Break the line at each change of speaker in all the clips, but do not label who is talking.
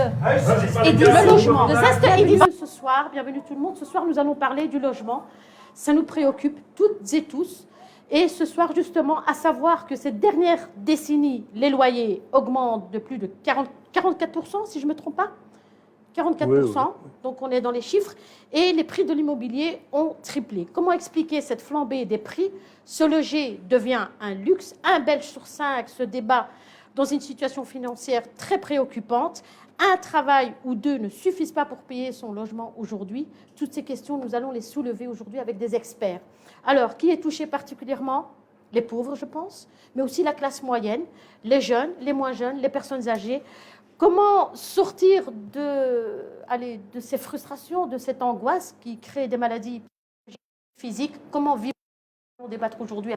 le logement. Le Zest Édition ce soir, bienvenue tout le monde. Ce soir, nous allons parler du logement. Ça nous préoccupe toutes et tous. Et ce soir, justement, à savoir que ces dernières décennies, les loyers augmentent de plus de 44%, si je ne me trompe pas. 44%, oui. Donc on est dans les chiffres. Et les prix de l'immobilier ont triplé. Comment expliquer cette flambée des prix? Se loger devient un luxe. Un Belge sur 5 se débat dans une situation financière très préoccupante. Un travail ou deux ne suffisent pas pour payer son logement aujourd'hui. Toutes ces questions, nous allons les soulever aujourd'hui avec des experts. Alors, qui est touché particulièrement? Les pauvres, je pense, mais aussi la classe moyenne, les jeunes, les moins jeunes, les personnes âgées. Comment sortir de ces frustrations, de cette angoisse qui crée des maladies physiques? Comment vivre? On débattre aujourd'hui.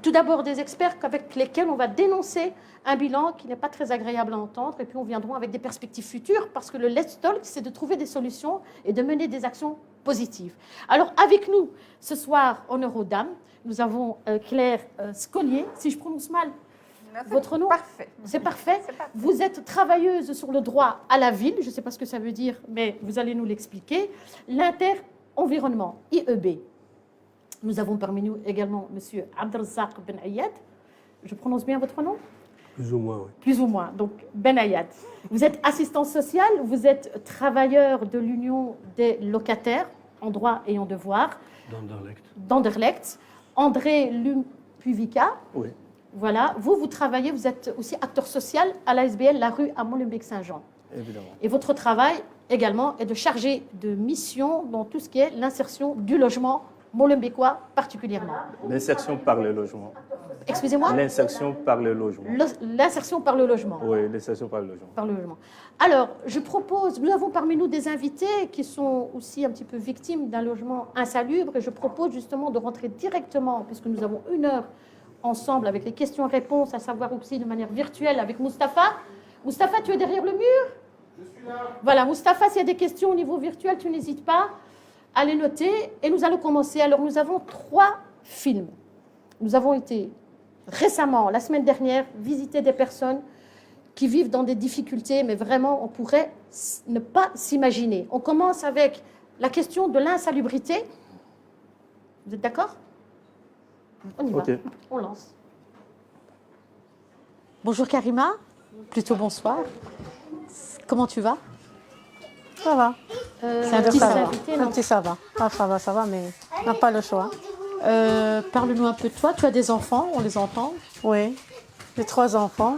Tout d'abord, des experts avec lesquels on va dénoncer un bilan qui n'est pas très agréable à entendre, et puis on viendra avec des perspectives futures, parce que le Let's Talk, c'est de trouver des solutions et de mener des actions positives. Alors, avec nous, ce soir, honneur aux dames, nous avons Claire Scollier, si je prononce mal votre nom.
Parfait.
C'est parfait. Vous êtes travailleuse sur le droit à la ville, je ne sais pas ce que ça veut dire, mais vous allez nous l'expliquer. L'inter-environnement, IEB. Nous avons parmi nous également M. Abdelrazak Ben Ayad. Je prononce bien votre nom?
Plus ou moins, oui.
Plus ou moins. Donc, Ben Ayad. Vous êtes assistant social, vous êtes travailleur de l'Union des locataires en droit et en devoir. D'Anderlecht. André Lumpuvica.
Oui.
Voilà. Vous travaillez, vous êtes aussi acteur social à l'ASBL La Rue à Molenbeek-Saint-Jean.
Évidemment.
Et votre travail également est de chargé de mission dans tout ce qui est l'insertion du logement molenbeekois particulièrement.
L'insertion par le logement.
Excusez-moi?
L'insertion par le logement.
L'insertion par le logement.
Oui, l'insertion par le logement.
Par le logement. Alors, je propose, nous avons parmi nous des invités qui sont aussi un petit peu victimes d'un logement insalubre, et je propose justement de rentrer directement, puisque nous avons 1 heure ensemble avec les questions-réponses, à savoir aussi de manière virtuelle avec Mustapha. Mustapha, tu es derrière le mur?
Je suis là.
Voilà, Mustapha, s'il y a des questions au niveau virtuel, tu n'hésites pas à les noter. Et nous allons commencer. Alors, nous avons 3 films. Nous avons été récemment, la semaine dernière, visiter des personnes qui vivent dans des difficultés, mais vraiment, on pourrait ne pas s'imaginer. On commence avec la question de l'insalubrité. Vous êtes d'accord? On y va.
Okay.
On lance. Bonjour Karima. Plutôt bonsoir. Comment tu vas?
Ça va.
C'est un petit invité, non?
Un petit ça va. Ah, ça va, mais on n'a pas le choix.
Parle-nous un peu de toi. Tu as des enfants, on les entend?
Oui, j'ai 3 enfants.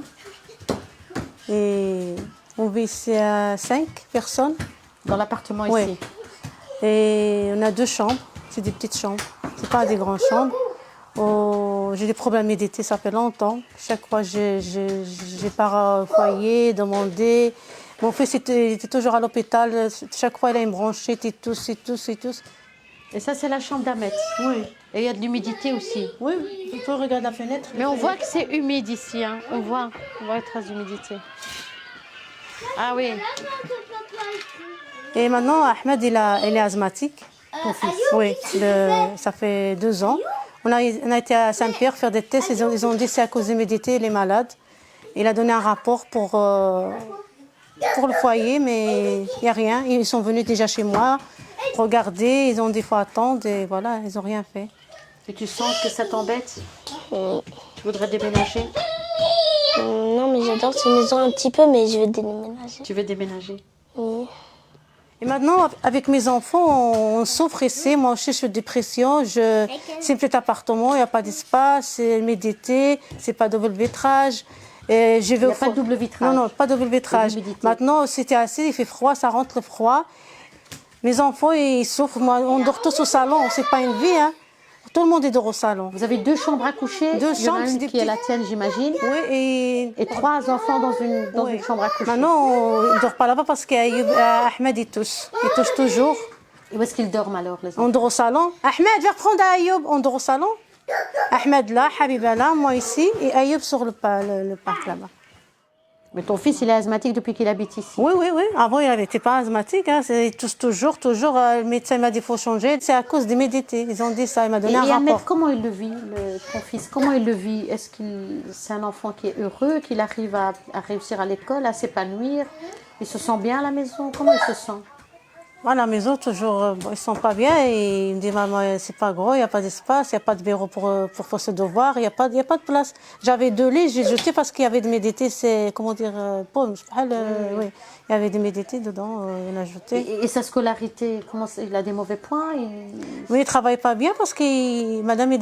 Et on vit ici à 5 personnes.
Dans l'appartement
oui.
Ici?
Et on a 2 chambres. C'est des petites chambres. Ce pas des grandes chambres. Oh, j'ai des problèmes d'été, ça fait longtemps. Chaque fois, j'ai pas au foyer, demandé. Mon fils était toujours à l'hôpital. Chaque fois, il a une bronchite et tous.
Et ça, c'est la chambre d'Ahmed?
Oui.
Et il y a de l'humidité aussi?
Oui, il faut regarder la fenêtre.
Mais on voit que c'est humide ici. Hein. On voit les traces d'humidité. Ah oui.
Et maintenant, Ahmed, il est asthmatique. Ton fils? Oui, ça fait 2 ans. On a été à Saint-Pierre faire des tests. Ils ont dit que c'est à cause de l'humidité, il est malade. Il a donné un rapport pour le foyer, mais il n'y a rien. Ils sont venus déjà chez moi, regarder, ils ont des fois attendre, et voilà, ils n'ont rien fait.
Et tu sens que ça t'embête? Tu voudrais déménager?
Non, mais j'adore cette maison un petit peu, mais je vais déménager.
Tu veux déménager?
Oui.
Et maintenant, avec mes enfants, on souffre ici. Moi aussi, je suis en dépression. C'est un petit appartement, il n'y a pas d'espace, c'est humidité, c'est pas double vitrage. Et
il n'y a pas de double vitrage?
Non, pas de double vitrage. Maintenant, c'était assez, il fait froid, ça rentre froid. Mes enfants, ils souffrent. Moi, on dort tous au salon, c'est pas une vie, hein. Tout le monde dort au salon.
Vous avez 2 chambres à coucher?
2 chambres,
c'est qui est la tienne, j'imagine?
Oui,
et 3 enfants dans une chambre à coucher.
Maintenant, on ne dort pas là-bas parce qu'Ahmed, il touche. Il touche toujours.
Et où est-ce qu'ils dorment alors, les enfants?
On dort au salon. Ahmed, viens prendre Ayoub. On dort au salon. Ahmed là, Habiba là, moi ici, et Ayoub sur le parc là-bas.
Mais ton fils, il est asthmatique depuis qu'il habite ici.
Oui, oui, oui. Avant, il n'était pas asthmatique. Hein. C'est toujours, le médecin m'a dit qu'il faut changer. C'est à cause des médités. Ils ont dit ça, il m'a donné un
Ahmed,
rapport.
comment il le vit, ton fils? Comment il le vit? Est-ce qu'il c'est un enfant qui est heureux, qu'il arrive à réussir à l'école, à s'épanouir? Il se sent bien à la maison? Comment il se sent?
À la maison, toujours, ils ne sont pas bien. Et il me dit, maman, c'est pas gros, il n'y a pas d'espace, il n'y a pas de bureau pour faire ses devoirs, il n'y a pas de place. J'avais 2 lits, j'ai jeté parce qu'il y avait des médités, c'est, comment dire, pommes. Oui. Il y avait des médités dedans, il a jeté.
Et sa scolarité, il a des mauvais points?
Oui, il ne travaille pas bien parce que madame, il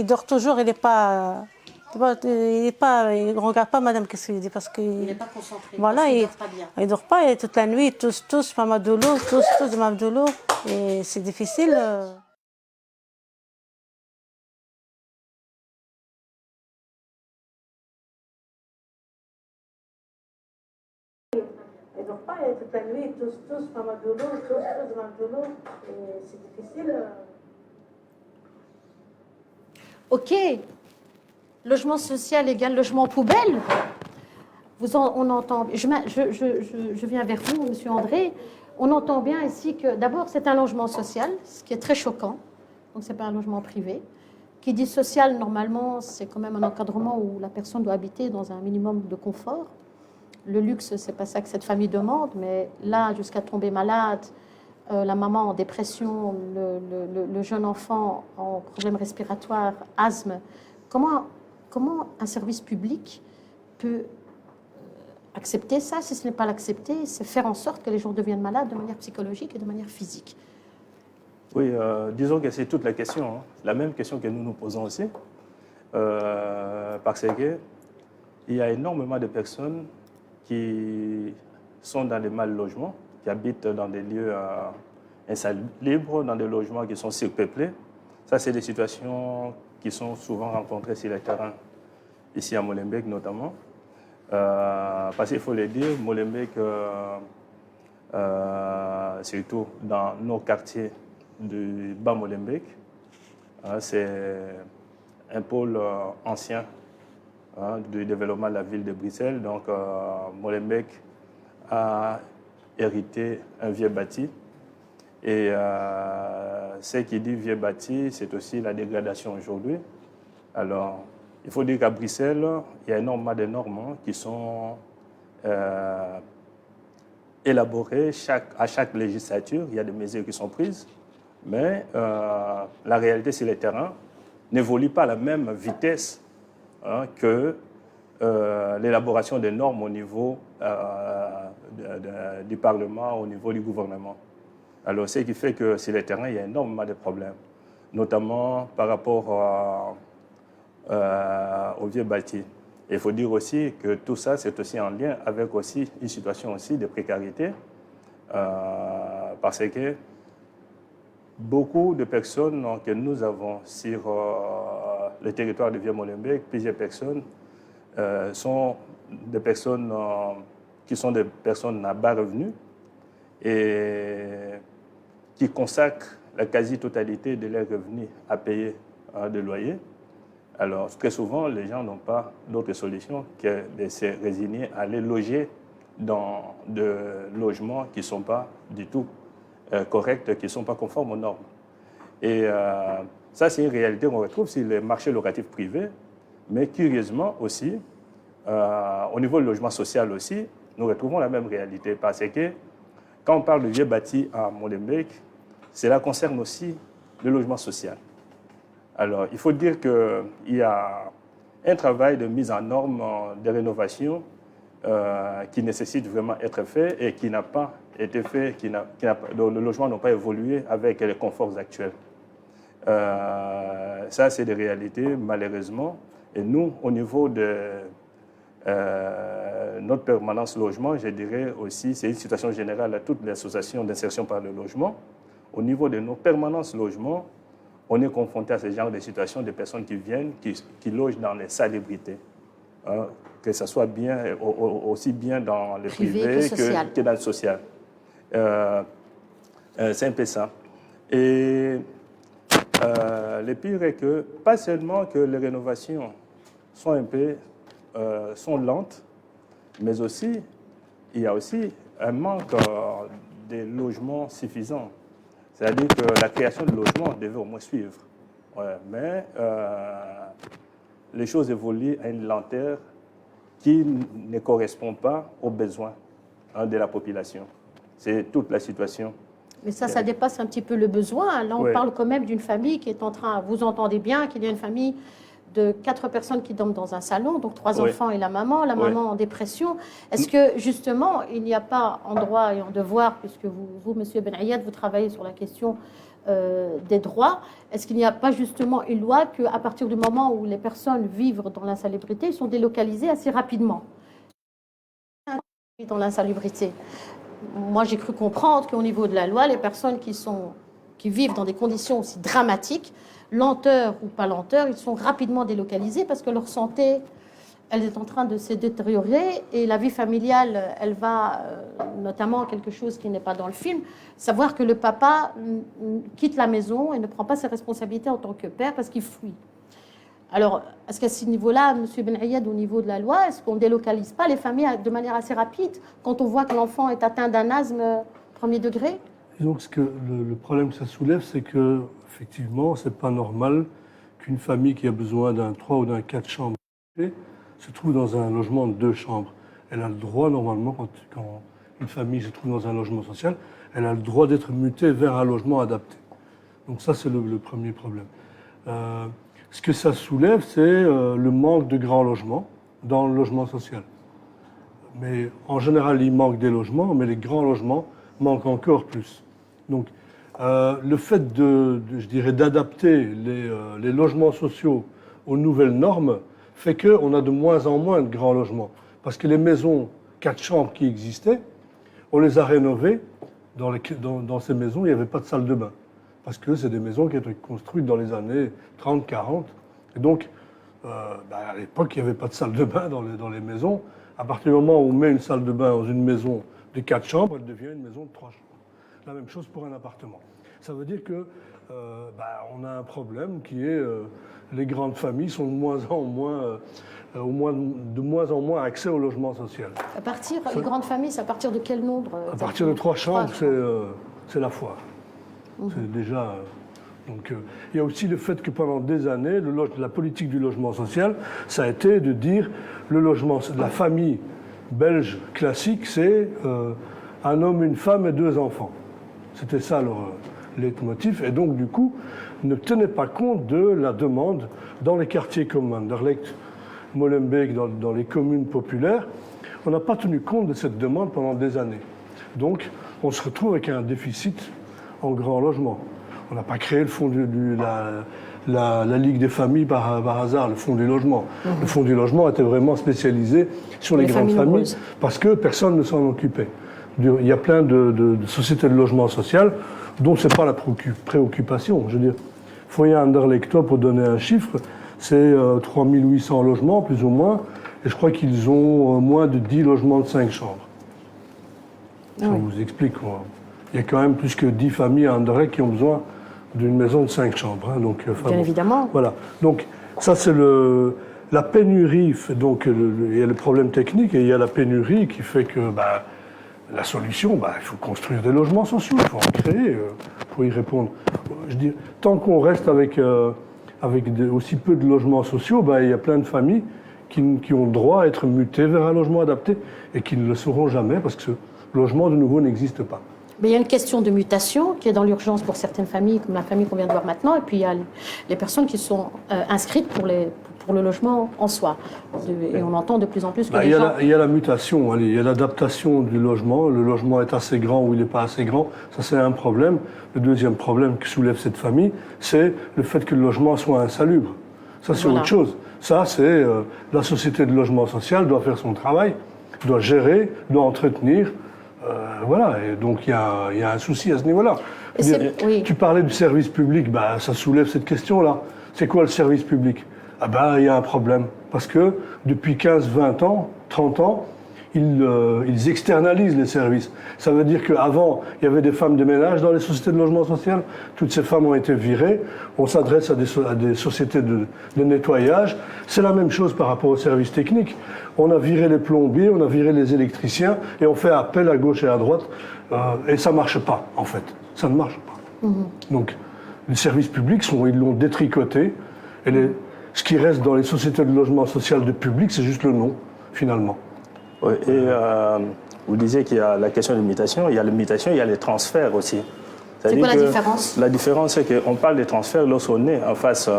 dort toujours, il n'est pas... Il ne regarde pas madame qu'est-ce qu'il dit parce que...
Il n'est pas concentré,
Voilà,
il ne dort pas bien.
Il ne dort pas et toute la nuit, il tousse, maman de l'eau, tousse, maman de l'eau. Et c'est difficile. Il ne dort pas et toute la nuit, il tousse, maman de l'eau, tousse, maman de l'eau. Et c'est difficile.
Ok, logement social égale logement poubelle. On entend, je viens vers vous, Monsieur André. On entend bien ici que d'abord c'est un logement social, ce qui est très choquant. Donc c'est pas un logement privé. Qui dit social, normalement, c'est quand même un encadrement où la personne doit habiter dans un minimum de confort. Le luxe, c'est pas ça que cette famille demande, mais là, jusqu'à tomber malade, la maman en dépression, le jeune enfant en problème respiratoire, asthme. Comment un service public peut accepter ça? Si ce n'est pas l'accepter, c'est faire en sorte que les gens deviennent malades de manière psychologique et de manière physique.
Oui, disons que c'est toute la question, hein. La même question que nous nous posons aussi, parce qu'il y a énormément de personnes qui sont dans des mal logements, qui habitent dans des lieux insalubres, dans des logements qui sont surpeuplés. Ça, c'est des situations qui sont souvent rencontrées sur les terrains, ici à Molenbeek notamment. Parce qu'il faut le dire, Molenbeek, surtout dans nos quartiers du bas Molenbeek, c'est un pôle ancien du développement de la ville de Bruxelles. Donc, Molenbeek a hérité un vieux bâti. Et ce qui dit vieux bâti, c'est aussi la dégradation aujourd'hui. Alors, il faut dire qu'à Bruxelles, il y a énormément de normes qui sont élaborées à chaque législature. Il y a des mesures qui sont prises, mais la réalité sur le terrain n'évolue pas à la même vitesse que l'élaboration des normes au niveau du Parlement, au niveau du gouvernement. Alors, ce qui fait que sur le terrain, il y a énormément de problèmes, notamment par rapport au vieux bâti. Il faut dire aussi que tout ça, c'est aussi en lien avec aussi une situation aussi de précarité, parce que beaucoup de personnes que nous avons sur le territoire de Vieux-Molenbeek, plusieurs personnes sont des personnes qui sont des personnes à bas revenus et qui consacrent la quasi-totalité de leurs revenus à payer de loyer. Alors, très souvent, les gens n'ont pas d'autre solution que de se résigner à aller loger dans des logements qui ne sont pas du tout corrects, qui ne sont pas conformes aux normes. Et ça, c'est une réalité qu'on retrouve sur les marchés locatifs privés, mais curieusement aussi, au niveau du logement social aussi, nous retrouvons la même réalité, parce que quand on parle de vieux bâtis à Molenbeek, cela concerne aussi le logement social. Alors, il faut dire qu'il y a un travail de mise en norme, de rénovation qui nécessite vraiment être fait et qui n'a pas été fait, dont le logement n'a pas évolué avec les conforts actuels. Ça, c'est des réalités, malheureusement. Et nous, au niveau de notre permanence logement, je dirais aussi, c'est une situation générale à toutes les associations d'insertion par le logement. Au niveau de nos permanences logement, on est confronté à ce genre de situations, de personnes qui viennent, qui logent dans les salubrités. Que ce soit bien, aussi bien dans le privé que dans le social. C'est un peu ça. Et le pire est que, pas seulement que les rénovations sont un peu sont lentes, mais Mais aussi, il y a aussi un manque de logements suffisants. C'est-à-dire que la création de logements devait au moins suivre. Ouais, mais les choses évoluent à une lenteur qui ne correspond pas aux besoins de la population. C'est toute la situation.
Mais ça dépasse un petit peu le besoin. Là, on parle quand même d'une famille qui est en train... Vous entendez bien qu'il y a une famille de 4 personnes qui dorment dans un salon, donc 3 enfants et la maman en dépression. Est-ce que, justement, il n'y a pas en droit et en devoir, puisque vous Monsieur Ben Ayad, vous travaillez sur la question des droits, est-ce qu'il n'y a pas justement une loi qu'à partir du moment où les personnes vivent dans l'insalubrité, ils sont délocalisés assez rapidement dans l'insalubrité? Moi, j'ai cru comprendre qu'au niveau de la loi, les personnes qui vivent dans des conditions aussi dramatiques, lenteur ou pas lenteur, ils sont rapidement délocalisés parce que leur santé, elle est en train de se détériorer et la vie familiale, elle va, notamment quelque chose qui n'est pas dans le film, savoir que le papa quitte la maison et ne prend pas ses responsabilités en tant que père parce qu'il fuit. Alors, est-ce qu'à ce niveau-là, M. Ben Ayad, au niveau de la loi, est-ce qu'on ne délocalise pas les familles de manière assez rapide quand on voit que l'enfant est atteint d'un asthme premier degré?
Donc, le problème que ça soulève, c'est que effectivement, c'est pas normal qu'une famille qui a besoin d'un 3 ou d'un 4 chambres se trouve dans un logement de 2 chambres. Elle a le droit, normalement, quand une famille se trouve dans un logement social, elle a le droit d'être mutée vers un logement adapté. Donc ça, c'est le premier problème. Ce que ça soulève, c'est le manque de grands logements dans le logement social. Mais en général, il manque des logements, mais les grands logements manquent encore plus. Donc, le fait je dirais, d'adapter les logements sociaux aux nouvelles normes fait qu'on a de moins en moins de grands logements. Parce que les maisons 4 chambres qui existaient, on les a rénovées. Dans ces maisons, il n'y avait pas de salle de bain. Parce que c'est des maisons qui étaient construites dans les années 30, 40. Et donc, à l'époque, il n'y avait pas de salle de bain dans les maisons. À partir du moment où on met une salle de bain dans une maison de 4 chambres, elle devient une maison de 3 chambres. La même chose pour un appartement. Ça veut dire que on a un problème qui est les grandes familles sont de moins en moins accès au logement social.
Les grandes familles, c'est à partir de quel nombre?
À partir de 3 chambres, c'est la foire. C'est déjà. Donc, il y a aussi le fait que pendant des années, la politique du logement social, ça a été de dire la famille belge classique, c'est un homme, une femme et 2 enfants. C'était ça leur leitmotiv. Et donc, du coup, ne tenait pas compte de la demande dans les quartiers comme Anderlecht, Molenbeek, dans les communes populaires. On n'a pas tenu compte de cette demande pendant des années. Donc, on se retrouve avec un déficit en grand logement. On n'a pas créé le fonds la Ligue des familles par hasard, le fonds du logement. Le fonds du logement était vraiment spécialisé sur les grandes familles parce que personne ne s'en occupait. Il y a plein de sociétés de logement social dont ce n'est pas la préoccupation. Je veux dire, Foyer Anderlecht, pour donner un chiffre, c'est 3800 logements, plus ou moins, et je crois qu'ils ont moins de 10 logements de 5 chambres. Ça vous explique, quoi. Il y a quand même plus que 10 familles à Anderlecht qui ont besoin d'une maison de 5 chambres. Hein, donc,
bien évidemment.
Voilà. Donc, ça, c'est la pénurie. Donc, il y a le problème technique et il y a la pénurie qui fait que la solution, il faut construire des logements sociaux, il faut en créer pour y répondre. Je dis, tant qu'on reste avec aussi peu de logements sociaux, il y a plein de familles qui ont le droit à être mutées vers un logement adapté et qui ne le seront jamais parce que ce logement, de nouveau, n'existe pas.
Mais il y a une question de mutation qui est dans l'urgence pour certaines familles, comme la famille qu'on vient de voir maintenant, et puis il y a les personnes qui sont inscrites pour le logement en soi. Et on entend de plus en plus que les gens...
Il y a la mutation, il y a l'adaptation du logement. Le logement est assez grand ou il n'est pas assez grand. Ça, c'est un problème. Le deuxième problème que soulève cette famille, c'est le fait que le logement soit insalubre. Ça, c'est autre chose. Ça, c'est la société de logement social doit faire son travail, doit gérer, doit entretenir. Voilà, et donc il y a un souci à ce niveau-là. Tu parlais du service public, ça soulève cette question-là. C'est quoi le service public? Il y a un problème. Parce que depuis 15, 20 ans, 30 ans, ils externalisent les services. Ça veut dire qu'avant, il y avait des femmes de ménage dans les sociétés de logement social. Toutes ces femmes ont été virées. On s'adresse à des sociétés de nettoyage. C'est la même chose par rapport aux services techniques. On a viré les plombiers, on a viré les électriciens et on fait appel à gauche et à droite. Et ça ne marche pas, en fait. Ça ne marche pas. Donc, les services publics, ils l'ont détricoté. Et ce qui reste dans les sociétés de logement social de public, c'est juste le nom, finalement.
Oui, et vous disiez qu'il y a la question de l'imitation, il y a l'imitation, il y a les transferts aussi.
C'est quoi la différence?
La différence, c'est qu'on parle des transferts lorsqu'on est en face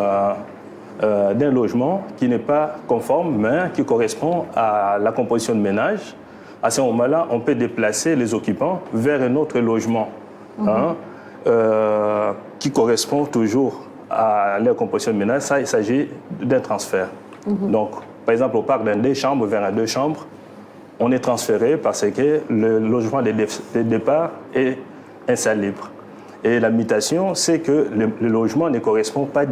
d'un logement qui n'est pas conforme, mais qui correspond à la composition de ménage. À ce moment-là, on peut déplacer les occupants vers un autre logement qui correspond toujours à leur composition de ménage. Ça, il s'agit d'un transfert. Donc, par exemple, on part d'un 2 chambres vers un 2 chambres. On est transféré parce que le logement de départ est insalubre. Et la mutation, c'est que le logement ne correspond plus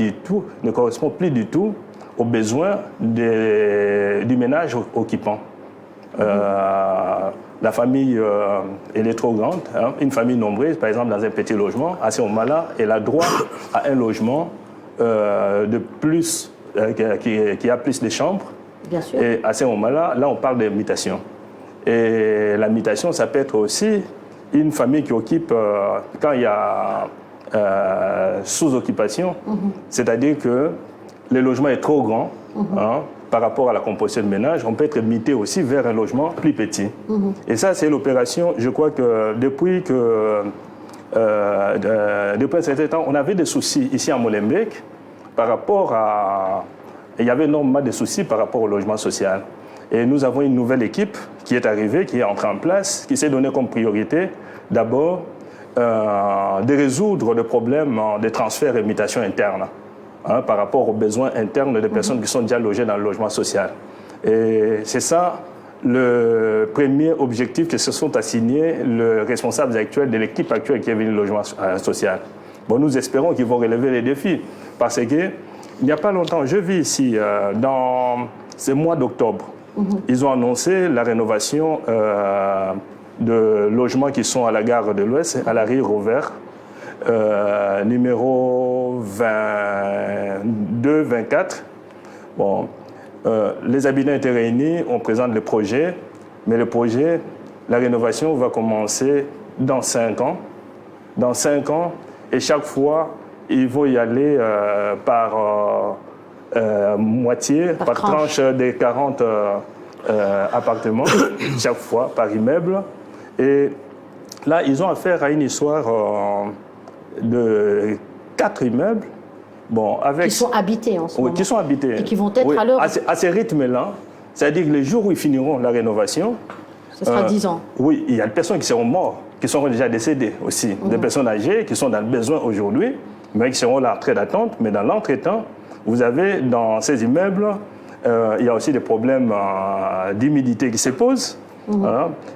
du tout aux besoins du ménage occupant. La famille, elle est trop grande. Une famille nombreuse, par exemple, dans un petit logement, à ce moment-là, elle a droit à un logement de plus, qui a plus de chambres.
Bien sûr.
Et à ce moment-là, on parle de mutation. Et la mutation, ça peut être aussi une famille qui occupe, quand il y a sous-occupation, c'est-à-dire que le logement est trop grand par rapport à la composition de ménage, on peut être muté aussi vers un logement plus petit. Et ça, c'est l'opération, je crois que depuis un certain temps, on avait des soucis ici à Molenbeek par rapport à... Il y avait énormément de soucis par rapport au logement social. Et nous avons une nouvelle équipe qui est arrivée, qui est entrée en place, qui s'est donnée comme priorité, d'abord, de résoudre le problème des transferts et mutations internes par rapport aux besoins internes des personnes qui sont déjà logées dans le logement social. Et c'est ça le premier objectif que se sont assignés le responsable actuel de l'équipe actuelle qui est venue le logement social. Bon, nous espérons qu'ils vont relever les défis parce que il n'y a pas longtemps, je vis ici, dans ce mois d'octobre, ils ont annoncé la rénovation de logements qui sont à la gare de l'Ouest, à la rue Rouvert, numéro 22-24. Bon, les habitants étaient réunis, on présente le projet, mais le projet, la rénovation va commencer dans 5 ans. Dans 5 ans, et chaque fois, il faut y aller par moitié, par tranche des 40 appartements, chaque fois, par immeuble. Et là, ils ont affaire à une histoire de 4 immeubles. Bon, avec,
qui sont habités en ce moment.
Qui sont habités.
Et qui vont être à l'heure.
À ce rythme-là, c'est-à-dire que les jours où ils finiront la rénovation...
Ce sera 10 ans.
Oui, il y a des personnes qui seront mortes, qui seront déjà décédées aussi. Des personnes âgées qui sont dans le besoin aujourd'hui, mais qui seront là en train d'attente. Mais dans l'entretemps, vous avez dans ces immeubles, il y a aussi des problèmes d'humidité qui se posent. Il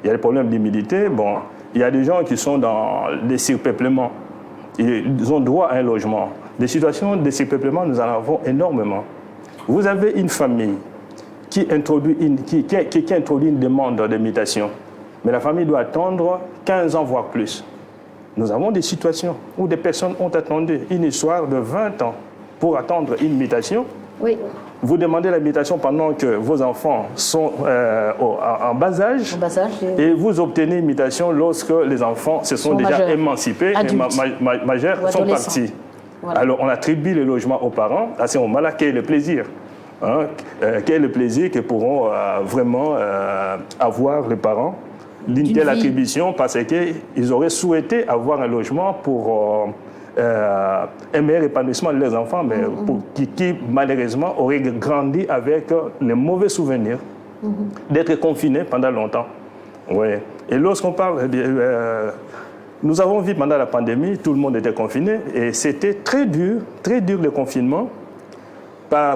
y a des problèmes d'humidité. Bon, il y a des gens qui sont dans des surpeuplements. Ils ont droit à un logement. Des situations de surpeuplement, nous en avons énormément. Vous avez une famille qui introduit une demande de mutation, mais la famille doit attendre 15 ans, voire plus. Nous avons des situations où des personnes ont attendu une histoire de 20 ans pour attendre une mutation.
Oui.
Vous demandez la mutation pendant que vos enfants sont en bas âge, et vous obtenez une mutation lorsque les enfants se sont déjà majeurs, émancipés, et majeurs sont partis. Voilà. Alors on attribue le logement aux parents. À ce moment-là, quel est le plaisir quel est le plaisir que pourront vraiment avoir les parents d'une telle attribution parce qu'ils auraient souhaité avoir un logement pour un meilleur épanouissement de leurs enfants, mais qui malheureusement auraient grandi avec les mauvais souvenirs d'être confinés pendant longtemps. Ouais. Et lorsqu'on parle nous avons vu pendant la pandémie, tout le monde était confiné et c'était très dur le confinement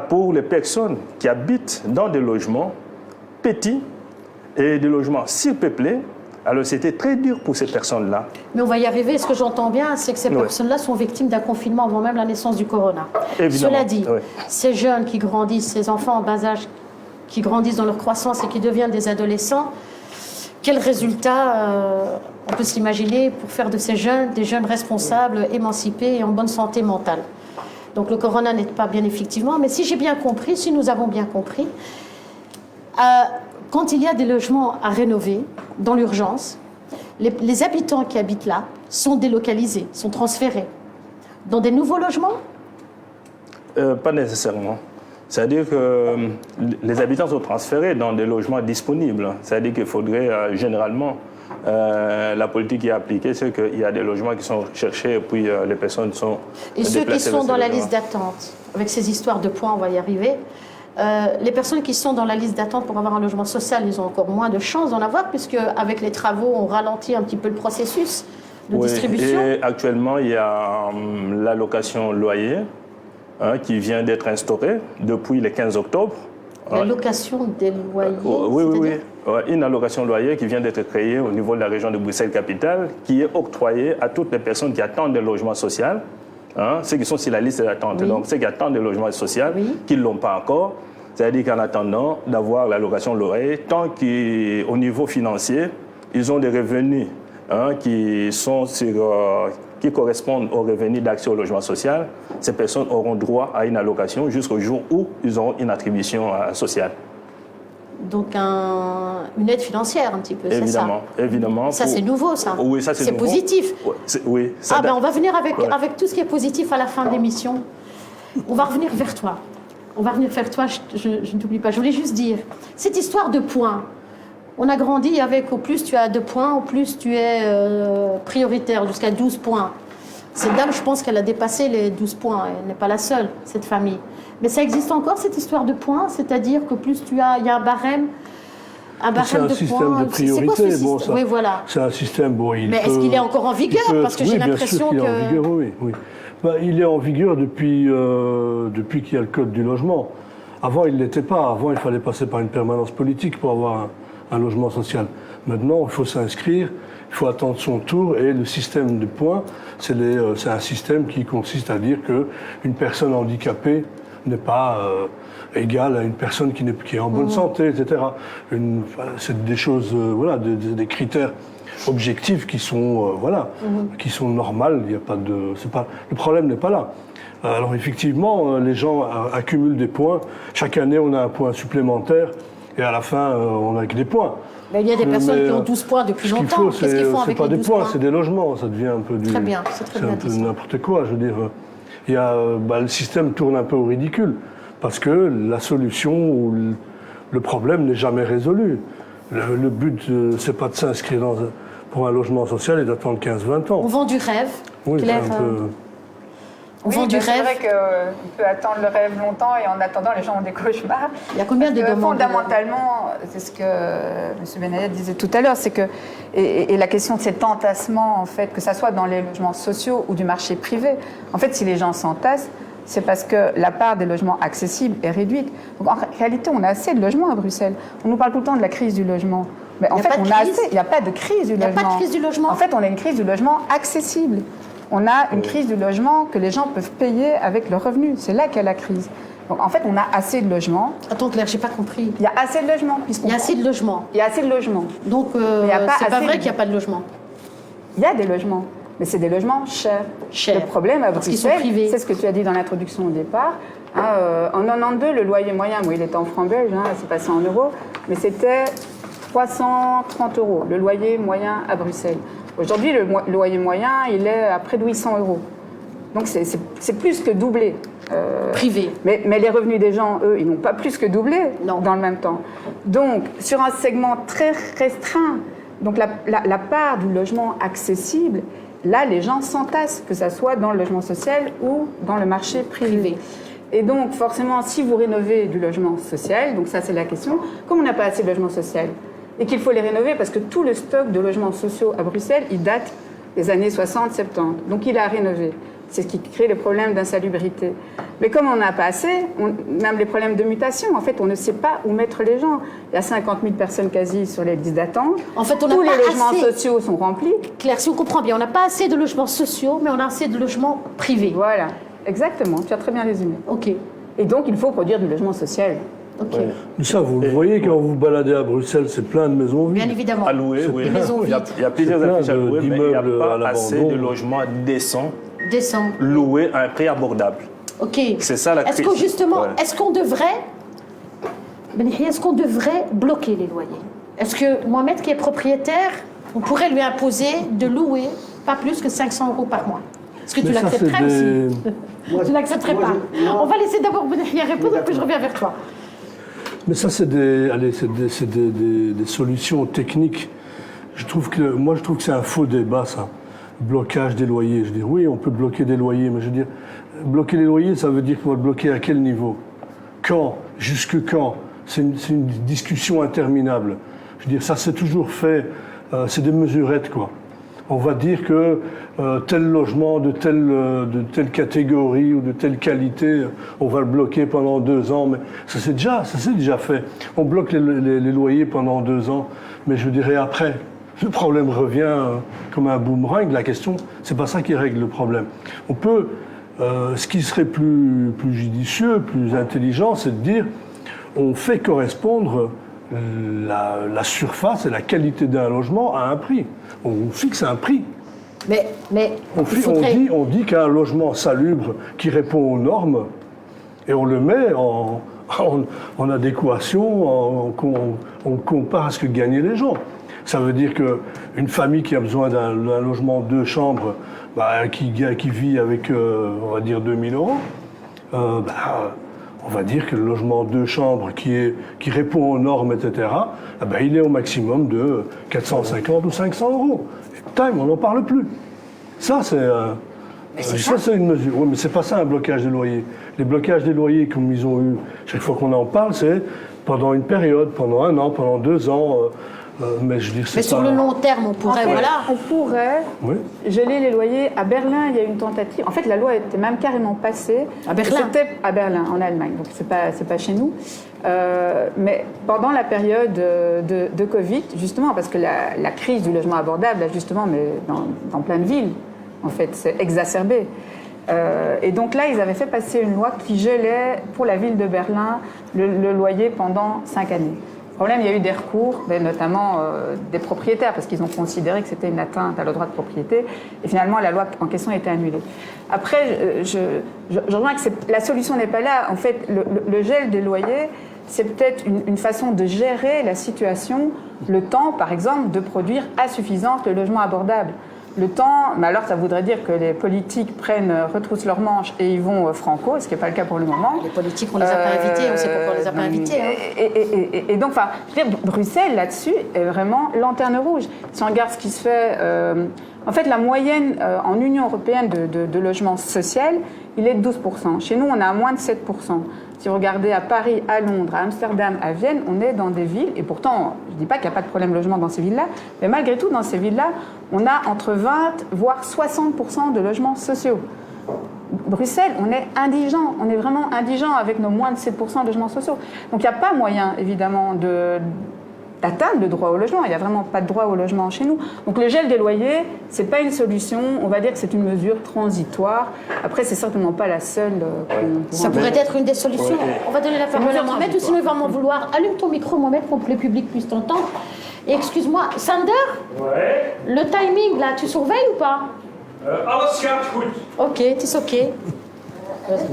pour les personnes qui habitent dans des logements petits et des logements surpeuplés. Alors c'était très dur pour ces personnes-là.
Mais on va y arriver. Ce que j'entends bien, c'est que ces personnes-là sont victimes d'un confinement avant même la naissance du corona.
Évidemment.
Cela dit, ces jeunes qui grandissent, ces enfants en bas âge qui grandissent dans leur croissance et qui deviennent des adolescents, quel résultat on peut s'imaginer pour faire de ces jeunes des jeunes responsables, émancipés et en bonne santé mentale. Donc le corona n'aide pas bien effectivement, mais si j'ai bien compris, si nous avons bien compris, quand il y a des logements à rénover dans l'urgence, les habitants qui habitent là sont délocalisés, sont transférés dans des nouveaux logements?
Pas nécessairement. C'est-à-dire que les habitants sont transférés dans des logements disponibles. C'est-à-dire qu'il faudrait généralement, la politique qui est appliquée, c'est qu'il y a des logements qui sont cherchés et puis les personnes sont
Et ceux qui sont dans la
logements.
liste d'attente, avec ces histoires de points, on va y arriver, les personnes qui sont dans la liste d'attente pour avoir un logement social, ils ont encore moins de chances d'en avoir, puisque avec les travaux, on ralentit un petit peu le processus de distribution.
Et actuellement, il y a l'allocation loyer qui vient d'être instaurée depuis le 15 octobre.
L'allocation des loyers.
Oui. Une allocation loyer qui vient d'être créée au niveau de la région de Bruxelles-Capitale, qui est octroyée à toutes les personnes qui attendent des logements sociaux, ceux qui sont sur la liste d'attente.
Oui.
Donc, ceux qui attendent des logements sociaux, qui ne l'ont pas encore, c'est-à-dire qu'en attendant d'avoir l'allocation loyer, tant qu'au niveau financier, ils ont des revenus qui sont qui correspondent aux revenus d'accès au logement social, ces personnes auront droit à une allocation jusqu'au jour où ils auront une attribution sociale.
Donc une aide financière un petit peu, c'est ça?
Évidemment.
Ça c'est nouveau, ça.
Oui, ça c'est nouveau.
Positif.
Oui.
On va venir avec tout ce qui est positif à la fin de l'émission. On va revenir vers toi. Je ne t'oublie pas. Je voulais juste dire, cette histoire de points, on a grandi avec au plus tu as 2 points, au plus tu es prioritaire, jusqu'à 12 points. Cette dame, je pense qu'elle a dépassé les 12 points. Elle n'est pas la seule, cette famille. Mais ça existe encore, cette histoire de points, c'est-à-dire que plus il y a un barème de points.
C'est un système de priorité.
Oui, voilà.
C'est un système,
mais est-ce qu'il est encore en vigueur? Parce que j'ai l'impression
que... est en vigueur, oui. Il est en vigueur depuis qu'il y a le code du logement. Avant, il ne l'était pas. Avant, il fallait passer par une permanence politique pour avoir un logement social. Maintenant, il faut s'inscrire, il faut attendre son tour, et le système de points, c'est un système qui consiste à dire qu'une personne handicapée n'est pas égale à une personne qui est en bonne santé, etc. C'est des choses, des critères objectifs qui sont, qui sont normales. Il y a pas de, le problème n'est pas là. Alors effectivement, les gens accumulent des points. Chaque année, on a un point supplémentaire, et à la fin, on n'a que des points.
Mais il y a des personnes qui ont 12 points depuis longtemps. Qu'est-ce qu'ils font avec les 12 points?
C'est pas des points, c'est des logements. Ça devient un peu
Très bien, c'est très bien.
un peu n'importe quoi, je veux dire. Le système tourne un peu au ridicule, parce que la solution ou le problème n'est jamais résolu. Le but, c'est pas de s'inscrire pour un logement social et d'attendre 15-20 ans.
On vend du rêve.
Oui,
Claire, on vend du rêve.
C'est vrai qu'on peut attendre le rêve longtemps et en attendant, les gens ont des cauchemars.
Il y a combien de demandes?
Fondamentalement, c'est ce que M. Benayet disait tout à l'heure, c'est que, et la question de cet entassement, en fait, que ça soit dans les logements sociaux ou du marché privé, en fait, si les gens s'entassent, c'est parce que la part des logements accessibles est réduite. Donc, en réalité, on a assez de logements à Bruxelles. On nous parle tout le temps de la crise du logement. Mais en fait, il n'y a pas de crise du logement.
Il n'y a pas de crise du logement.
En fait, on a une crise du logement accessible. On a une crise du logement que les gens peuvent payer avec leurs revenus. C'est là qu'est la crise. Donc, en fait, on a assez de logements.
Attends, Claire, je n'ai pas compris.
Il y a assez de logements.
Il y a assez de logements.
Il y a assez de logements.
Donc, c'est pas vrai qu'il n'y a pas de logements.
Il y a des logements, mais c'est des logements chers. Le problème à Bruxelles, c'est ce que tu as dit dans l'introduction au départ. En 92, le loyer moyen, il était en francs belges, c'est passé en euros, mais c'était 330 €, le loyer moyen à Bruxelles. Aujourd'hui, le loyer moyen, il est à près de 800 €. Donc, c'est plus que doublé.
Privé.
Mais les revenus des gens, eux, ils n'ont pas plus que doublé dans le même temps. Donc, sur un segment très restreint, donc la part du logement accessible, là, les gens s'entassent, que ce soit dans le logement social ou dans le marché privé. Et donc, forcément, si vous rénovez du logement social, donc ça, c'est la question, comme on n'a pas assez de logement social, et qu'il faut les rénover parce que tout le stock de logements sociaux à Bruxelles, il date des années 60-70. Donc il a rénové. C'est ce qui crée les problèmes d'insalubrité. Mais comme on n'a pas assez, même les problèmes de mutation, en fait, on ne sait pas où mettre les gens. Il y a 50 000 personnes quasi sur les listes d'attente.
En fait,
tous les logements sociaux sont remplis.
Claire, si on comprend bien, on n'a pas assez de logements sociaux, mais on a assez de logements privés.
Voilà, exactement. Tu as très bien résumé.
OK.
Et donc, il faut produire du logement social.
Ok.
Ouais.
Mais ça, vous le voyez quand vous vous baladez à Bruxelles, c'est plein de maisons vides.
Bien évidemment.
À louer, oui.
Des maisons
Il y a
vides.
plusieurs
C'est plein
affiches à louer, mais il n'y a
d'immeubles à
pas assez
l'abandon.
de logements décents
Décembre.
loués à un prix abordable.
Ok.
C'est ça la
Est-ce
crise.
que justement,
Ouais.
est-ce qu'on devrait bloquer les loyers? Est-ce que Mohamed, qui est propriétaire, on pourrait lui imposer de louer pas plus que 500 € par mois? Est-ce que tu
Mais ça,
l'accepterais
c'est
aussi?
des-
Tu l'accepterais pas? On va laisser d'abord Benahia répondre, puis je reviens vers toi.
Mais ça, c'est des solutions techniques. Moi, je trouve que c'est un faux débat, ça. Blocage des loyers. Je dis, oui, on peut bloquer des loyers, mais je veux dire, bloquer les loyers, ça veut dire qu'on va le bloquer à quel niveau? Quand? Jusque quand? C'est une discussion interminable. Je veux dire, ça, c'est toujours fait, c'est des mesurettes, quoi. On va dire que tel logement de telle catégorie ou de telle qualité, on va le bloquer pendant 2 ans. Mais ça c'est déjà fait. On bloque les loyers pendant 2 ans. Mais je dirais après, le problème revient comme un boomerang. La question, c'est pas ça qui règle le problème. On peut, ce qui serait plus judicieux, plus intelligent, c'est de dire, on fait correspondre la surface et la qualité d'un logement à un prix. On fixe un prix.
Mais
On dit qu'un logement salubre qui répond aux normes, et on le met en adéquation, on compare à ce que gagnaient les gens. Ça veut dire qu'une famille qui a besoin d'un logement 2 chambres, qui vit avec, on va dire, 2 000 €, on va dire que le logement 2 chambres qui répond aux normes, etc., il est au maximum de 450 ou 500 €. Et time, on n'en parle plus. Ça, c'est une mesure. Oui, mais c'est pas ça un blocage des loyers. Les blocages des loyers, comme ils ont eu, chaque fois qu'on en parle, c'est pendant une période, pendant 1 an, pendant 2 ans. Mais je veux dire,
Mais sur le long terme, on pourrait,
On pourrait
Oui.
geler les loyers. À Berlin, il y a eu une tentative. En fait, la loi était même carrément passée.
À Berlin?
C'était à Berlin, en Allemagne. Donc, c'est pas chez nous. Mais pendant la période de Covid, justement, parce que la crise du logement abordable, là, justement, mais dans plein de villes, en fait, c'est exacerbé. Et donc là, ils avaient fait passer une loi qui gelait pour la ville de Berlin le loyer pendant 5 années. Le problème, il y a eu des recours, notamment des propriétaires, parce qu'ils ont considéré que c'était une atteinte à leur droit de propriété. Et finalement, la loi en question a été annulée. Après, je rejoins que la solution n'est pas là. En fait, le gel des loyers, c'est peut-être une façon de gérer la situation, le temps, par exemple, de produire à suffisance le logement abordable. Le temps, mais alors ça voudrait dire que les politiques retroussent leurs manches et ils vont franco, ce qui n'est pas le cas pour le moment.
Les politiques, on ne les a pas invités, on sait pourquoi on ne les a pas invités. Hein.
Et donc, je veux dire, Bruxelles, là-dessus, est vraiment lanterne rouge. Si on regarde ce qui se fait... en fait, la moyenne en Union européenne de logement social, il est de 12%. Chez nous, on a moins de 7%. Si vous regardez à Paris, à Londres, à Amsterdam, à Vienne, on est dans des villes, et pourtant, je ne dis pas qu'il n'y a pas de problème de logement dans ces villes-là, mais malgré tout, dans ces villes-là, on a entre 20 voire 60% de logements sociaux. Bruxelles, on est indigent, on est vraiment indigent avec nos moins de 7% de logements sociaux. Donc il n'y a pas moyen, évidemment, d'atteindre le droit au logement. Il n'y a vraiment pas de droit au logement chez nous. Donc le gel des loyers, ce n'est pas une solution. On va dire que c'est une mesure transitoire. Après, ce n'est certainement pas la seule.
Ça pourrait être une des solutions.
Ouais.
On va donner la parole à Mohamed, ou sinon il va m'en vouloir. Allume ton micro, Mohamed, pour que le public puisse t'entendre. Et excuse-moi, Sander, le timing, là, tu surveilles ou pas?
Alles gaat goed.
Ok, c'est ok.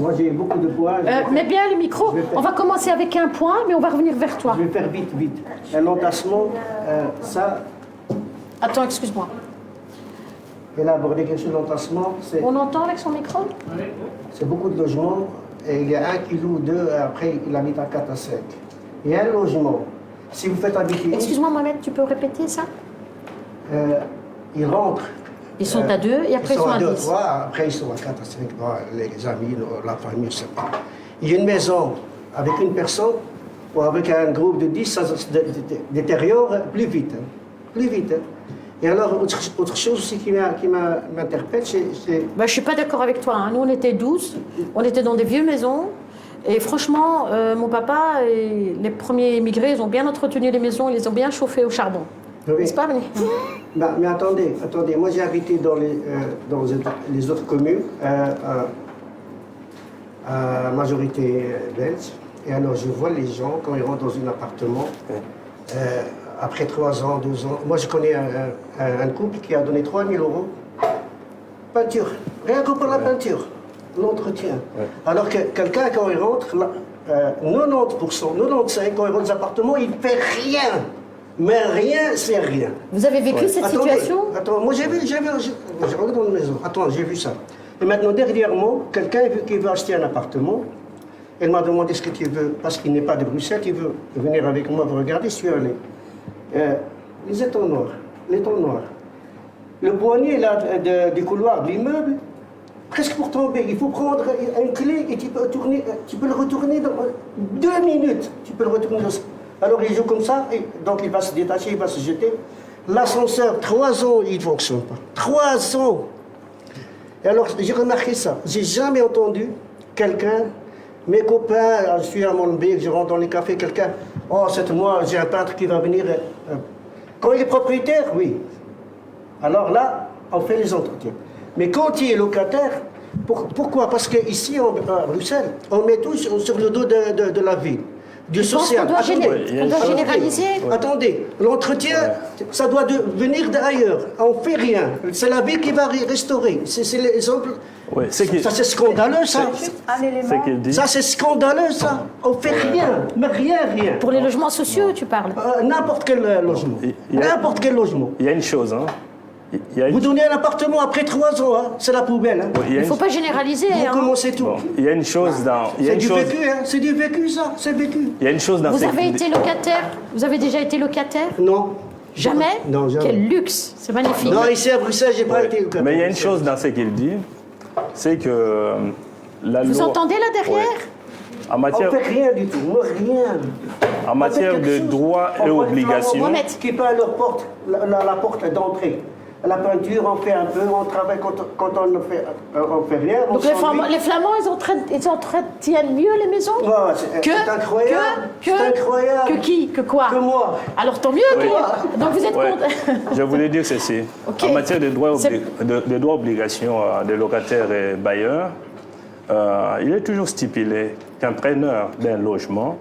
Moi, j'ai beaucoup de points.
Mets bien le micro. On va commencer avec un point, mais on va revenir vers toi.
Je vais faire vite. Un entassement, ça,
Attends, excuse-moi.
elle a abordé quelque chose d'entassement,
On entend avec son micro?
c'est beaucoup de logements. Et il y a un qui loue, 2, après il habite à 4 à 5. Il y a un logement. Si vous faites habiter,
Excuse-moi, Mohamed, tu peux répéter ça?
ils rentrent.
Ils sont à 2 et après ils sont à
2,
10.
3, après ils sont à 4 à 5. Les amis, la famille, je ne sais pas. Il y a une maison avec une personne ou avec un groupe de 10, ça se détériore plus vite. Plus vite. Et alors, autre chose aussi qui m'interpelle, c'est...
Ben, je ne suis pas d'accord avec toi. Hein. Nous, on était 12, on était dans des vieux maisons. Et franchement, mon papa et les premiers immigrés, ils ont bien entretenu les maisons, ils les ont bien chauffées au charbon.
Oui.
N'est-ce pas,
Mais attendez. Moi, j'ai habité dans les autres communes, à majorité belge. Et alors, je vois les gens, quand ils rentrent dans un appartement, après 3 ans, 2 ans. Moi, je connais un couple qui a donné 3 000 € peinture. Rien que pour la peinture, l'entretien.
Ouais.
Alors que quelqu'un, quand il rentre, 90%, 95%, quand il rentre dans l'appartement, il ne fait rien. Mais rien, c'est rien.
Vous avez vécu cette situation?
Attends, moi j'ai rentré dans la maison. Attends, j'ai vu ça. Et maintenant, dernièrement, quelqu'un qui veut acheter un appartement, elle m'a demandé ce que tu veux, parce qu'il n'est pas de Bruxelles, il veut venir avec moi pour regarder, je suis allé. Les étangs noirs, le poignet là, du couloir de l'immeuble, presque pour tomber, il faut prendre une clé et tu peux le retourner dans 2 minutes. Tu peux le retourner dans... Alors il joue comme ça, et donc il va se détacher, il va se jeter. L'ascenseur, 3 ans, il ne fonctionne pas. 3 ans. Et alors j'ai remarqué ça. J'ai jamais entendu quelqu'un, mes copains, je suis à Molenbeek, je rentre dans les cafés, quelqu'un, oh, c'est moi, j'ai un peintre qui va venir. Quand il est propriétaire, oui. Alors là, on fait les entretiens. Mais quand il est locataire, pourquoi? Parce qu'ici, à Bruxelles, on met tout sur le dos de la ville. Du social.
On doit généraliser.
Attendez, l'entretien, ça doit venir d'ailleurs. On ne fait rien. C'est la ville qui va restaurer. C'est l'exemple.
Ouais,
ça, c'est scandaleux, ça. Ça, c'est scandaleux, ça. On ne fait rien. Mais rien.
Pour les logements sociaux, tu parles?
N'importe quel logement. N'importe quel logement.
Il y a une chose, hein.
Vous donnez un appartement après 3 ans, hein, c'est la poubelle. Hein.
Il ne faut pas généraliser.
Vous commencez tout.
Bon, il y a une chose dans...
C'est du vécu, hein. C'est du vécu, ça. C'est vécu.
Il y a une chose dans...
Vous avez été locataire? Vous avez déjà été locataire?
Non.
Jamais?
Non, jamais.
Quel luxe, c'est magnifique.
Non, ici à Bruxelles, j'ai pas été locataire.
Mais il y a une chose dans ce qu'il dit, c'est que la loi...
Vous entendez là derrière?
En matière...
On ne fait rien du tout, moi, rien.
En matière de droits et obligations...
Qui peint leur porte, la porte d'entrée. La peinture, on fait un peu, on travaille quand on ne fait rien.
Donc les Flamands, ils entretiennent mieux les maisons?
C'est incroyable. C'est incroyable.
Que qui? Que quoi?
Que moi.
Alors tant mieux que moi. Donc vous êtes contre.
Je voulais dire ceci.
Okay.
En matière de droits et obligations des locataires et bailleurs, il est toujours stipulé qu'un preneur d'un logement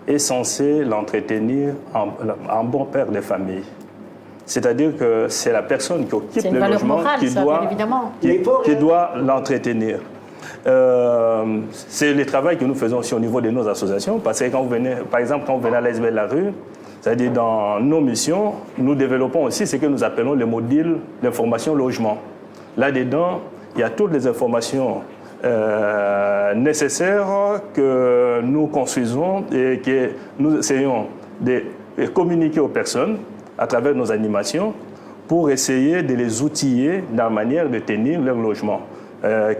est censé l'entretenir en bon père de famille. C'est-à-dire que c'est la personne qui occupe le logement qui doit l'entretenir. C'est le travail que nous faisons aussi au niveau de nos associations, parce que quand vous venez, par exemple, quand vous venez à l'ASBL La Rue, c'est-à-dire dans nos missions, nous développons aussi ce que nous appelons le module d'information logement. Là-dedans, il y a toutes les informations nécessaires que nous construisons et que nous essayons de communiquer aux personnes à travers nos animations pour essayer de les outiller dans la manière de tenir leur logement.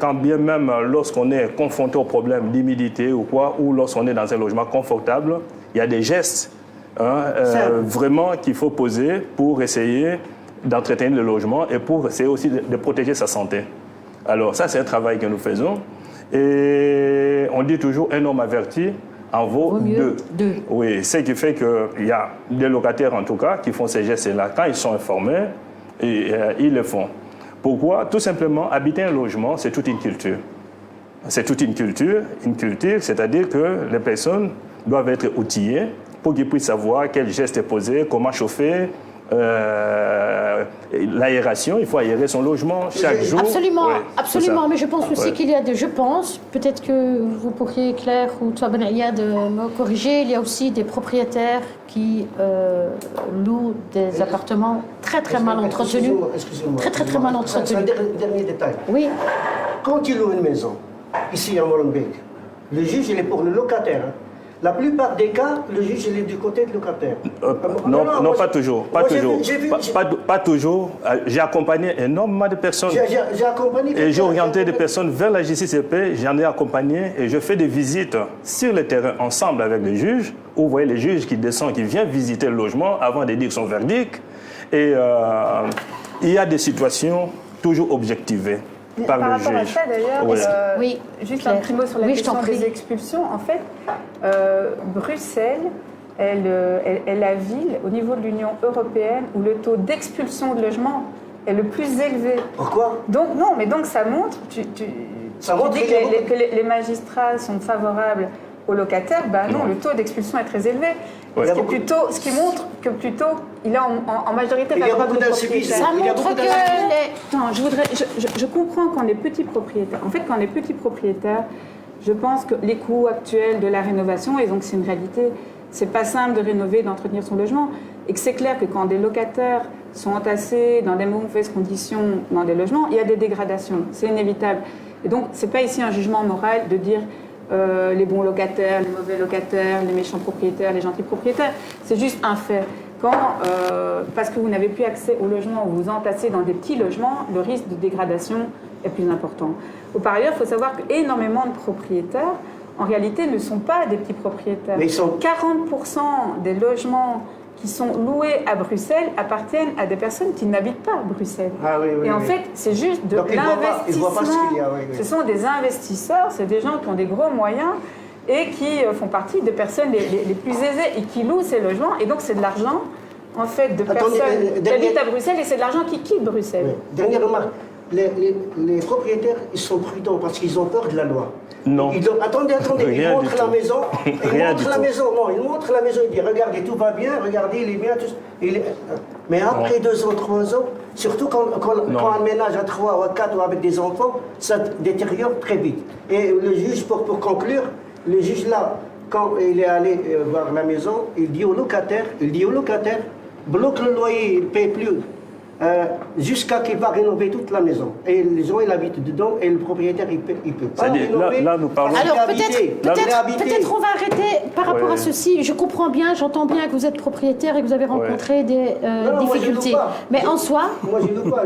Quand bien même lorsqu'on est confronté au problème d'humidité ou quoi, ou lorsqu'on est dans un logement confortable, il y a des gestes vraiment qu'il faut poser pour essayer d'entretenir le logement et pour essayer aussi de protéger sa santé. Alors ça, c'est un travail que nous faisons. Et on dit toujours un homme averti en vaut deux. Oui, ce qui fait qu'il y a des locataires, en tout cas, qui font ces gestes-là. Quand ils sont informés, ils le font. Pourquoi? Tout simplement, habiter un logement, c'est toute une culture. C'est toute une culture, c'est-à-dire que les personnes doivent être outillées pour qu'ils puissent savoir quel geste est posé, comment chauffer, l'aération, il faut aérer son logement chaque jour.
Absolument,
ouais,
absolument. Mais je pense aussi qu'il y a peut-être que vous pourriez, Claire ou toi, Ben Ayad, me corriger, il y a aussi des propriétaires qui louent des appartements très mal entretenus.
Excusez-moi.
Très mal entretenus.
C'est un dernier détail.
Oui.
Quand il loue une maison, ici à Molenbeek, le juge, il est pour le locataire. Hein. La plupart des cas, le juge il est du côté de locataire.
Non, pas toujours. Pas toujours. J'ai accompagné énormément de personnes.
J'ai accompagné
et j'ai orienté des personnes vers la justice et paix. J'en ai accompagné et je fais des visites sur le terrain ensemble avec les juges. Où vous voyez les juges qui descendent, qui viennent visiter le logement avant de dire son verdict. Et il y a des situations toujours objectivées. Par
rapport à ça, d'ailleurs, juste
Claire.
un petit mot sur la question des expulsions. En fait, Bruxelles est la ville au niveau de l'Union européenne où le taux d'expulsion de logements est le plus élevé.
Pourquoi?
Donc ça montre,
Ça montre
que les magistrats sont favorables aux locataires, ben non, le taux d'expulsion est très élevé.
Ouais.
Ce qui montre que plutôt, il est en majorité
Il y a
favorable
beaucoup
aux
d'insuffisance.
propriétaires.
Ça
Il y a
montre
beaucoup
que
Attends, je comprends qu'on est petits propriétaires. En fait, quand on est petits propriétaires, je pense que les coûts actuels de la rénovation, et donc c'est une réalité, c'est pas simple de rénover, d'entretenir son logement, et que c'est clair que quand des locataires sont entassés dans des mauvaises conditions dans des logements, il y a des dégradations, c'est inévitable. Et donc, c'est pas ici un jugement moral de dire les bons locataires, les mauvais locataires, les méchants propriétaires, les gentils propriétaires. C'est juste un fait. Parce que vous n'avez plus accès au logement, vous vous entassez dans des petits logements, le risque de dégradation est plus important. Par ailleurs, il faut savoir qu'énormément de propriétaires, en réalité, ne sont pas des petits propriétaires.
Mais ils sont...
40% des logements qui sont loués à Bruxelles appartiennent à des personnes qui n'habitent pas à Bruxelles.
Ah, oui, oui,
et en
oui.
fait, c'est juste de
Donc,
l'investissement.
ils voient pas ce qu'il y a, oui, oui.
Ce sont des investisseurs, c'est des gens qui ont des gros moyens et qui font partie des personnes les plus aisées et qui louent ces logements. Et donc, c'est de l'argent, en fait, de
Attendez,
personnes qui habitent à Bruxelles et c'est de l'argent qui quitte Bruxelles.
Oui. Dernière remarque, les propriétaires, ils sont prudents parce qu'ils ont peur de la loi.
Non.
Attendez,
Rien
ils
du
montrent la
tout.
maison.
Rien du tout.
Ils montrent la maison, ils disent regardez, tout va bien, regardez, il est bien. Mais après 2 ans, 3 ans, surtout quand un ménage à 3 ou à 4 ou avec des enfants, ça détériore très vite. Et le juge, pour conclure, le juge là, quand il est allé voir la maison, il dit au locataire, bloque le loyer, il ne paye plus. Jusqu'à qu'il va rénover toute la maison. Et les gens, ils habitent dedans et le propriétaire, il peut pas rénover.
Là, nous parlons...
Alors
Peut-être
peut-être on va arrêter par rapport à ceci. Je comprends bien, j'entends bien que vous êtes propriétaire et que vous avez rencontré des
Non,
difficultés.
moi, je loue pas.
Mais en soi...
Moi, je loue pas.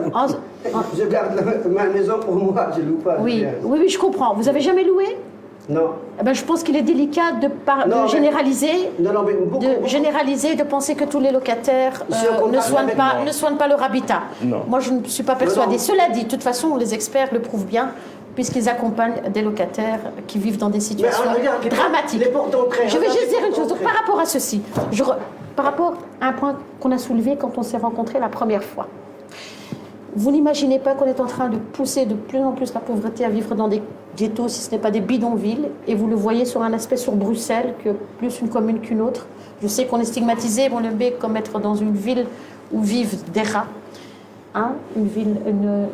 Je garde ma maison pour moi, je loue pas.
Oui, je comprends. Vous avez jamais loué?
Non.
Eh ben, je pense qu'il est délicat de généraliser, de penser que tous les locataires ne soignent pas leur habitat.
Non.
Moi, je ne suis pas persuadée.
Non.
Cela dit, de toute façon, les experts le prouvent bien, puisqu'ils accompagnent des locataires qui vivent dans des situations dramatiques. Je vais juste dire une chose. Donc, par rapport à ceci, par rapport à un point qu'on a soulevé quand on s'est rencontrés la première fois, vous n'imaginez pas qu'on est en train de pousser de plus en plus la pauvreté à vivre dans des ghettos, si ce n'est pas des bidonvilles, et vous le voyez sur un aspect sur Bruxelles, que plus une commune qu'une autre. Je sais qu'on est stigmatisé, Molenbeek, comme être dans une ville où vivent des rats. Hein, une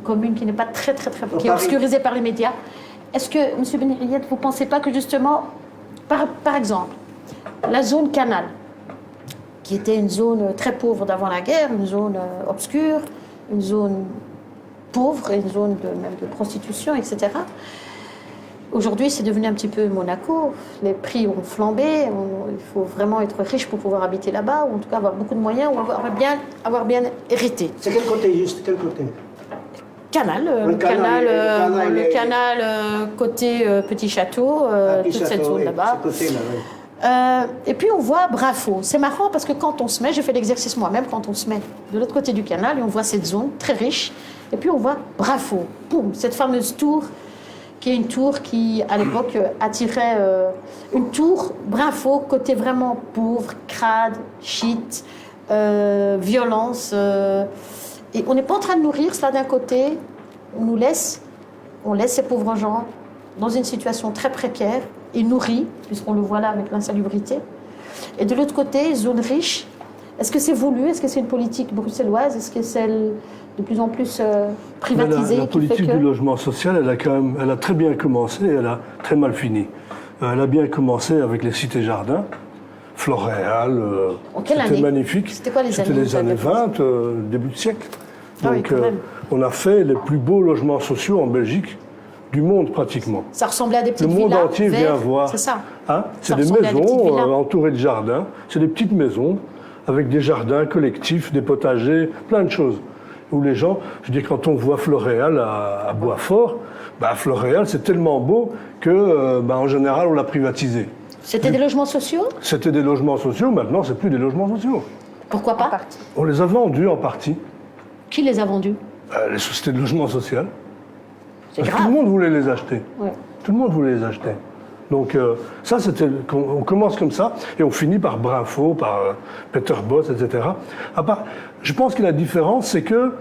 commune qui n'est pas très, qui est obscurisée par les médias. Est-ce que, M. Beniriet, vous ne pensez pas que justement, par exemple, la zone Canal, qui était une zone très pauvre d'avant la guerre, une zone obscure, une zone pauvre, une zone même de prostitution, etc. Aujourd'hui, c'est devenu un petit peu Monaco. Les prix ont flambé. Il faut vraiment être riche pour pouvoir habiter là-bas, ou en tout cas avoir beaucoup de moyens, ou avoir bien hérité.
C'est quel côté juste? Quel côté?
Canal, le canal côté Petit Château, toute cette zone là-bas. Et puis on voit Brafo. C'est marrant parce que quand on se met, j'ai fait l'exercice moi-même, quand on se met de l'autre côté du canal et on voit cette zone très riche, et puis on voit Brafo, boum, cette fameuse tour qui est une tour qui à l'époque attirait une tour Brafo, côté vraiment pauvre, crade, shit, violence. Et on n'est pas en train de nourrir cela d'un côté, on laisse ces pauvres gens dans une situation très précaire et nourris, puisqu'on le voit là avec l'insalubrité. Et de l'autre côté, zone riche, est-ce que c'est voulu? Est-ce que c'est une politique bruxelloise? Est-ce que c'est de plus en plus privatisée?
La politique du logement social, elle a très bien commencé et elle a très mal fini. Elle a bien commencé avec les cités-jardins, Floréal, c'était magnifique.
C'était quoi les années?
C'était les années 20, début de siècle. Donc
oui,
on a fait les plus beaux logements sociaux en Belgique du monde pratiquement.
Ça ressemblait à des petites
villas. Le monde entier vient
verts,
voir.
C'est ça.
Hein, c'est des maisons entourées de jardins. C'est des petites maisons avec des jardins collectifs, des potagers, plein de choses. Où les gens, je dis, quand on voit Floréal à Boisfort, Floréal c'est tellement beau que en général on l'a privatisé.
C'était des logements sociaux? C'était
des logements sociaux, maintenant c'est plus des logements sociaux.
Pourquoi pas?
On les a vendus en partie.
Qui les a vendus?
Les sociétés de logement social.
Parce
que tout le monde voulait les acheter.
Ouais.
Tout le monde voulait les acheter. Donc ça, on commence comme ça et on finit par Brafo, par Peter Boss, etc. Je pense que la différence, c'est que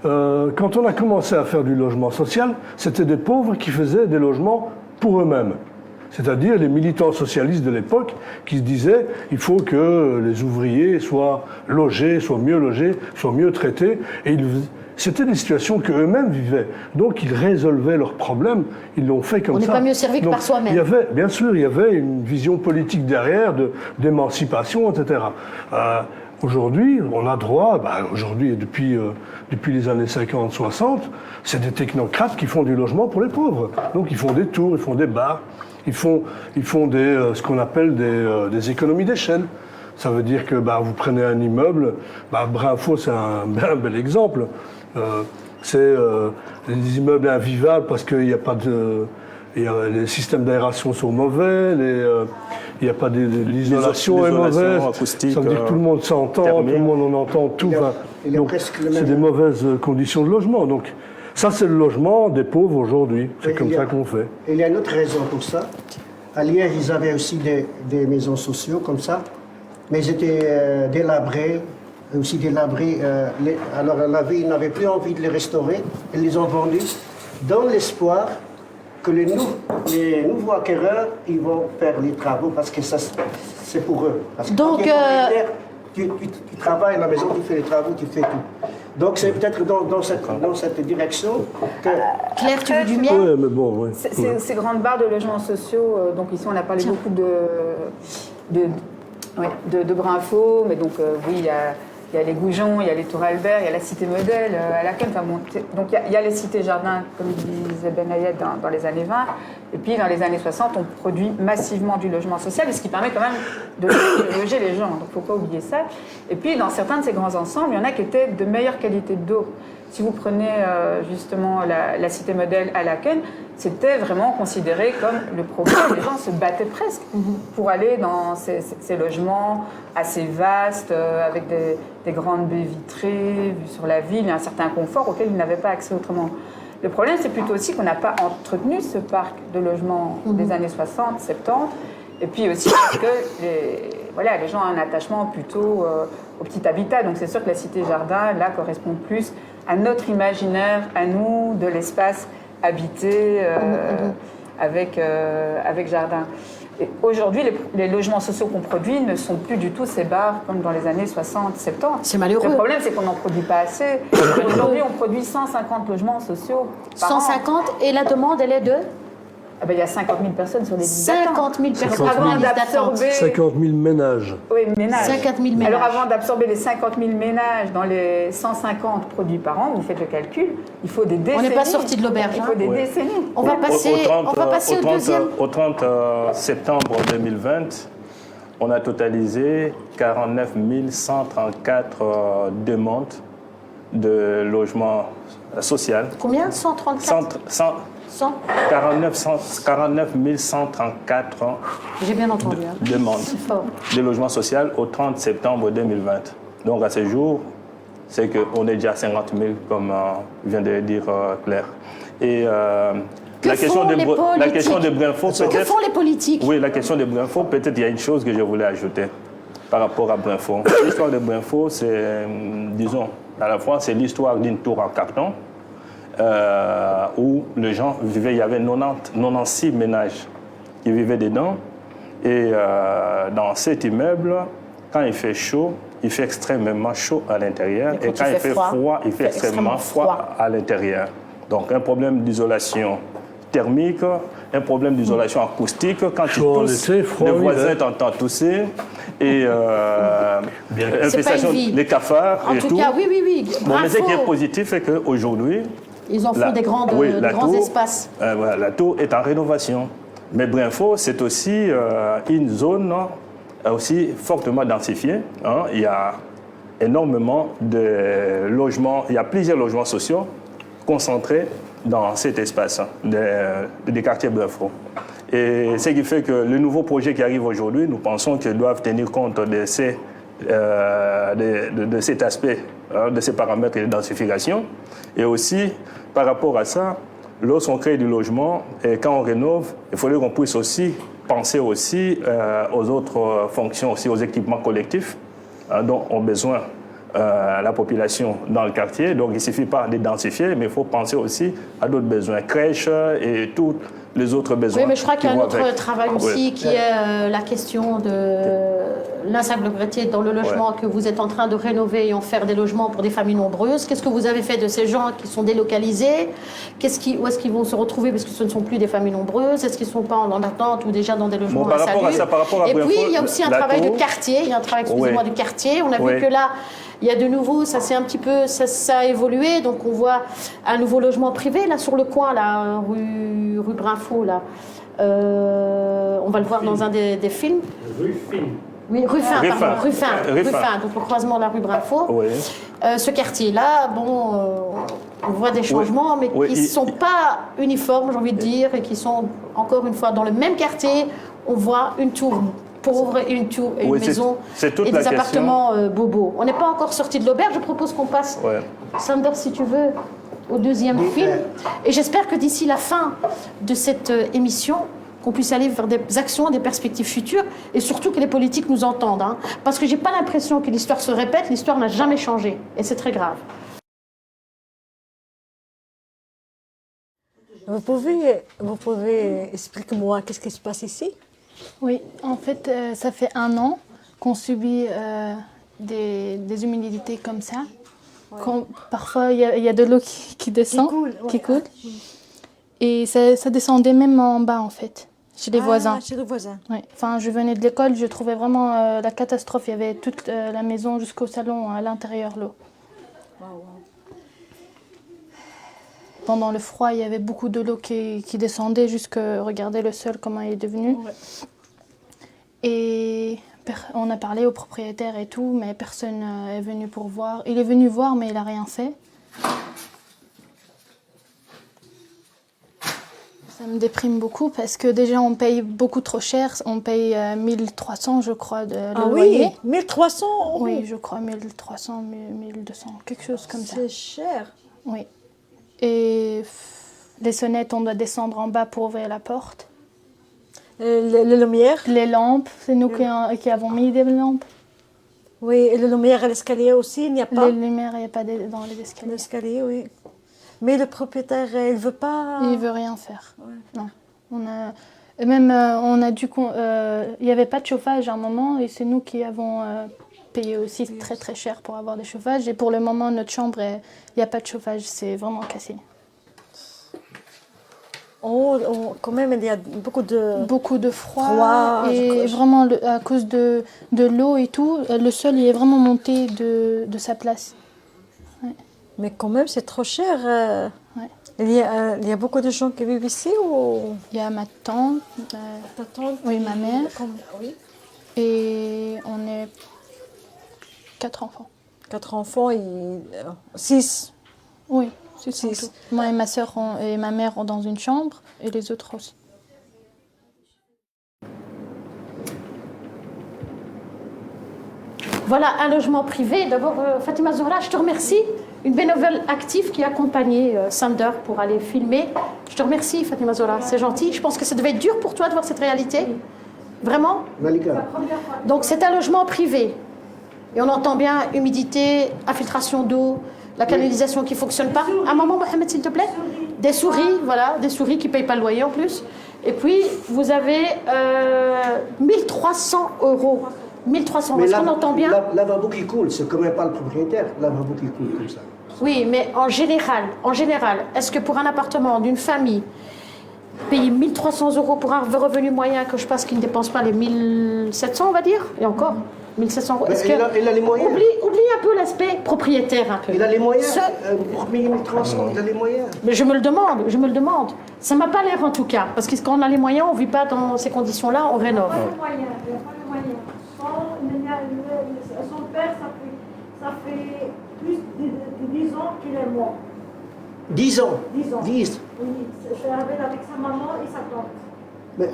quand on a commencé à faire du logement social, c'était des pauvres qui faisaient des logements pour eux-mêmes. c'est-à-dire les militants socialistes de l'époque qui se disaient il faut que les ouvriers soient logés, soient mieux traités. Et c'était des situations qu'eux-mêmes vivaient. Donc ils résolvaient leurs problèmes, ils l'ont fait comme ça.
On n'est pas mieux servi que par soi-même.
Bien sûr, il y avait une vision politique derrière, d'émancipation, etc. Aujourd'hui, on a droit, aujourd'hui et depuis les années 50-60, c'est des technocrates qui font du logement pour les pauvres. Donc ils font des tours, ils font des bars, ils font ce qu'on appelle des économies d'échelle. Ça veut dire que vous prenez un immeuble, Brinfo c'est un bel exemple. C'est des immeubles invivables parce qu'il n'y a pas de... les systèmes d'aération sont mauvais, il n'y a pas l'isolation est mauvaise, ça veut dire que tout le monde s'entend, tout le monde en entend tout. C'est des mauvaises conditions de logement. Donc ça c'est le logement des pauvres aujourd'hui, c'est comme ça qu'on fait.
Il y a une autre raison pour ça. À Liège, ils avaient aussi des maisons sociaux comme ça, mais ils étaient délabrés. Aussi délabrés. Alors la ville n'avait plus envie de les restaurer. Ils les ont vendus dans l'espoir que les nouveaux acquéreurs, ils vont faire les travaux parce que ça, c'est pour eux. Parce que
donc,
tu travailles à la maison, tu fais les travaux, tu fais tout. Donc c'est peut-être dans cette direction que...
Claire, tu veux du mien?
Oui, mais bon, oui.
Ces grandes barres de logements sociaux, donc ici on a parlé beaucoup de Brinfo, mais donc oui, il y a les Goujons, il y a les Tours Albert, il y a la Cité Modèle à laquelle on va monter. Donc il y a les cités jardins, comme disait Ben Ayed, dans les années 20. Et puis dans les années 60, on produit massivement du logement social, ce qui permet quand même de loger les gens. Donc il ne faut pas oublier ça. Et puis dans certains de ces grands ensembles, il y en a qui étaient de meilleure qualité d'eau. Si vous prenez justement la Cité Modèle à Laken, c'était vraiment considéré comme le progrès. Les gens se battaient presque pour aller dans ces logements assez vastes, avec des grandes baies vitrées, vues sur la ville, il y a un certain confort auquel ils n'avaient pas accès autrement. Le problème, c'est plutôt aussi qu'on n'a pas entretenu ce parc de logements des années 60, 70, et puis aussi parce que les gens ont un attachement plutôt au petit habitat. Donc c'est sûr que la Cité-Jardin, là, correspond plus à notre imaginaire, à nous, de l'espace habité avec jardin. Et aujourd'hui, les logements sociaux qu'on produit ne sont plus du tout ces barres comme dans les années 60, 70.
C'est malheureux.
Le problème, c'est qu'on n'en produit pas assez. Aujourd'hui, on produit 150 logements sociaux par
150
an.
Et la demande, elle est de?
Il y a 50 000 personnes sur les listes
50 000 personnes.
Avant d'absorber...
50 000 ménages.
Oui, ménages.
50 000 ménages.
Alors avant d'absorber les 50 000 ménages dans les 150 produits par an, vous faites le calcul, il faut des décennies.
On n'est pas sorti de l'auberge.
Il faut des décennies.
On va passer au deuxième.
Au 30 septembre 2020, on a totalisé 49 134 demandes de logement social.
Combien? 134
49 134
J'ai bien entendu.
demandes de logement social au 30 septembre 2020. Donc à ce jour, c'est qu'on est déjà à 50 000, comme vient de le dire Claire. Et la question de Brinfo, peut-être...
Que font les politiques?
Oui, la question de Brinfo, peut-être il y a une chose que je voulais ajouter par rapport à Brinfo. L'histoire de Brinfo, c'est, disons, à la fois, c'est l'histoire d'une tour en carton, où les gens vivaient, il y avait 96 ménages qui vivaient dedans. Et dans cet immeuble, quand il fait chaud, il fait extrêmement chaud à l'intérieur. Et quand il fait froid, il fait extrêmement froid à l'intérieur. Donc un problème d'isolation thermique, un problème d'isolation acoustique. Quand tu tousses, le voisin t'entend tousser. Et infestation des cafards
en
et
tout
tout.
Cas, oui.
Bon, mais ce qui est positif, c'est qu'aujourd'hui...
Ils en font des grands espaces.
Voilà, la tour est en rénovation. Mais Brinfo, c'est aussi une zone aussi fortement densifiée. Il y a énormément de logements, il y a plusieurs logements sociaux concentrés dans cet espace des quartiers Brinfo. Et ce qui fait que le nouveau projet qui arrive aujourd'hui, nous pensons qu'ils doivent tenir compte de cet aspect, de ces paramètres de densification. Et aussi, par rapport à ça, lorsqu'on crée du logement et quand on rénove, il faudrait qu'on puisse aussi penser aussi aux autres fonctions, aussi aux équipements collectifs dont ont besoin la population dans le quartier. Donc il ne suffit pas de densifier, mais il faut penser aussi à d'autres besoins, crèches et tous les autres besoins.
Oui, mais je crois qu'il y a un autre
avec.
travail aussi qui est la question de l'insalubrité dans le logement que vous êtes en train de rénover et en faire des logements pour des familles nombreuses. Qu'est-ce que vous avez fait de ces gens qui sont délocalisés? Où est-ce qu'ils vont se retrouver parce que ce ne sont plus des familles nombreuses? Est-ce qu'ils ne sont pas en attente ou déjà dans des logements insalubres? Et puis, il y a aussi un travail de quartier. Il y a un travail, excusez-moi, du quartier. On a vu que là, il y a de nouveau, ça c'est un petit peu, ça a évolué. Donc on voit un nouveau logement privé là sur le coin, là, rue Brinfo, là. On va le voir dans un des films.
Rue Fine.
Oui, rue Fin, donc le croisement de la rue Brinfo.
Oui.
Ce quartier-là, bon, on voit des changements, mais qui ne sont pas uniformes, j'ai envie de dire, et qui sont encore une fois dans le même quartier. On voit une tour pauvre et une maison et des appartements bobos. On n'est pas encore sorti de l'auberge. Je propose qu'on passe, Sander, si tu veux, au deuxième film. Et j'espère que d'ici la fin de cette émission, qu'on puisse aller vers des actions, des perspectives futures, et surtout que les politiques nous entendent. Hein, parce que je n'ai pas l'impression que l'histoire se répète, l'histoire n'a jamais changé. Et c'est très grave.
Vous pouvez expliquer-moi qu'est-ce qui se passe ici?
Oui, en fait, ça fait 1 an qu'on subit des humidités comme ça. Ouais. Parfois, il y a de l'eau qui descend, qui coule. Et ça descendait même en bas, en fait, chez les voisins.
Chez les voisins.
Oui. Enfin, je venais de l'école, je trouvais vraiment la catastrophe. Il y avait toute la maison jusqu'au salon, à l'intérieur, l'eau. Pendant le froid, il y avait beaucoup de l'eau qui descendait jusqu'à regarder le sol, comment il est devenu. Ouais. Et on a parlé au propriétaire et tout, mais personne est venu pour voir. Il est venu voir, mais il n'a rien fait. Ça me déprime beaucoup parce que déjà, on paye beaucoup trop cher. On paye 1300, je crois, de loyer.
Oui, 1300 €.
Oui, je crois 1300, 1200, quelque chose comme ça.
C'est cher.
Oui. Et les sonnettes, on doit descendre en bas pour ouvrir la porte.
Les lumières?
Les lampes, c'est nous qui avons mis des lampes.
Oui, et les lumières à l'escalier aussi, il n'y a pas?
Les lumières, il n'y a pas dans les escaliers.
L'escalier, oui. Mais le propriétaire, il ne veut pas...
Il ne veut rien faire. Ouais. Non. On a dû... il n'y avait pas de chauffage à un moment et c'est nous qui avons payé aussi très très cher pour avoir des chauffages. Et pour le moment, notre chambre, il n'y a pas de chauffage, c'est vraiment cassé.
Quand même, il y a beaucoup de
froid et vraiment à cause de l'eau et tout, le sol il est vraiment monté de sa place. Ouais.
Mais quand même, c'est trop cher.
Ouais.
Il y a beaucoup de gens qui vivent ici ou...
Il y a ma tante,
ta tante,
oui, ma mère,
oui.
Et on est 4 enfants.
4 enfants et 6.
Oui. 6. Moi et ma soeur et ma mère sont dans une chambre et les autres aussi.
Voilà un logement privé. D'abord, Fatima Zohra, je te remercie. Une bénévole active qui a accompagné Sander pour aller filmer. Je te remercie, Fatima Zohra, c'est gentil. Je pense que ça devait être dur pour toi de voir cette réalité. Vraiment. Donc c'est un logement privé. Et on entend bien humidité, infiltration d'eau, la canalisation qui ne fonctionne pas. Un moment, Mohamed, s'il te plaît. Des souris, voilà, des souris qui ne payent pas le loyer en plus. Et puis, vous avez 1300 €. 1300 €, est-ce qu'on entend bien?
Lavabo qui coule, c'est quand même pas le propriétaire, lavabo qui coule comme ça.
Oui, mais en général, est-ce que pour un appartement d'une famille, payer 1300 € pour un revenu moyen que je pense qu'il ne dépense pas les 1700, on va dire, et encore 1700 €. Est-ce
il a les moyens.
Oublie un peu l'aspect propriétaire un peu.
Il a les moyens. Pour payer 1300, il a les moyens.
Mais je me le demande. Ça m'a pas l'air en tout cas, parce que quand on a les moyens, on vit pas dans ces conditions-là, on rénove.
Il n'y a pas les moyens. Son père, ça fait plus de 10 ans qu'il est mort.
10 ans.
10 ans.
10.
Oui, c'est avec sa maman et sa tante.
Mais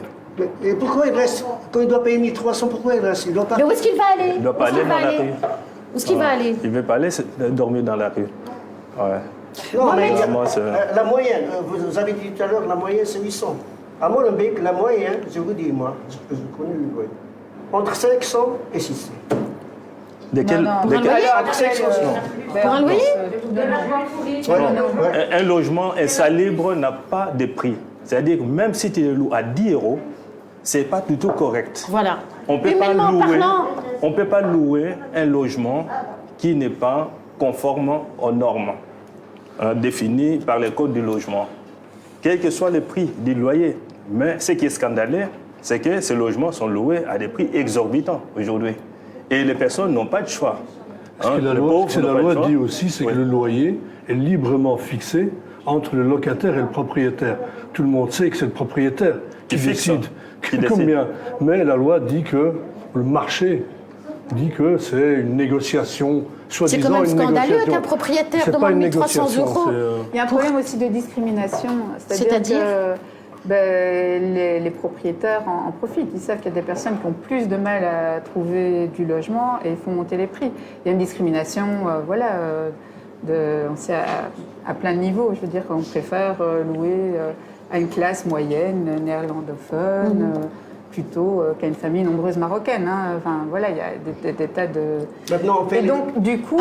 et pourquoi il reste? Quand il doit payer 1300, pourquoi il reste? Il doit pas...
Mais où est-ce qu'il va aller?
Il ne doit pas aller dans la rue.
Où est-ce qu'il va aller?
Il ne veut pas aller dormir dans la rue. Ouais.
Non, mais la moyenne, vous avez dit tout à l'heure, la moyenne c'est 800. À Molenbeek, la moyenne, je vous dis moi, je connais le loyer, entre 500 et 600.
Pour un loyer
Un logement insalubre n'a pas de prix. C'est-à-dire que même si tu le loues à 10 €, ce n'est pas du tout correct.
Voilà.
On ne peut pas louer un logement qui n'est pas conforme aux normes définies par les codes du logement, quel que soit le prix du loyer. Mais ce qui est scandaleux, c'est que ces logements sont loués à des prix exorbitants aujourd'hui. Et les personnes n'ont pas de choix.
Ce que la loi dit aussi, c'est que le loyer est librement fixé entre le locataire et le propriétaire. Tout le monde sait que c'est le propriétaire qui décide combien. Mais la loi dit que le marché dit que c'est une négociation,
c'est quand même scandaleux qu'un propriétaire demande 1 300 €.
Il y a un problème aussi de discrimination. C'est-à-dire que les propriétaires en profitent. Ils savent qu'il y a des personnes qui ont plus de mal à trouver du logement et ils font monter les prix. Il y a une discrimination, à plein de niveaux. Je veux dire qu'on préfère louer à une classe moyenne néerlandophone plutôt qu'à une famille nombreuse marocaine. Enfin, voilà, il y a des tas de...
Maintenant,
et donc, du coup,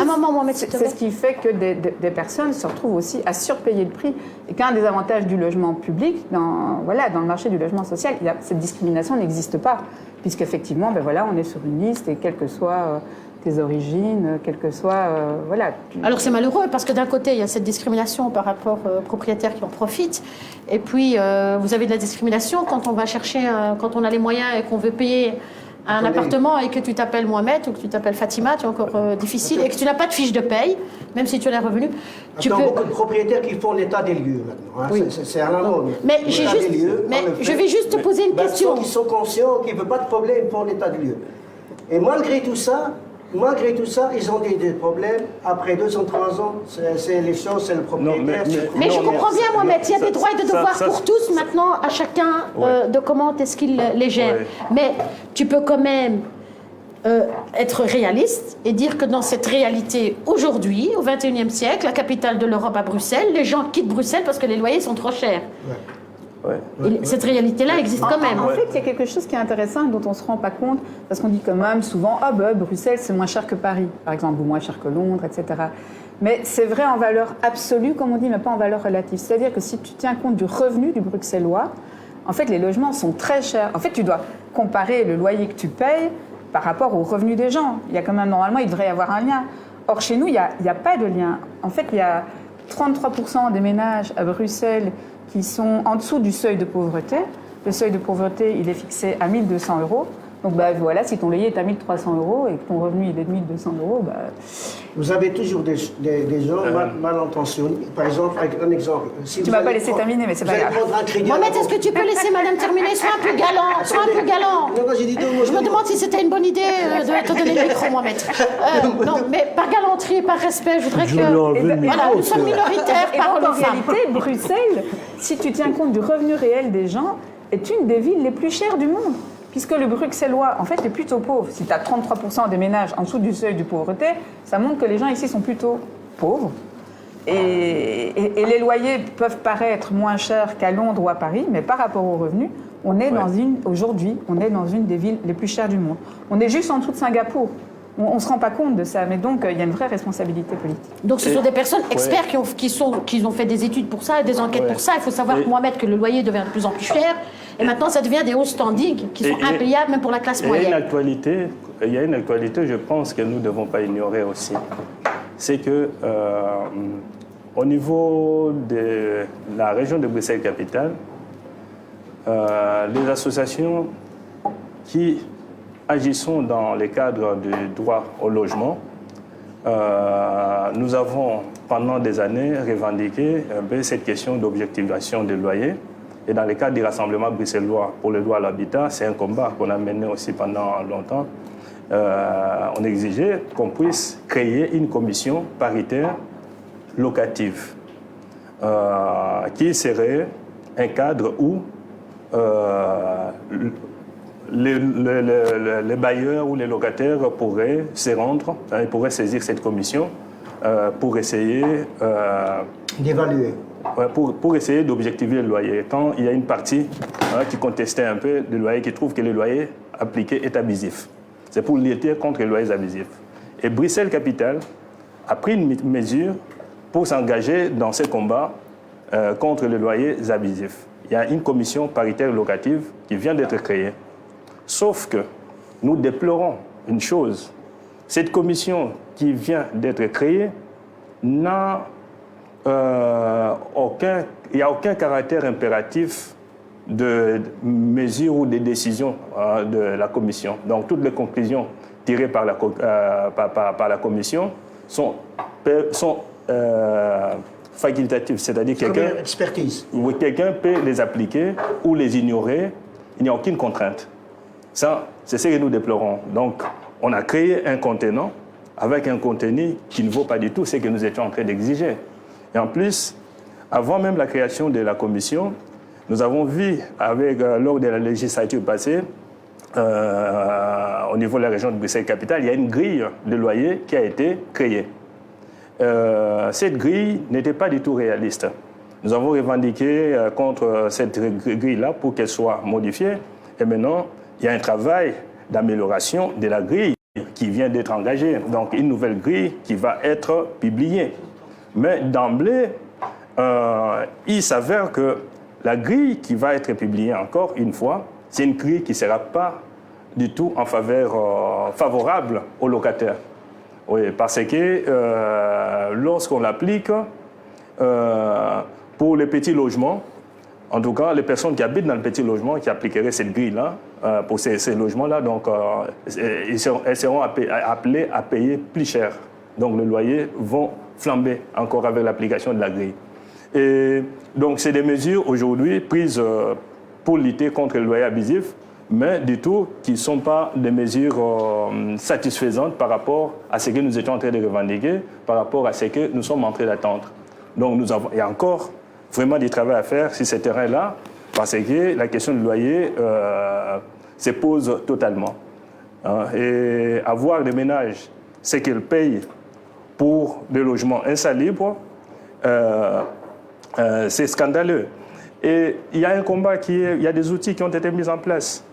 c'est ce qui fait que des personnes se retrouvent aussi à surpayer le prix. Et qu'un des avantages du logement public, dans le marché du logement social, cette discrimination n'existe pas. Puisqu'effectivement, on est sur une liste et quelle que soit tes origines, quel que soit...
Alors c'est malheureux parce que d'un côté, il y a cette discrimination par rapport aux propriétaires qui en profitent. Et puis, vous avez de la discrimination quand on va chercher, quand on a les moyens et qu'on veut payer un appartement et que tu t'appelles Mohamed ou que tu t'appelles Fatima, c'est encore difficile, et que tu n'as pas de fiche de paye, même si tu as les revenus.
Il y a beaucoup de propriétaires qui font l'état des lieux maintenant. C'est un anonyme.
Mais je vais juste te poser une question.
Ceux qui sont conscients qu'ils ne veulent pas de problème font l'état des lieux. Et malgré tout ça, ils ont des problèmes. Après 2 ans, 3 ans, c'est les choses, c'est le propriétaire.
Mais je comprends bien, Mohamed, il y a des droits et des devoirs pour tous maintenant, à chacun de comment est-ce qu'il les gère. Mais tu peux quand même être réaliste et dire que dans cette réalité, aujourd'hui, au XXIe siècle, la capitale de l'Europe à Bruxelles, les gens quittent Bruxelles parce que les loyers sont trop chers. Cette réalité-là existe quand même.
En fait, il y a quelque chose qui est intéressant et dont on ne se rend pas compte, parce qu'on dit quand même souvent « Bruxelles, c'est moins cher que Paris », par exemple, ou moins cher que Londres, etc. Mais c'est vrai en valeur absolue, comme on dit, mais pas en valeur relative. C'est-à-dire que si tu tiens compte du revenu du bruxellois, en fait, les logements sont très chers. En fait, tu dois comparer le loyer que tu payes par rapport au revenu des gens. Il y a quand même, normalement, il devrait y avoir un lien. Or, chez nous, il n'y a pas de lien. En fait, il y a 33% des ménages à Bruxelles qui sont en dessous du seuil de pauvreté. Le seuil de pauvreté, il est fixé à 1 200 €. Donc voilà, si ton loyer est à 1 300 € et que ton revenu il est de 1 200 €,
Vous avez toujours des gens mal intentionnés. Par exemple, avec un exemple.
Si tu ne m'as pas laissé terminer, mais c'est pas grave.
Mohamed, est-ce que tu peux laisser madame terminer? Sois un peu galant. Je me demande si c'était une bonne idée de te donner le micro, Mohamed. Non, mais par galanterie, par respect, je voudrais que... Voilà, nous sommes minoritaires, parole aux femmes.
En réalité, Bruxelles, si tu tiens compte du revenu réel des gens, est une des villes les plus chères du monde. Puisque le bruxellois, en fait, est plutôt pauvre. Si tu as 33% des ménages en dessous du seuil de pauvreté, ça montre que les gens ici sont plutôt pauvres. Et les loyers peuvent paraître moins chers qu'à Londres ou à Paris, mais par rapport aux revenus, aujourd'hui, on est dans une des villes les plus chères du monde. On est juste en dessous de Singapour. On ne se rend pas compte de ça, mais donc il y a une vraie responsabilité politique.
Donc ce sont des personnes experts qui ont fait des études pour ça et des enquêtes pour ça. Il faut savoir, Mohamed, que le loyer devient de plus en plus cher. Et maintenant, ça devient des hauts standings qui sont impayables même pour la classe moyenne.
Il y a une actualité, je pense, que nous ne devons pas ignorer aussi. C'est que au niveau de la région de Bruxelles-Capitale, les associations qui agissons dans le cadre du droit au logement, nous avons pendant des années revendiqué cette question d'objectivation des loyers. Et dans le cadre du Rassemblement bruxellois pour le droit à l'habitat, c'est un combat qu'on a mené aussi pendant longtemps. On exigeait qu'on puisse créer une commission paritaire locative qui serait un cadre où les bailleurs ou les locataires pourraient se rendre, ils pourraient saisir cette commission pour essayer
d'évaluer.
Pour essayer d'objectiver le loyer. Quand il y a une partie qui contestait un peu le loyer, qui trouve que le loyer appliqué est abusif. C'est pour lutter contre les loyers abusifs. Et Bruxelles-Capitale a pris une mesure pour s'engager dans ce combat contre les loyers abusifs. Il y a une commission paritaire locative qui vient d'être créée. Sauf que nous déplorons une chose. Cette commission qui vient d'être créée n'a il n'y a aucun caractère impératif de mesures ou de décisions de la commission. Donc toutes les conclusions tirées par la commission sont facultatives, c'est-à-dire quelqu'un peut les appliquer ou les ignorer, il n'y a aucune contrainte. Ça, c'est ce que nous déplorons. Donc, on a créé un contenant avec un contenu qui ne vaut pas du tout ce que nous étions en train d'exiger. Et en plus, avant même la création de la commission, nous avons vu, lors de la législature passée, au niveau de la région de Bruxelles-Capitale, il y a une grille de loyer qui a été créée. Cette grille n'était pas du tout réaliste. Nous avons revendiqué contre cette grille-là pour qu'elle soit modifiée. Et maintenant, il y a un travail d'amélioration de la grille qui vient d'être engagée. Donc, une nouvelle grille qui va être publiée. Mais d'emblée, il s'avère que la grille qui va être publiée encore une fois, c'est une grille qui ne sera pas du tout en favorable aux locataires. Oui, parce que lorsqu'on l'applique pour les petits logements, en tout cas, les personnes qui habitent dans le petit logement qui appliqueraient cette grille-là, pour ces logements-là, donc elles seront appelées à payer plus cher. Donc les loyers vont flamber encore avec l'application de la grille. Et donc c'est des mesures aujourd'hui prises pour lutter contre le loyer abusif, mais du tout qui ne sont pas des mesures satisfaisantes par rapport à ce que nous étions en train de revendiquer, par rapport à ce que nous sommes en train d'attendre. Donc il y a encore vraiment du travail à faire sur ce terrain-là, parce que la question du loyer se pose totalement. Et avoir des ménages, ce qu'ils payent pour des logements insalubres, c'est scandaleux. Et il y a un combat il y a des outils qui ont été mis en place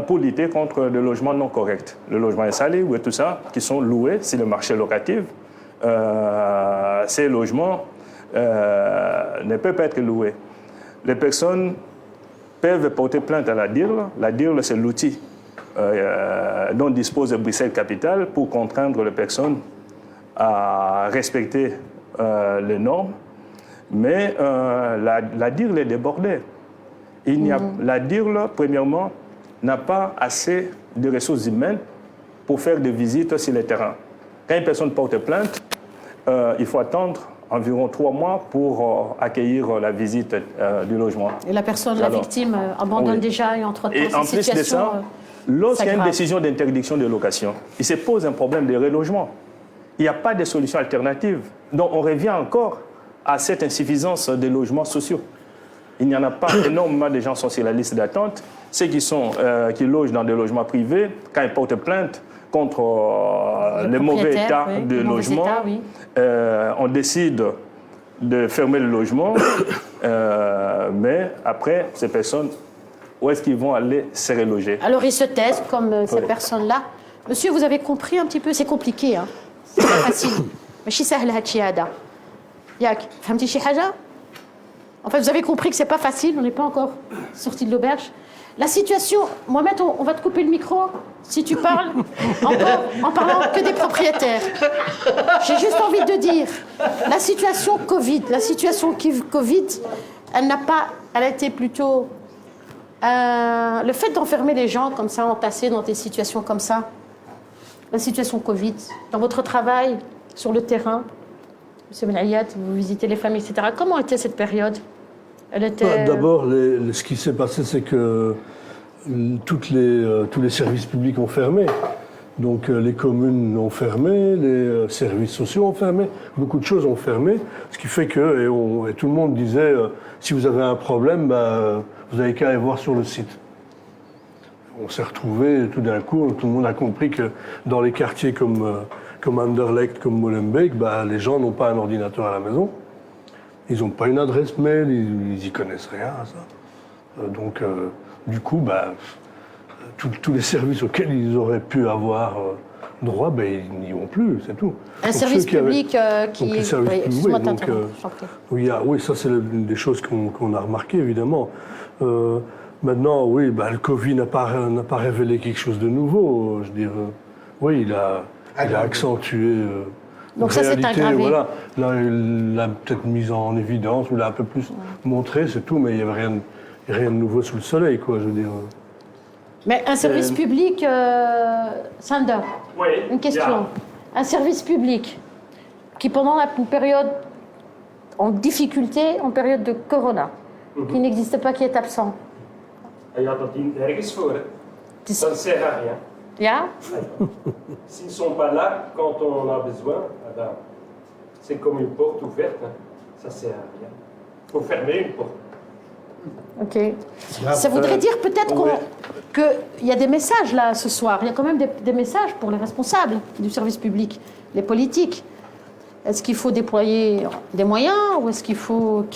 pour lutter contre le logement non correct, le logement insalubre et tout ça, qui sont loués sur le marché locatif. Ces logements ne peuvent pas être loués. Les personnes peuvent porter plainte à la DIRL. La DIRL, c'est l'outil dont dispose Bruxelles-Capitale pour contraindre les personnes à respecter les normes. Mais la DIRL est débordée. La DIRL, premièrement, n'a pas assez de ressources humaines pour faire des visites sur le terrain. Quand une personne porte plainte, il faut attendre environ 3 mois pour accueillir la visite du logement.
Et la personne, la victime, abandonne déjà et entre-temps
et en plus de ça, lorsqu'il y a une décision d'interdiction de location, il se pose un problème de relogement. Il n'y a pas de solution alternative. Donc on revient encore à cette insuffisance des logements sociaux. Il n'y en a pas énormément de gens sont sur la liste d'attente. Ceux qui logent dans des logements privés, quand ils portent plainte contre le mauvais état de logement, on décide de fermer le logement, mais après, ces personnes, où est-ce qu'ils vont aller se reloger?
Alors ils se taisent comme ces personnes-là. Monsieur, vous avez compris un petit peu, c'est compliqué, hein? C'est pas facile. Mais je suis en fait, vous avez compris que c'est pas facile, on n'est pas encore sorti de l'auberge. La situation, Mohamed, on va te couper le micro si tu parles encore en parlant que des propriétaires. J'ai juste envie de dire, la situation Covid, elle a été plutôt le fait d'enfermer les gens comme ça, entassés dans des situations comme ça. La situation Covid, dans votre travail sur le terrain, M. Benayat, vous visitez les familles, etc. Comment était cette période?
D'abord, ce qui s'est passé, c'est que tous les services publics ont fermé. Donc les communes ont fermé, les services sociaux ont fermé, beaucoup de choses ont fermé. Ce qui fait que, et tout le monde disait, si vous avez un problème, vous n'avez qu'à aller voir sur le site. On s'est retrouvés tout d'un coup, tout le monde a compris que dans les quartiers comme Anderlecht, comme Molenbeek, les gens n'ont pas un ordinateur à la maison. Ils n'ont pas une adresse mail, ils n'y connaissent rien à ça. Donc, du coup, tous les services auxquels ils auraient pu avoir droit, ben, ils n'y vont plus, c'est tout.
Un
Donc,
service
ceux qui avaient-
public qui...
Donc, les services
Oui,
publics,
excuse-moi
oui,
de
donc,
t'interrompre, je t'en prie.
oui, ça c'est l'une des choses qu'on a remarqué, évidemment. Maintenant, oui, ben, le Covid n'a pas révélé quelque chose de nouveau. Je veux dire, oui, il a accentué...
Donc ça, c'est
réalité,
aggravé.
Voilà, là, il l'a peut-être mis en évidence, ou l'a un peu plus montré, c'est tout, mais il n'y avait rien de nouveau sous le soleil, quoi, je veux dire.
Mais un service public, Sander,
Oui.
une question. Un service public qui, pendant une période en difficulté, en période de corona, qui n'existe pas, qui est absent.
Ja, dat dient nergens voor. Hè. Ça ne sert à rien.
Ja?
S'ils ne sont pas là quand on a besoin, eh ben, c'est comme une porte ouverte. Hein. Ça ne sert à rien. Il faut fermer une porte.
Ok. Ça voudrait dire peut-être qu'il y a des messages là ce soir. Il y a quand même des messages pour les responsables du service public, les politiques. Est-ce qu'il faut déployer des moyens ou est-ce qu'il faut...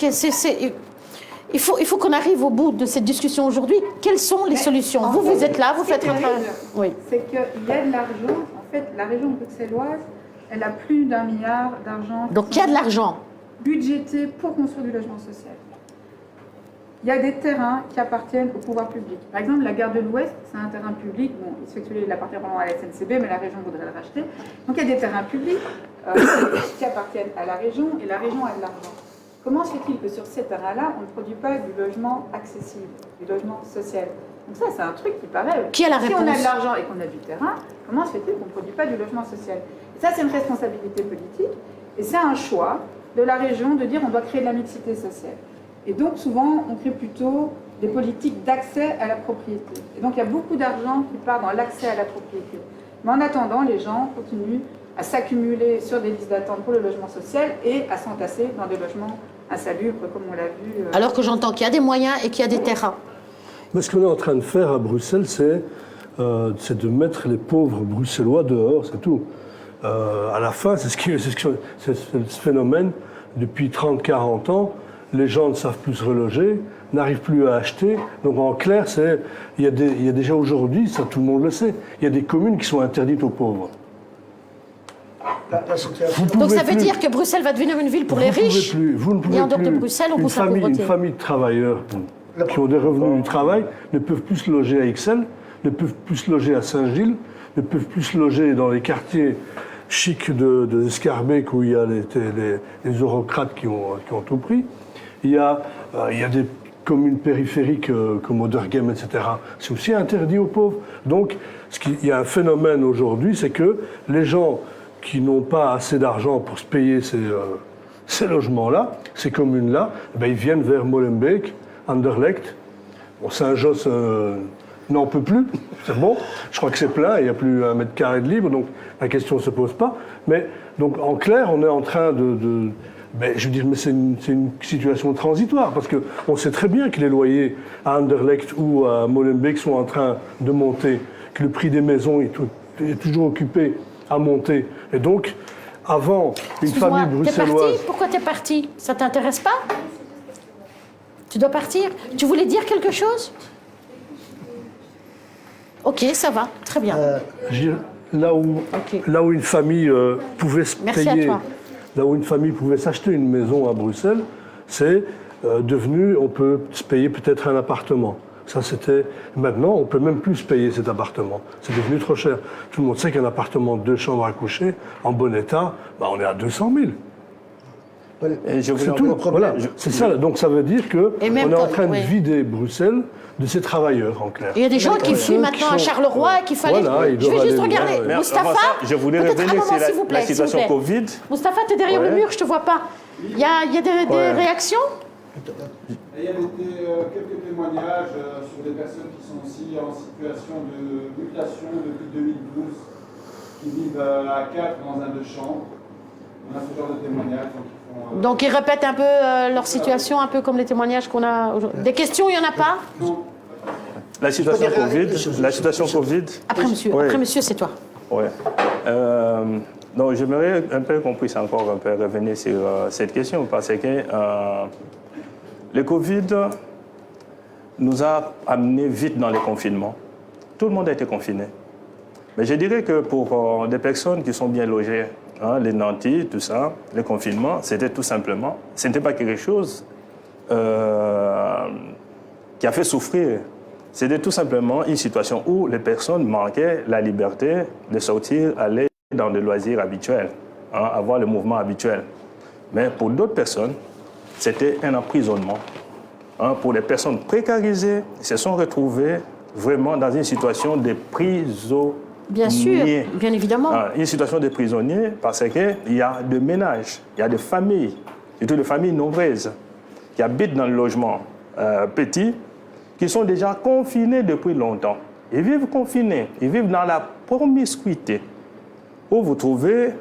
Il faut qu'on arrive au bout de cette discussion aujourd'hui. Quelles sont les solutions? Vous êtes là, vous faites votre... Oui.
C'est qu'il y a de l'argent. En fait, la région bruxelloise, elle a plus d'1 milliard d'argent.
Donc il y a de l'argent
budgété pour construire du logement social. Il y a des terrains qui appartiennent au pouvoir public. Par exemple, la gare de l'Ouest, c'est un terrain public. Bon, il se fait que il appartient vraiment à la SNCB, mais la région voudrait le racheter. Donc il y a des terrains publics qui appartiennent à la région, et la région a de l'argent. Comment se fait-il que sur ces terrains-là, on ne produit pas du logement accessible, du logement social? Donc ça, c'est un truc qui paraît...
Qui a la réponse?
Si on a de l'argent et qu'on a du terrain, comment se fait-il qu'on ne produit pas du logement social? Et ça, c'est une responsabilité politique, et c'est un choix de la région de dire on doit créer de la mixité sociale. Et donc, souvent, on crée plutôt des politiques d'accès à la propriété. Et donc, il y a beaucoup d'argent qui part dans l'accès à la propriété. Mais en attendant, les gens continuent à s'accumuler sur des listes d'attente pour le logement social et à s'entasser dans des logements insalubres, comme on l'a vu.
Alors que j'entends qu'il y a des moyens et qu'il y a des terrains.
Mais ce qu'on est en train de faire à Bruxelles, c'est de mettre les pauvres bruxellois dehors, c'est tout. À la fin, c'est ce phénomène depuis 30-40 ans. Les gens ne savent plus se reloger, n'arrivent plus à acheter. Donc en clair, il y a déjà aujourd'hui, ça tout le monde le sait, il y a des communes qui sont interdites aux pauvres.
Donc ça veut dire que Bruxelles va devenir une ville pour les riches. Et en dehors de Bruxelles, on pousse la pauvreté.
Une famille de travailleurs qui ont des revenus du travail ne peuvent plus se loger à Ixelles, ne peuvent plus se loger à Saint-Gilles, ne peuvent plus se loger dans les quartiers chics de Scarbeck où il y a les eurocrates qui ont tout pris. Il y a des communes périphériques comme Oderghem, etc. C'est aussi interdit aux pauvres. Donc, il y a un phénomène aujourd'hui, c'est que les gens qui n'ont pas assez d'argent pour se payer ces logements-là, ces communes-là, ils viennent vers Molenbeek, Anderlecht. Bon, Saint-Josse n'en peut plus, c'est bon. Je crois que c'est plein, il n'y a plus 1 mètre carré de libre, donc la question ne se pose pas. Mais donc, en clair, on est en train je veux dire, mais c'est une situation transitoire, parce qu'on sait très bien que les loyers à Anderlecht ou à Molenbeek sont en train de monter, que le prix des maisons est toujours occupé à monter. Et donc, avant, une famille bruxelloise...
Pourquoi t'es parti? Ça t'intéresse pas? Tu dois partir? Tu voulais dire quelque chose? Ok, ça va, très bien.
Là où une famille pouvait se payer... Là où une famille pouvait s'acheter une maison à Bruxelles, c'est devenu, on peut se payer peut-être un appartement. Ça, c'était... Maintenant, on ne peut même plus se payer cet appartement. C'est devenu trop cher. Tout le monde sait qu'un appartement de 2 chambres à coucher, en bon état, on est à 200 000. C'est tout. Voilà. C'est ça. Donc ça veut dire qu'on est en train de vider Bruxelles de ses travailleurs, en clair.
Il y a des gens qui fuient maintenant à Charleroi et qu'il fallait... je vais juste regarder. Moustapha,
je voulais revenir sur la situation Covid.
Moustapha, tu es derrière le mur, je ne te vois pas. Il y a des réactions?
Il y a quelques témoignages sur des personnes qui sont aussi en situation de mutation depuis 2012, qui vivent à 4 dans un 2 chambres. On a ce genre de témoignages.
Donc ils répètent un peu leur situation, un peu comme les témoignages qu'on a aujourd'hui. Des questions, il n'y en a pas?
La situation Covid.
Après monsieur, c'est toi.
Oui. Donc j'aimerais un peu qu'on puisse encore un peu revenir sur cette question, parce que le Covid nous a amené vite dans les confinements. Tout le monde a été confiné. Mais je dirais que pour des personnes qui sont bien logées, hein, les nantis, tout ça, le confinement, c'était tout simplement, ce n'était pas quelque chose qui a fait souffrir. C'était tout simplement une situation où les personnes manquaient la liberté de sortir, aller dans des loisirs habituels, hein, avoir le mouvement habituel. Mais pour d'autres personnes, c'était un emprisonnement. Hein, pour les personnes précarisées, ils se sont retrouvées vraiment dans une situation de prisonniers.
Bien sûr, bien évidemment.
Une situation de prisonniers parce qu'il y a des ménages, il y a des familles, surtout des familles nombreuses, qui habitent dans le logement petit, qui sont déjà confinés depuis longtemps. Ils vivent confinés, ils vivent dans la promiscuité, où vous trouvez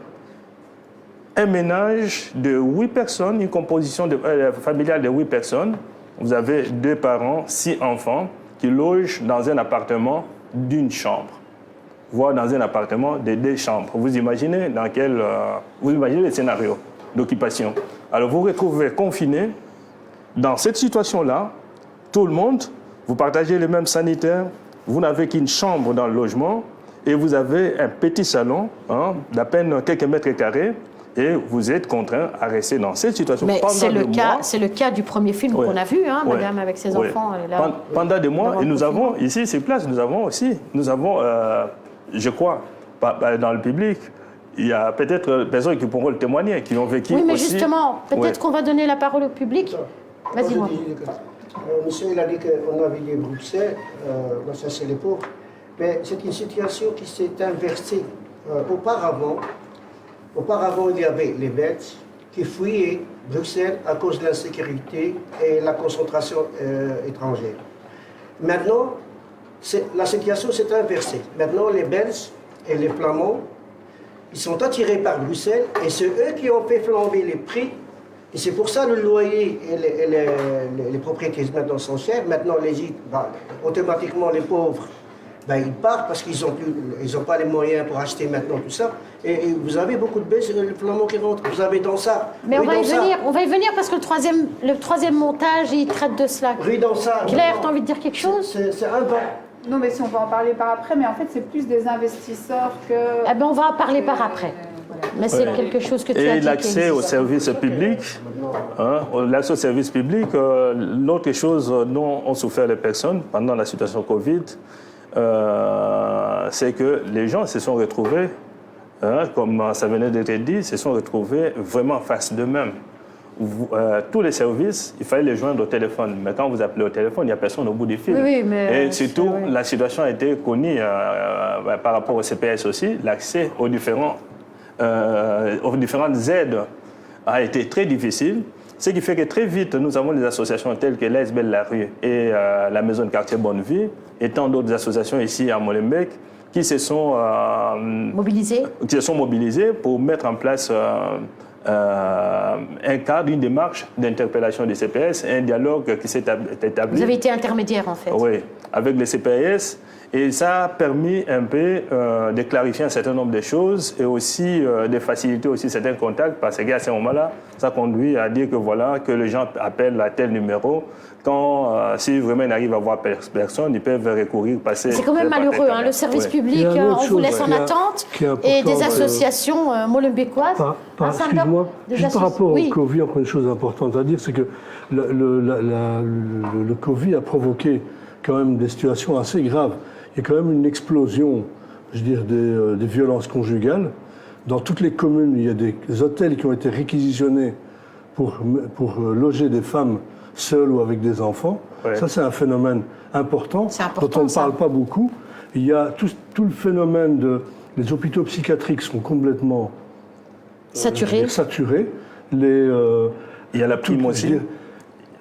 un ménage de 8 personnes, une composition familiale de 8 personnes. Vous avez 2 parents, 6 enfants qui logent dans un appartement d'une chambre, voire dans un appartement de 2 chambres. Vous imaginez vous imaginez le scénario d'occupation. Alors vous vous retrouvez confinés dans cette situation-là, tout le monde, vous partagez les mêmes sanitaires, vous n'avez qu'une chambre dans le logement et vous avez un petit salon d'à peine quelques mètres carrés et vous êtes contraint à rester dans cette situation pendant des mois.
C'est le cas du premier film qu'on a vu, hein, madame, avec ses enfants. Là,
pendant des mois, et nous avons ici, sur place, nous avons, je crois, dans le public, il y a peut-être des personnes qui pourront le témoigner, qui ont vécu aussi.
Oui, mais justement, peut-être qu'on va donner la parole au public. Vas-y, moi.
Monsieur, il a dit qu'on avait dit Bruxelles, ça c'est les pauvres, mais c'est une situation qui s'est inversée. Auparavant, il y avait les Belges qui fuyaient Bruxelles à cause de l'insécurité et la concentration étrangère. Maintenant, la situation s'est inversée. Maintenant, les Belges et les Flamands, ils sont attirés par Bruxelles et c'est eux qui ont fait flamber les prix. Et c'est pour ça que le loyer et les propriétés maintenant sont chers. Maintenant, automatiquement, les pauvres, ils partent parce qu'ils n'ont pas les moyens pour acheter maintenant tout ça. Et vous avez beaucoup de baisses, les Flamands qui rentrent. Vous avez dans ça.
Mais on va y venir parce que le troisième montage, il traite de cela.
Rue dans ça.
Claire, tu as envie de dire quelque chose?
C'est un banc.
Non, mais si on va en parler par après, mais en fait, c'est plus des investisseurs que...
Eh ben, on va en parler par après. Mais c'est quelque chose que tu as dit.
Et l'accès aux services publics, l'accès aux services publics, l'autre chose dont ont souffert les personnes pendant la situation Covid, c'est que les gens se sont retrouvés, comme ça venait d'être dit, se sont retrouvés vraiment face d'eux-mêmes. Tous les services, il fallait les joindre au téléphone. Mais quand vous appelez au téléphone, il n'y a personne au bout du fil.
Oui, mais
et surtout, la situation a été connue par rapport au CPS aussi. L'accès aux différentes aides a été très difficile. Ce qui fait que très vite, nous avons des associations telles que l'ASBL La Rue et la Maison de quartier Bonne Vie et tant d'autres associations ici à Molenbeek qui se sont mobilisées pour mettre en place un cadre, une démarche d'interpellation des CPS, un dialogue qui s'est établi.
Vous avez été intermédiaire en fait.
Oui, avec les CPS. Et ça a permis un peu de clarifier un certain nombre de choses et aussi de faciliter aussi certains contacts parce qu'à ce moment-là, ça conduit à dire que voilà, que les gens appellent à tel numéro. Quand, si vraiment ils n'arrivent à voir personne, ils peuvent recourir, passer...
C'est quand même malheureux, hein, le service public, on vous laisse en attente, et des associations molenbeekoises.
Excuse-moi, juste par rapport au Covid, encore une chose importante à dire, c'est que le Covid a provoqué quand même des situations assez graves. Il y a quand même une explosion, je veux dire, des violences conjugales. Dans toutes les communes, il y a des hôtels qui ont été réquisitionnés pour loger des femmes seules ou avec des enfants. Ouais. Ça, c'est un phénomène important dont on ne parle pas beaucoup. Il y a tout le phénomène les hôpitaux psychiatriques sont complètement saturés. Il
y a la prime aussi.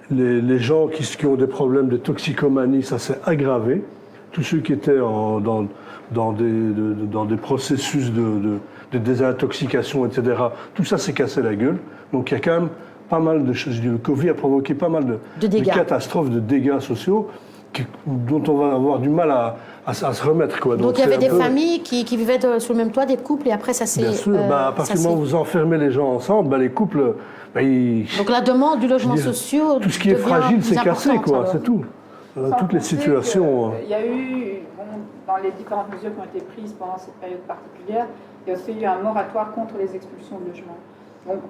Les gens qui ont des problèmes de toxicomanie, ça s'est aggravé. Tous ceux qui étaient dans des processus de désintoxication, etc., tout ça s'est cassé la gueule. Donc il y a quand même pas mal de choses. Le Covid a provoqué pas mal de catastrophes, de dégâts sociaux dont on va avoir du mal à se remettre. Quoi.
Donc il y avait des familles qui vivaient sous le même toit, des couples, et après ça s'est...
Bien sûr, à partir du moment où vous enfermez les gens ensemble, les couples...
Donc la demande du logement social...
Tout ce qui est fragile, c'est cassé, quoi, c'est tout. Toutes les situations...
Il y a eu bon, dans les différentes mesures qui ont été prises pendant cette période particulière, il y a aussi eu un moratoire contre les expulsions de logements. Donc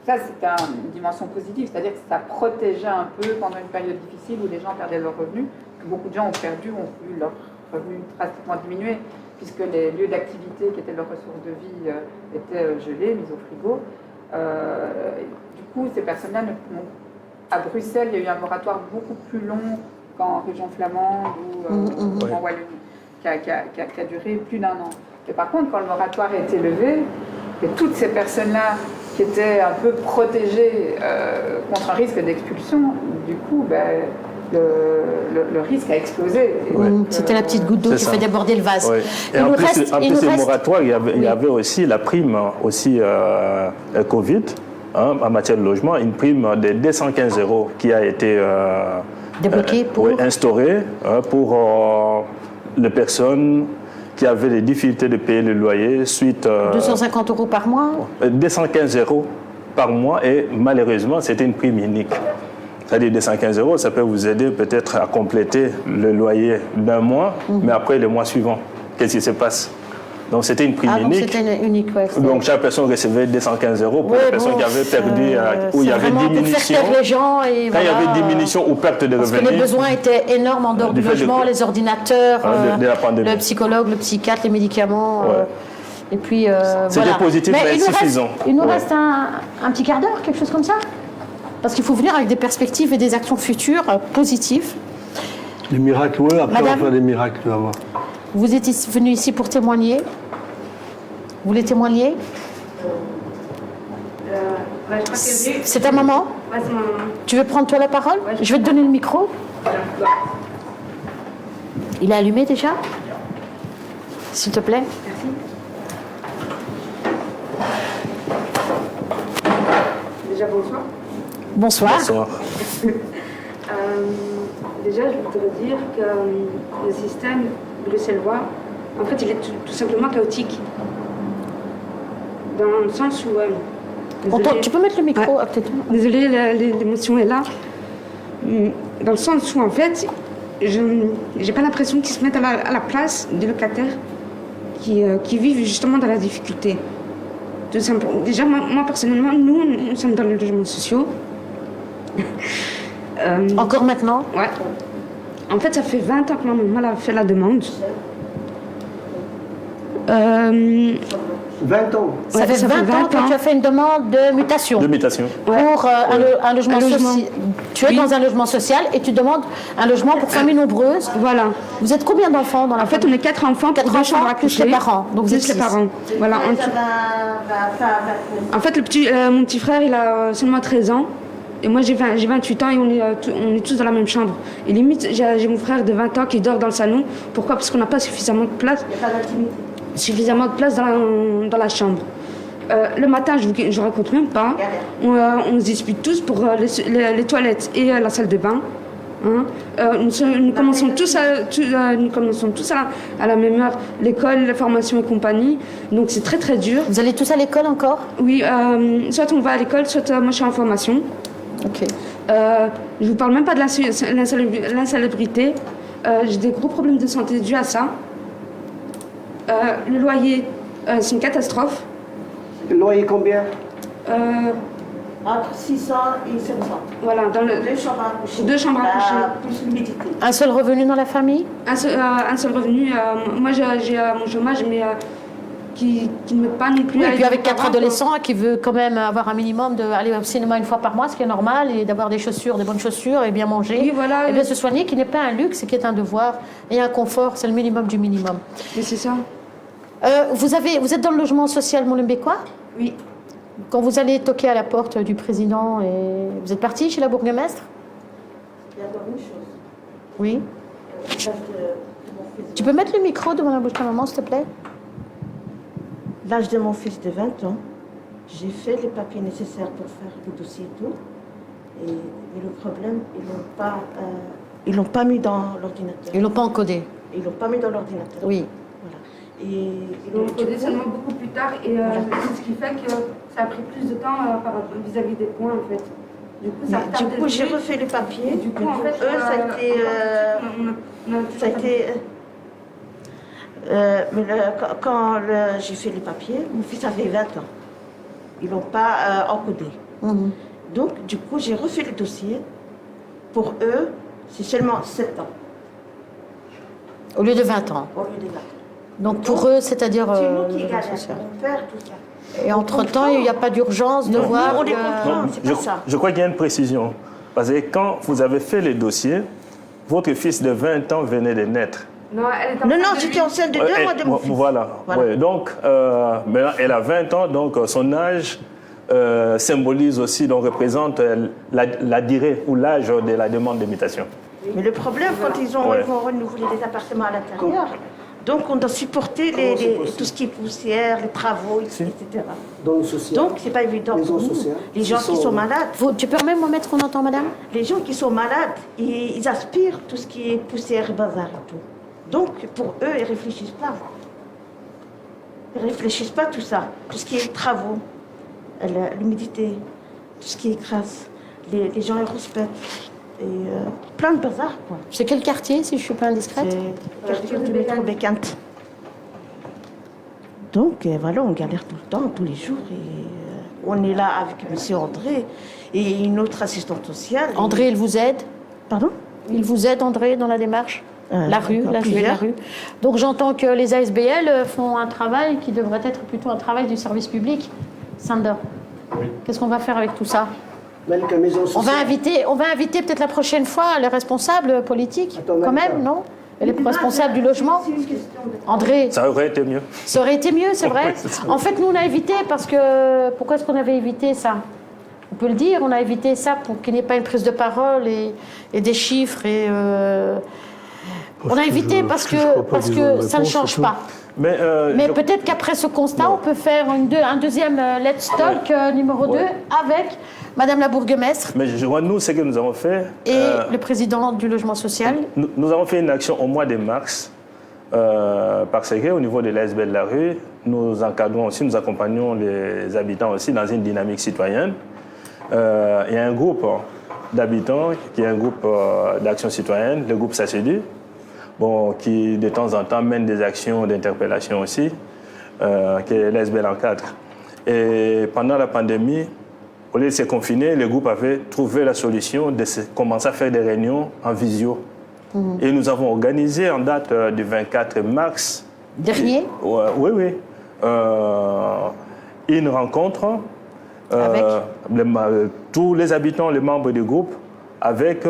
ça, c'est une dimension positive, c'est-à-dire que ça protégeait un peu pendant une période difficile où les gens perdaient leurs revenus, que beaucoup de gens ont vu leurs revenus drastiquement diminuer, puisque les lieux d'activité qui étaient leurs ressources de vie étaient gelés, mis au frigo. Du coup, ces personnes-là, à Bruxelles, il y a eu un moratoire beaucoup plus long qu'en région flamande ou en Wallonie, qui a duré plus d'1 an. Et par contre, quand le moratoire a été levé, et toutes ces personnes-là qui étaient un peu protégées contre un risque d'expulsion, du coup, le risque a explosé.
C'était la petite goutte d'eau qui fait déborder le vase.
Ouais. Et en plus du moratoire, il y avait aussi la prime Covid, en matière de logement, une prime de 215 € qui a été
débloquée
instaurée pour les personnes qui avaient des difficultés de payer le loyer suite...
250 € par mois
215 € par mois et malheureusement, c'était une prime unique. C'est-à-dire 215 €, ça peut vous aider peut-être à compléter le loyer d'1 mois, mais après le mois suivant, qu'est-ce qui se passe? Donc c'était une prime unique.
C'était unique, ouais.
Donc chaque personne recevait 215 € pour les personnes qui avaient perdu, où il y avait diminution.
Pour faire taire les gens et
quand il y avait diminution ou perte de revenus.
Parce que les besoins étaient énormes en dehors du logement, les ordinateurs, le psychologue, le psychiatre, les médicaments. Et puis
c'était positif mais insuffisant.
Il nous reste un petit quart d'heure, quelque chose comme ça. Parce qu'il faut venir avec des perspectives et des actions futures positives.
Les miracles, oui, après on va faire des miracles, tu vas voir.
Vous êtes venu ici pour témoigner. Vous voulez témoigner? C'est ta maman?
Ouais, c'est ma maman.
Tu veux prendre toi la parole? Je vais te donner le micro. Il est allumé déjà? S'il te plaît.
Merci. Déjà, bonsoir.
Bonsoir.
Bonsoir.
Déjà, je voudrais dire que le système bruxellois, en fait, il est tout simplement chaotique. Dans le sens où...
tu peux mettre le micro peut-être.
Désolée, l'émotion est là. Dans le sens où, en fait, je n'ai pas l'impression qu'ils se mettent à la place des locataires qui vivent justement dans la difficulté. Tout simplement. Déjà, moi personnellement, nous sommes dans les logements sociaux.
Encore maintenant?
Ouais. En fait, ça fait 20 ans que ma maman a fait la demande.
20 ans.
Ça fait 20 ans que tu as fait une demande de mutation.
De mutation.
Pour un logement social. Tu es dans un logement social et tu demandes un logement pour famille nombreuse.
Voilà.
Vous êtes combien d'enfants dans la famille?
En fait, on est 4 enfants, 4 chambres à coucher.
Plus les parents. Donc vous êtes 6.
Les parents. Voilà. En fait, mon petit frère, il a seulement 13 ans. Et moi, j'ai 28 ans et on est tous dans la même chambre. Et limite, j'ai mon frère de 20 ans qui dort dans le salon. Pourquoi? Parce qu'on n'a pas suffisamment de place. Il n'y a pas d'intimité. Suffisamment de place dans la chambre. Le matin, je ne raconte même pas. On se dispute tous pour les toilettes et la salle de bain. Hein. Nous commençons tous à la même heure, l'école, la formation et compagnie. Donc c'est très très dur.
Vous allez tous à l'école encore?
Oui, soit on va à l'école, soit moi je suis en formation.
Ok.
Je vous parle même pas de l'insalubrité. J'ai des gros problèmes de santé dus à ça. Le loyer, c'est une catastrophe.
Le loyer combien?
Entre 600 et 700.
Voilà, dans le
2 chambres à coucher.
2 chambres à coucher.
Plus l'humidité.
Un seul revenu dans la famille?
Un seul revenu. Moi, j'ai mon chômage, mais qui ne m'aide pas non plus.
Oui, et puis avec 4 adolescents qui veut quand même avoir un minimum d'aller au cinéma 1 fois par mois, ce qui est normal, et d'avoir des chaussures, des bonnes chaussures, et bien manger,
oui, voilà,
et bien se soigner, qui n'est pas un luxe, qui est un devoir, et un confort, c'est le minimum du minimum.
Mais c'est ça.
Vous êtes dans le logement social molenbeekois?
Oui.
Quand vous allez toquer à la porte du président, et vous êtes parti chez la bourgmestre?
Il y a encore une chose.
Oui.
L'âge de mon fils.
Tu peux mettre le micro devant la bouche de ta maman, s'il te plaît?
L'âge de mon fils de 20 ans, j'ai fait les papiers nécessaires pour faire le dossier et tout. Mais le problème, ils l'ont pas mis dans l'ordinateur.
Ils l'ont pas encodé.
Ils l'ont pas mis dans l'ordinateur.
Oui.
Voilà. Et
Ils l'ont encodé seulement beaucoup plus tard. Et c'est ce qui fait que ça a pris plus de temps vis-à-vis des points, en fait.
Du coup, j'ai refait les papiers.
Et du coup, en fait,
ça a été... Quand j'ai fait les papiers, mon fils avait 20 ans. Ils l'ont pas encodé. Donc, du coup, j'ai refait le dossier. Pour eux, c'est seulement 7 ans.
Au lieu de 20 ans.
Au lieu de 20 ans.
Donc pour eux, c'est-à-dire...
C'est nous qui galèrent, mon père, tout ça.
Et entre-temps, il n'y a pas d'urgence de voir...
On les comprend, c'est pas ça.
Je crois qu'il y a une précision. Parce que quand vous avez fait les dossiers, votre fils de 20 ans venait de naître.
Non, j'étais enceinte de 2 mois de mon fils.
Voilà. Ouais, donc, maintenant, elle a 20 ans, donc son âge symbolise aussi, donc représente la durée ou l'âge de la demande d'habitation.
Mais le problème, quand ils vont renouveler les appartements à l'intérieur, donc on doit supporter tout ce qui est poussière, les travaux, etc.
Dans le social.
Donc c'est pas évident pour nous. Les gens qui sont malades.
Tu peux même mettre qu'on entend, madame?
Les gens qui sont malades, ils aspirent tout ce qui est poussière, bazar et tout. Donc pour eux, ils réfléchissent pas. Ils réfléchissent pas tout ça. Tout ce qui est travaux, l'humidité, tout ce qui est crasse. Les gens ils respectent. Et plein de bazar, quoi.
C'est quel quartier, si je ne suis pas indiscrète?
C'est le quartier du métro Bécante. Donc, voilà, on galère tout le temps, tous les jours. Et, on est là avec M. André et une autre assistante sociale.
André, il vous aide?
Pardon?
Il vous aide, André, dans la démarche? La rue, la rue. Donc, j'entends que les ASBL font un travail qui devrait être plutôt un travail du service public. Sander, qu'est-ce qu'on va faire avec tout ça? On va inviter peut-être la prochaine fois les responsables politiques, quand même, non? Et les responsables du logement. André.
Ça aurait été mieux.
Ça aurait été mieux, c'est vrai. En fait, nous, on a évité parce que... Pourquoi est-ce qu'on avait évité ça? On peut le dire, on a évité ça pour qu'il n'y ait pas une prise de parole et des chiffres. Et, on a évité parce que ça ne change pas. Mais peut-être qu'après ce constat, on peut faire un deuxième Let's Talk numéro 2 avec Madame la bourgmestre.
Mais je vois, nous, ce que nous avons fait...
Et le président du logement social.
Nous avons fait une action au mois de mars, parce qu'au niveau de l'ASBL de la rue, nous encadrons aussi, nous accompagnons les habitants aussi dans une dynamique citoyenne. Il y a un groupe d'habitants qui est un groupe d'action citoyenne, le groupe SACEDU, qui de temps en temps mène des actions d'interpellation aussi, que l'ASBL encadre. Et pendant la pandémie, au lieu de se confiner, le groupe avait trouvé la solution de commencer à faire des réunions en visio. Et nous avons organisé en date du 24 mars...
Dernier?
Oui. Une rencontre
avec
tous les habitants, les membres du groupe, avec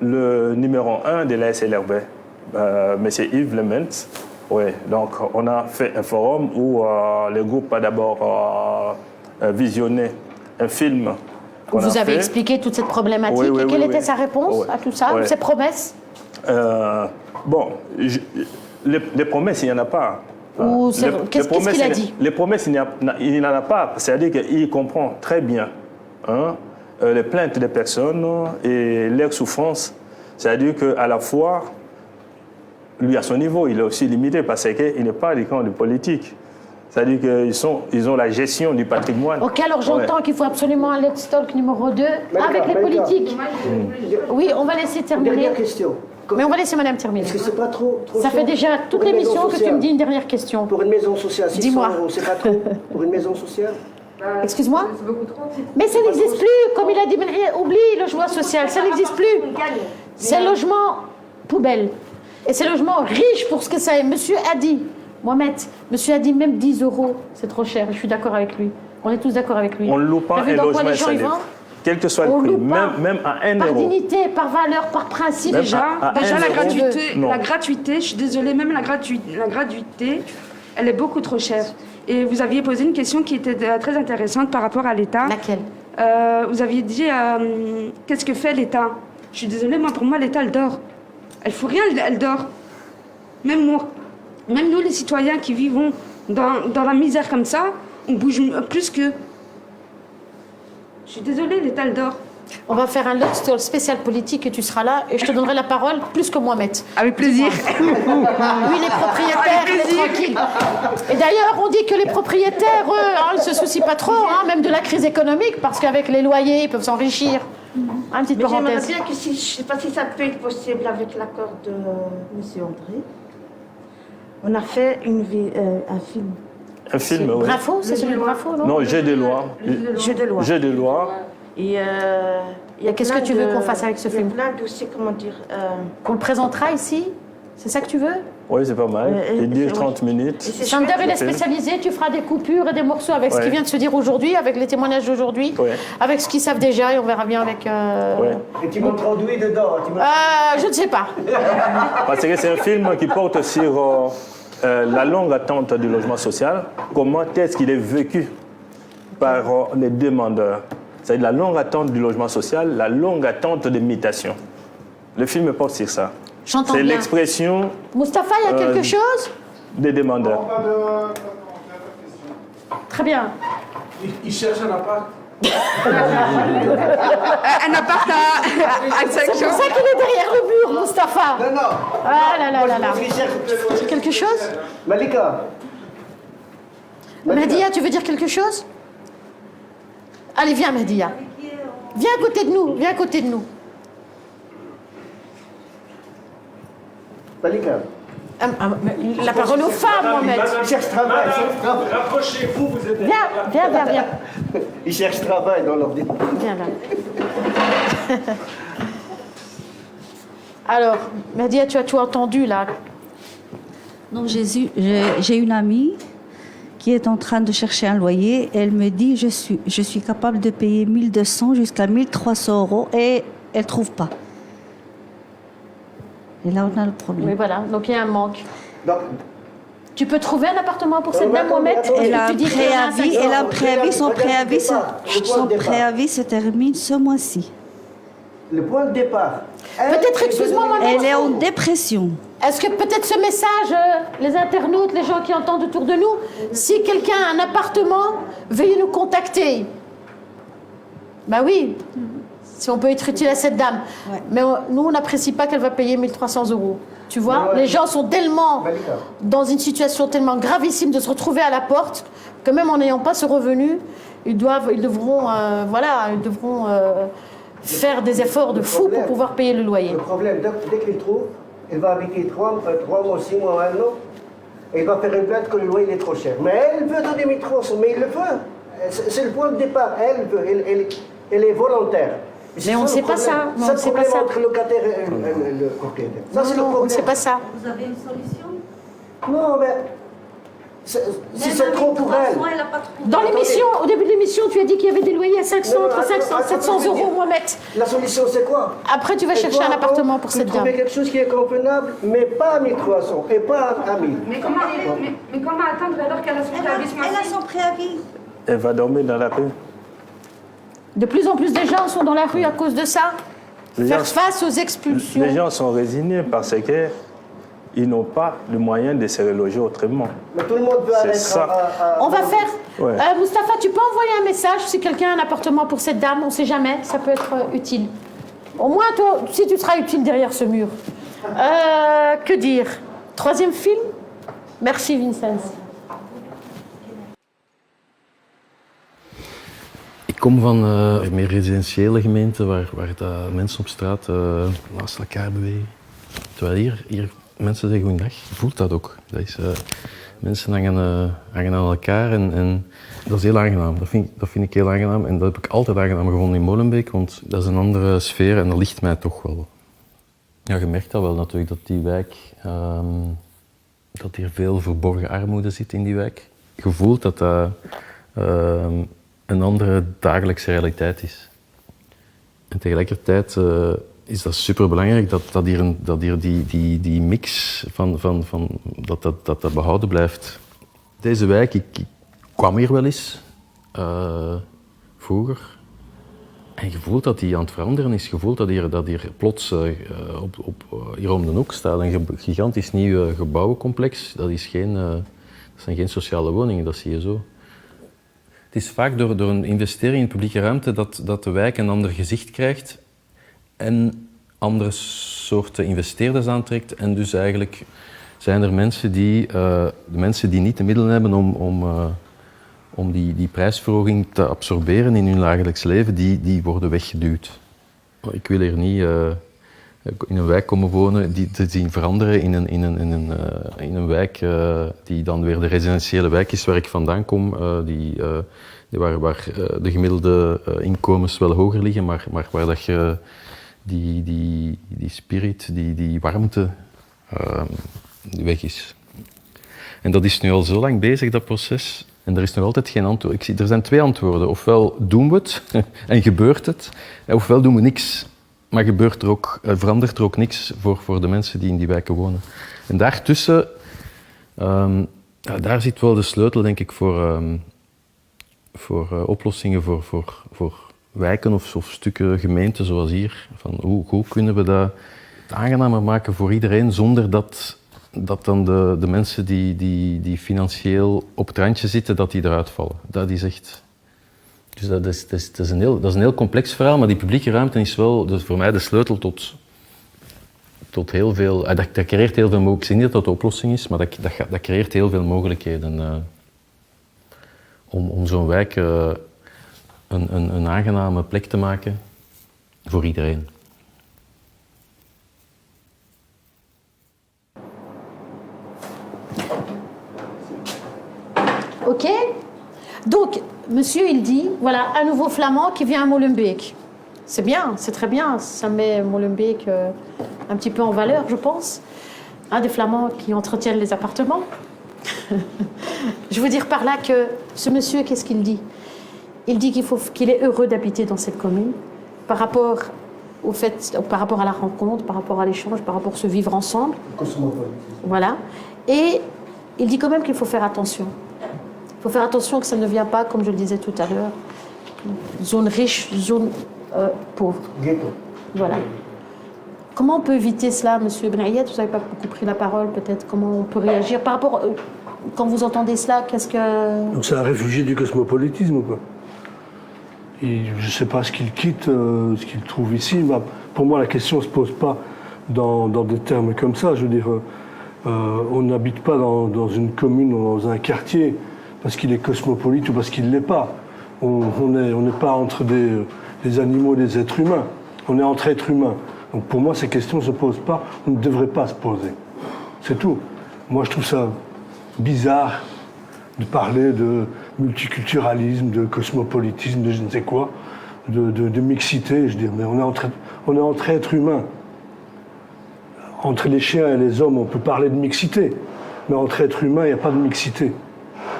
le numéro 1 de la SLRB, M. Yves Lemens. Oui, donc on a fait un forum où le groupe a d'abord visionné un film.
Vous avez expliqué toute cette problématique. Et quelle était sa réponse à tout ça, ses promesses?
Les promesses, il n'y en a pas.
Qu'est-ce qu'il a dit?
Les promesses, il n'en a pas. C'est-à-dire qu'il comprend très bien les plaintes des personnes et leurs souffrances. C'est-à-dire qu'à la fois, lui, à son niveau, il est aussi limité parce qu'il n'est pas du camp de politique. C'est-à-dire qu'ils ont la gestion du patrimoine.
Ok, alors j'entends qu'il faut absolument un Let's Talk numéro 2 avec les politiques. Oui, on va laisser terminer.
Dernière question.
Mais on va laisser madame terminer.
Est-ce que c'est pas trop
ça fait déjà toute l'émission que tu me dis une dernière question.
Pour une maison sociale, 600
Dis-moi.
€, c'est pas trop pour une maison sociale?
Excuse-moi? Mais ça n'existe plus, comme il a dit, oublie le logement social, ça n'existe plus. C'est logement poubelle. Et c'est logement riche pour ce que ça est. Monsieur a dit, Mohamed, monsieur a dit même 10 €, c'est trop cher. Je suis d'accord avec lui. On est tous d'accord avec lui.
On ne loue pas un logement salaire. Quel que soit le prix, même à 1 €.
Par dignité, par valeur, par principe.
Déjà la gratuité, je suis désolée, même la gratuité, elle est beaucoup trop chère. Et vous aviez posé une question qui était très intéressante par rapport à l'État.
Laquelle?
Vous aviez dit, qu'est-ce que fait l'État? Je suis désolée, pour moi, l'État, elle dort. Elle ne fout rien, elle dort. Même nous, les citoyens qui vivons dans la misère comme ça, on bouge plus que... Je suis désolée, l'État, elle dort.
On va faire un Let's Talk spécial politique et tu seras là et je te donnerai la parole plus que Mohamed.
Avec plaisir.
Oui, les propriétaires, il est tranquille. Et d'ailleurs, on dit que les propriétaires, eux, ils ne se soucient pas trop, même de la crise économique, parce qu'avec les loyers, ils peuvent s'enrichir. Une petite parenthèse.
J'aimerais bien que je ne sais pas si ça peut être possible avec l'accord de M. André. On a fait un film.
Un film, oui.
Bravo, c'est celui de Bravo, non?
Non, Jeu de loi.
Jeu de loi.
Jeu de loi.
Et
qu'est-ce que tu veux qu'on fasse avec ce film?
Il y a plein de dossiers, comment dire...
Qu'on le présentera ici? C'est ça que tu veux?
Oui, c'est pas mal. Il dure 30 minutes.
Sander, il est spécialisé, tu feras des coupures et des morceaux avec ce qui vient de se dire aujourd'hui, avec les témoignages d'aujourd'hui, avec ce qu'ils savent déjà, et on verra bien avec...
Et tu m'as traduit dedans?
Je ne sais pas.
Parce que c'est un film qui porte sur la longue attente du logement social. Comment est-ce qu'il est vécu par les demandeurs? C'est-à-dire la longue attente du logement social, la longue attente de mutation. Le film porte sur ça.
J'entends
C'est
bien.
l'expression...
Mustapha, il y a quelque chose?
Des demandeurs.
Très bien.
Il cherche un appart.
Un appart à 5
C'est pour ça qu'il est derrière le mur, Mustapha.
Non.
Ah là là là là. Quelque chose?
Malika.
Mahdia, tu veux dire quelque chose? Allez, viens, Mahdia. Viens à côté de nous, viens à côté de nous.
Malika.
La parole aux femmes, Mohamed.
Il cherche travail.
Rapprochez-vous, vous êtes...
Viens.
Il cherche travail dans l'ordinateur.
Viens là. Alors, Mahdia, tu as tout entendu là.
Donc j'ai une amie qui est en train de chercher un loyer. Elle me dit je suis capable de payer 1200 jusqu'à 1300 € et elle ne trouve pas. Et là, on a le problème.
Oui, voilà. Donc, il y a un manque. Tu peux trouver un appartement pour cette dame, Mohamed?
Elle a un préavis. Son préavis se termine ce mois-ci.
Le point de départ.
Peut-être, excuse-moi, Mohamed.
Elle est en dépression.
Est-ce que peut-être ce message, les internautes, les gens qui entendent autour de nous, si quelqu'un a un appartement, veuillez nous contacter. Ben oui. Si on peut être utile à cette dame. Ouais. Mais nous, on n'apprécie pas qu'elle va payer 1300 €. Tu vois, les gens sont tellement dans une situation tellement gravissime de se retrouver à la porte que même en n'ayant pas ce revenu, ils devront faire des efforts de fou pour pouvoir payer le loyer.
Le problème, dès qu'il trouve, il va habiter 3 mois, 6 mois, 1 an, et il va faire une plainte que le loyer est trop cher. Mais elle veut donner 1300, mais il le veut. C'est le point de départ. Elle veut, elle est volontaire.
Mais on ne sait pas ça.
C'est le problème entre le locataire et le propriétaire. Ça, c'est le problème.
On ne sait pas ça.
Vous avez une solution?
Non, mais si c'est trop pour elle.
Dans l'émission, au début de l'émission, tu as dit qu'il y avait des loyers à 500, entre 500 et 700 € Mohamed.
La solution, c'est quoi?
Après, tu vas chercher un appartement pour cette dame.
Trouver quelque chose qui est convenable, mais pas à 1300 et pas à 1000.
Mais comment attendre alors qu'elle a son préavis?
Elle a son préavis.
Elle va dormir dans la rue.
De plus en plus de gens sont dans la rue à cause de ça. Faire face aux expulsions.
Les gens sont résignés parce qu'ils n'ont pas le moyen de se reloger autrement.
Mais tout le monde peut aller
On va faire... Mustapha, tu peux envoyer un message si quelqu'un a un appartement pour cette dame, on ne sait jamais, ça peut être utile. Au moins, toi, si tu seras utile derrière ce mur. Que dire? 3e film? Merci, Vincent.
Ik kom van een meer residentiële gemeente waar mensen op straat naast elkaar bewegen. Terwijl hier mensen zeggen goeiedag. Je voelt dat ook. Dat is, mensen hangen aan elkaar en dat is heel aangenaam. Dat vind ik heel aangenaam en dat heb ik altijd aangenaam gevonden in Molenbeek, want dat is een andere sfeer en dat ligt mij toch wel. Ja, je merkt dat wel natuurlijk, dat die wijk, dat hier veel verborgen armoede zit in die wijk. Je voelt dat dat een andere dagelijkse realiteit is. En tegelijkertijd is dat superbelangrijk dat hier die mix dat behouden blijft. Deze wijk, ik kwam hier wel eens vroeger en je voelt dat die aan het veranderen is. Je voelt dat hier plots hier om de hoek staat een gigantisch nieuw gebouwencomplex. Dat zijn geen sociale woningen, dat zie je zo. Het is vaak door een investering in publieke ruimte dat de wijk een ander gezicht krijgt en andere soorten investeerders aantrekt. En dus eigenlijk zijn er mensen die niet de middelen hebben om die prijsverhoging te absorberen in hun dagelijks leven, die worden weggeduwd. Ik wil hier niet in een wijk komen wonen, die te zien veranderen in een wijk die dan weer de residentiële wijk is waar ik vandaan kom, waar de gemiddelde inkomens wel hoger liggen, maar waar dat je die spirit, die warmte weg is. En dat is nu al zo lang bezig, dat proces. En er is nog altijd geen antwoord. Er zijn 2 antwoorden. Ofwel doen we het en gebeurt het, ofwel doen we niks. Maar verandert er ook niks voor de mensen die in die wijken wonen. En daartussen, daar zit wel de sleutel, denk ik, voor oplossingen voor wijken of stukken gemeenten zoals hier. Van hoe kunnen we dat aangenamer maken voor iedereen zonder dat dan de mensen die financieel op het randje zitten, dat die eruit vallen. Dat is echt... Dus dat is een heel complex verhaal, maar die publieke ruimte is wel voor mij de sleutel tot heel veel... Dat creëert heel veel mogelijkheden. Ik zeg niet dat dat de oplossing is, maar dat creëert heel veel mogelijkheden om zo'n wijk een aangename plek te maken voor iedereen.
Ok. Donc, monsieur, il dit, voilà, un nouveau flamand qui vient à Molenbeek. C'est bien, c'est très bien. Ça met Molenbeek un petit peu en valeur, je pense. Des flamands qui entretiennent les appartements. Je veux dire par là que ce monsieur, qu'est-ce qu'il dit? Il dit qu'il est heureux d'habiter dans cette commune par rapport au fait, par rapport à la rencontre, par rapport à l'échange, par rapport à se vivre ensemble. Voilà. Et il dit quand même qu'il faut faire attention. Il faut faire attention que ça ne vient pas, comme je le disais tout à l'heure, zone riche, zone pauvre.
Ghetto.
Voilà. Comment on peut éviter cela, monsieur Benayed? Vous n'avez pas beaucoup pris la parole, peut-être. Comment on peut réagir par rapport... Quand vous entendez cela, qu'est-ce que...
Donc c'est un réfugié du cosmopolitisme ou quoi? Et je ne sais pas ce qu'il quitte, ce qu'il trouve ici. Mais pour moi, la question ne se pose pas dans des termes comme ça. Je veux dire, on n'habite pas dans une commune ou dans un quartier parce qu'il est cosmopolite ou parce qu'il ne l'est pas. On n'est pas entre des animaux et des êtres humains. On est entre êtres humains. Donc pour moi, ces questions ne se posent pas, on ne devrait pas se poser. C'est tout. Moi, je trouve ça bizarre de parler de multiculturalisme, de cosmopolitisme, de je ne sais quoi, de mixité. Je veux dire, mais on est entre êtres humains. Entre les chiens et les hommes, on peut parler de mixité. Mais entre êtres humains, il n'y a pas de mixité.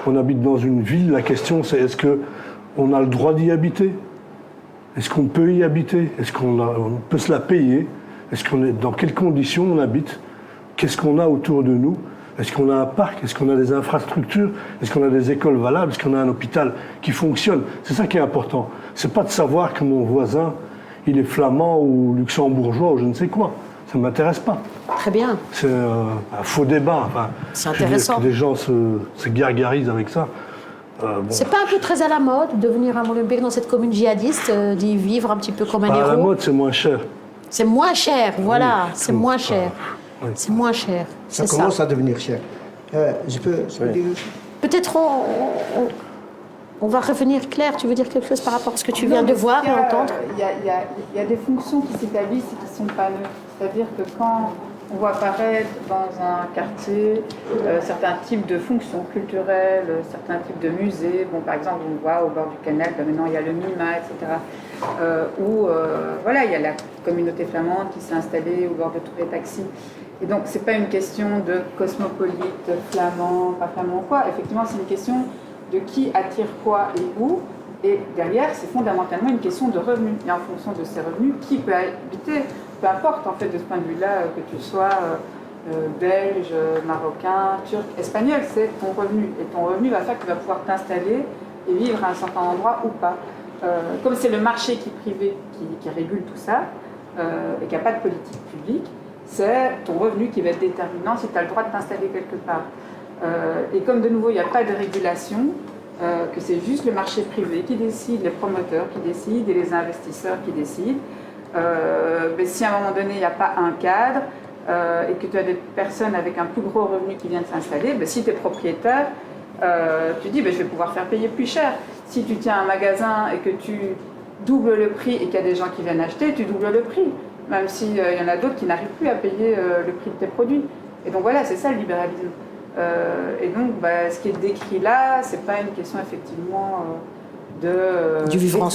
On habite dans une ville, la question c'est est-ce qu'on a le droit d'y habiter? Est-ce qu'on peut y habiter? Est-ce qu'on peut se la payer? Dans quelles conditions on habite? Qu'est-ce qu'on a autour de nous? Est-ce qu'on a un parc? Est-ce qu'on a des infrastructures? Est-ce qu'on a des écoles valables? Est-ce qu'on a un hôpital qui fonctionne? C'est ça qui est important. C'est pas de savoir que mon voisin, il est flamand ou luxembourgeois ou je ne sais quoi. Ça ne m'intéresse pas.
Très bien.
C'est un faux débat. Enfin,
c'est intéressant.
Que des gens se gargarisent avec ça. Bon.
C'est pas un peu très à la mode de venir à Molenbeek dans cette commune djihadiste, d'y vivre un petit peu comme un héros?
À la mode, c'est moins cher.
C'est moins cher, voilà,
oui,
c'est moins cher.
Oui.
C'est moins cher.
Ça commence à devenir cher. Je peux dire...
Peut-être on va revenir. Claire, tu veux dire quelque chose par rapport à ce que tu viens de voir et entendre?
Il y a des fonctions qui s'établissent et qui sont pas neutres. C'est-à-dire que quand on voit apparaître dans un quartier certains types de fonctions culturelles, certains types de musées, bon, par exemple, on voit au bord du canal, maintenant il y a le MIMA, etc., où voilà, il y a la communauté flamande qui s'est installée au bord de tous les taxis. Et donc, ce n'est pas une question de cosmopolite, flamand, pas flamand, quoi. Effectivement, c'est une question de qui attire quoi et où. Et derrière, c'est fondamentalement une question de revenus. Et en fonction de ces revenus, qui peut habiter? Peu importe, en fait, de ce point de vue-là, que tu sois belge, marocain, turc, espagnol, c'est ton revenu. Et ton revenu va faire que tu vas pouvoir t'installer et vivre à un certain endroit ou pas. Comme c'est le marché privé qui régule tout ça, et qu'il n'y a pas de politique publique, c'est ton revenu qui va être déterminant si tu as le droit de t'installer quelque part. Et comme de nouveau, il n'y a pas de régulation, que c'est juste le marché privé qui décide, les promoteurs qui décident et les investisseurs qui décident, mais si à un moment donné, il n'y a pas un cadre et que tu as des personnes avec un plus gros revenu qui viennent s'installer, si tu es propriétaire, tu dis je vais pouvoir faire payer plus cher. Si tu tiens un magasin et que tu doubles le prix et qu'il y a des gens qui viennent acheter, tu doubles le prix. même s'il y en a d'autres qui n'arrivent plus à payer le prix de tes produits. Et donc voilà, c'est ça le libéralisme. Et donc, ce qui est décrit là, c'est pas une question effectivement
du vivre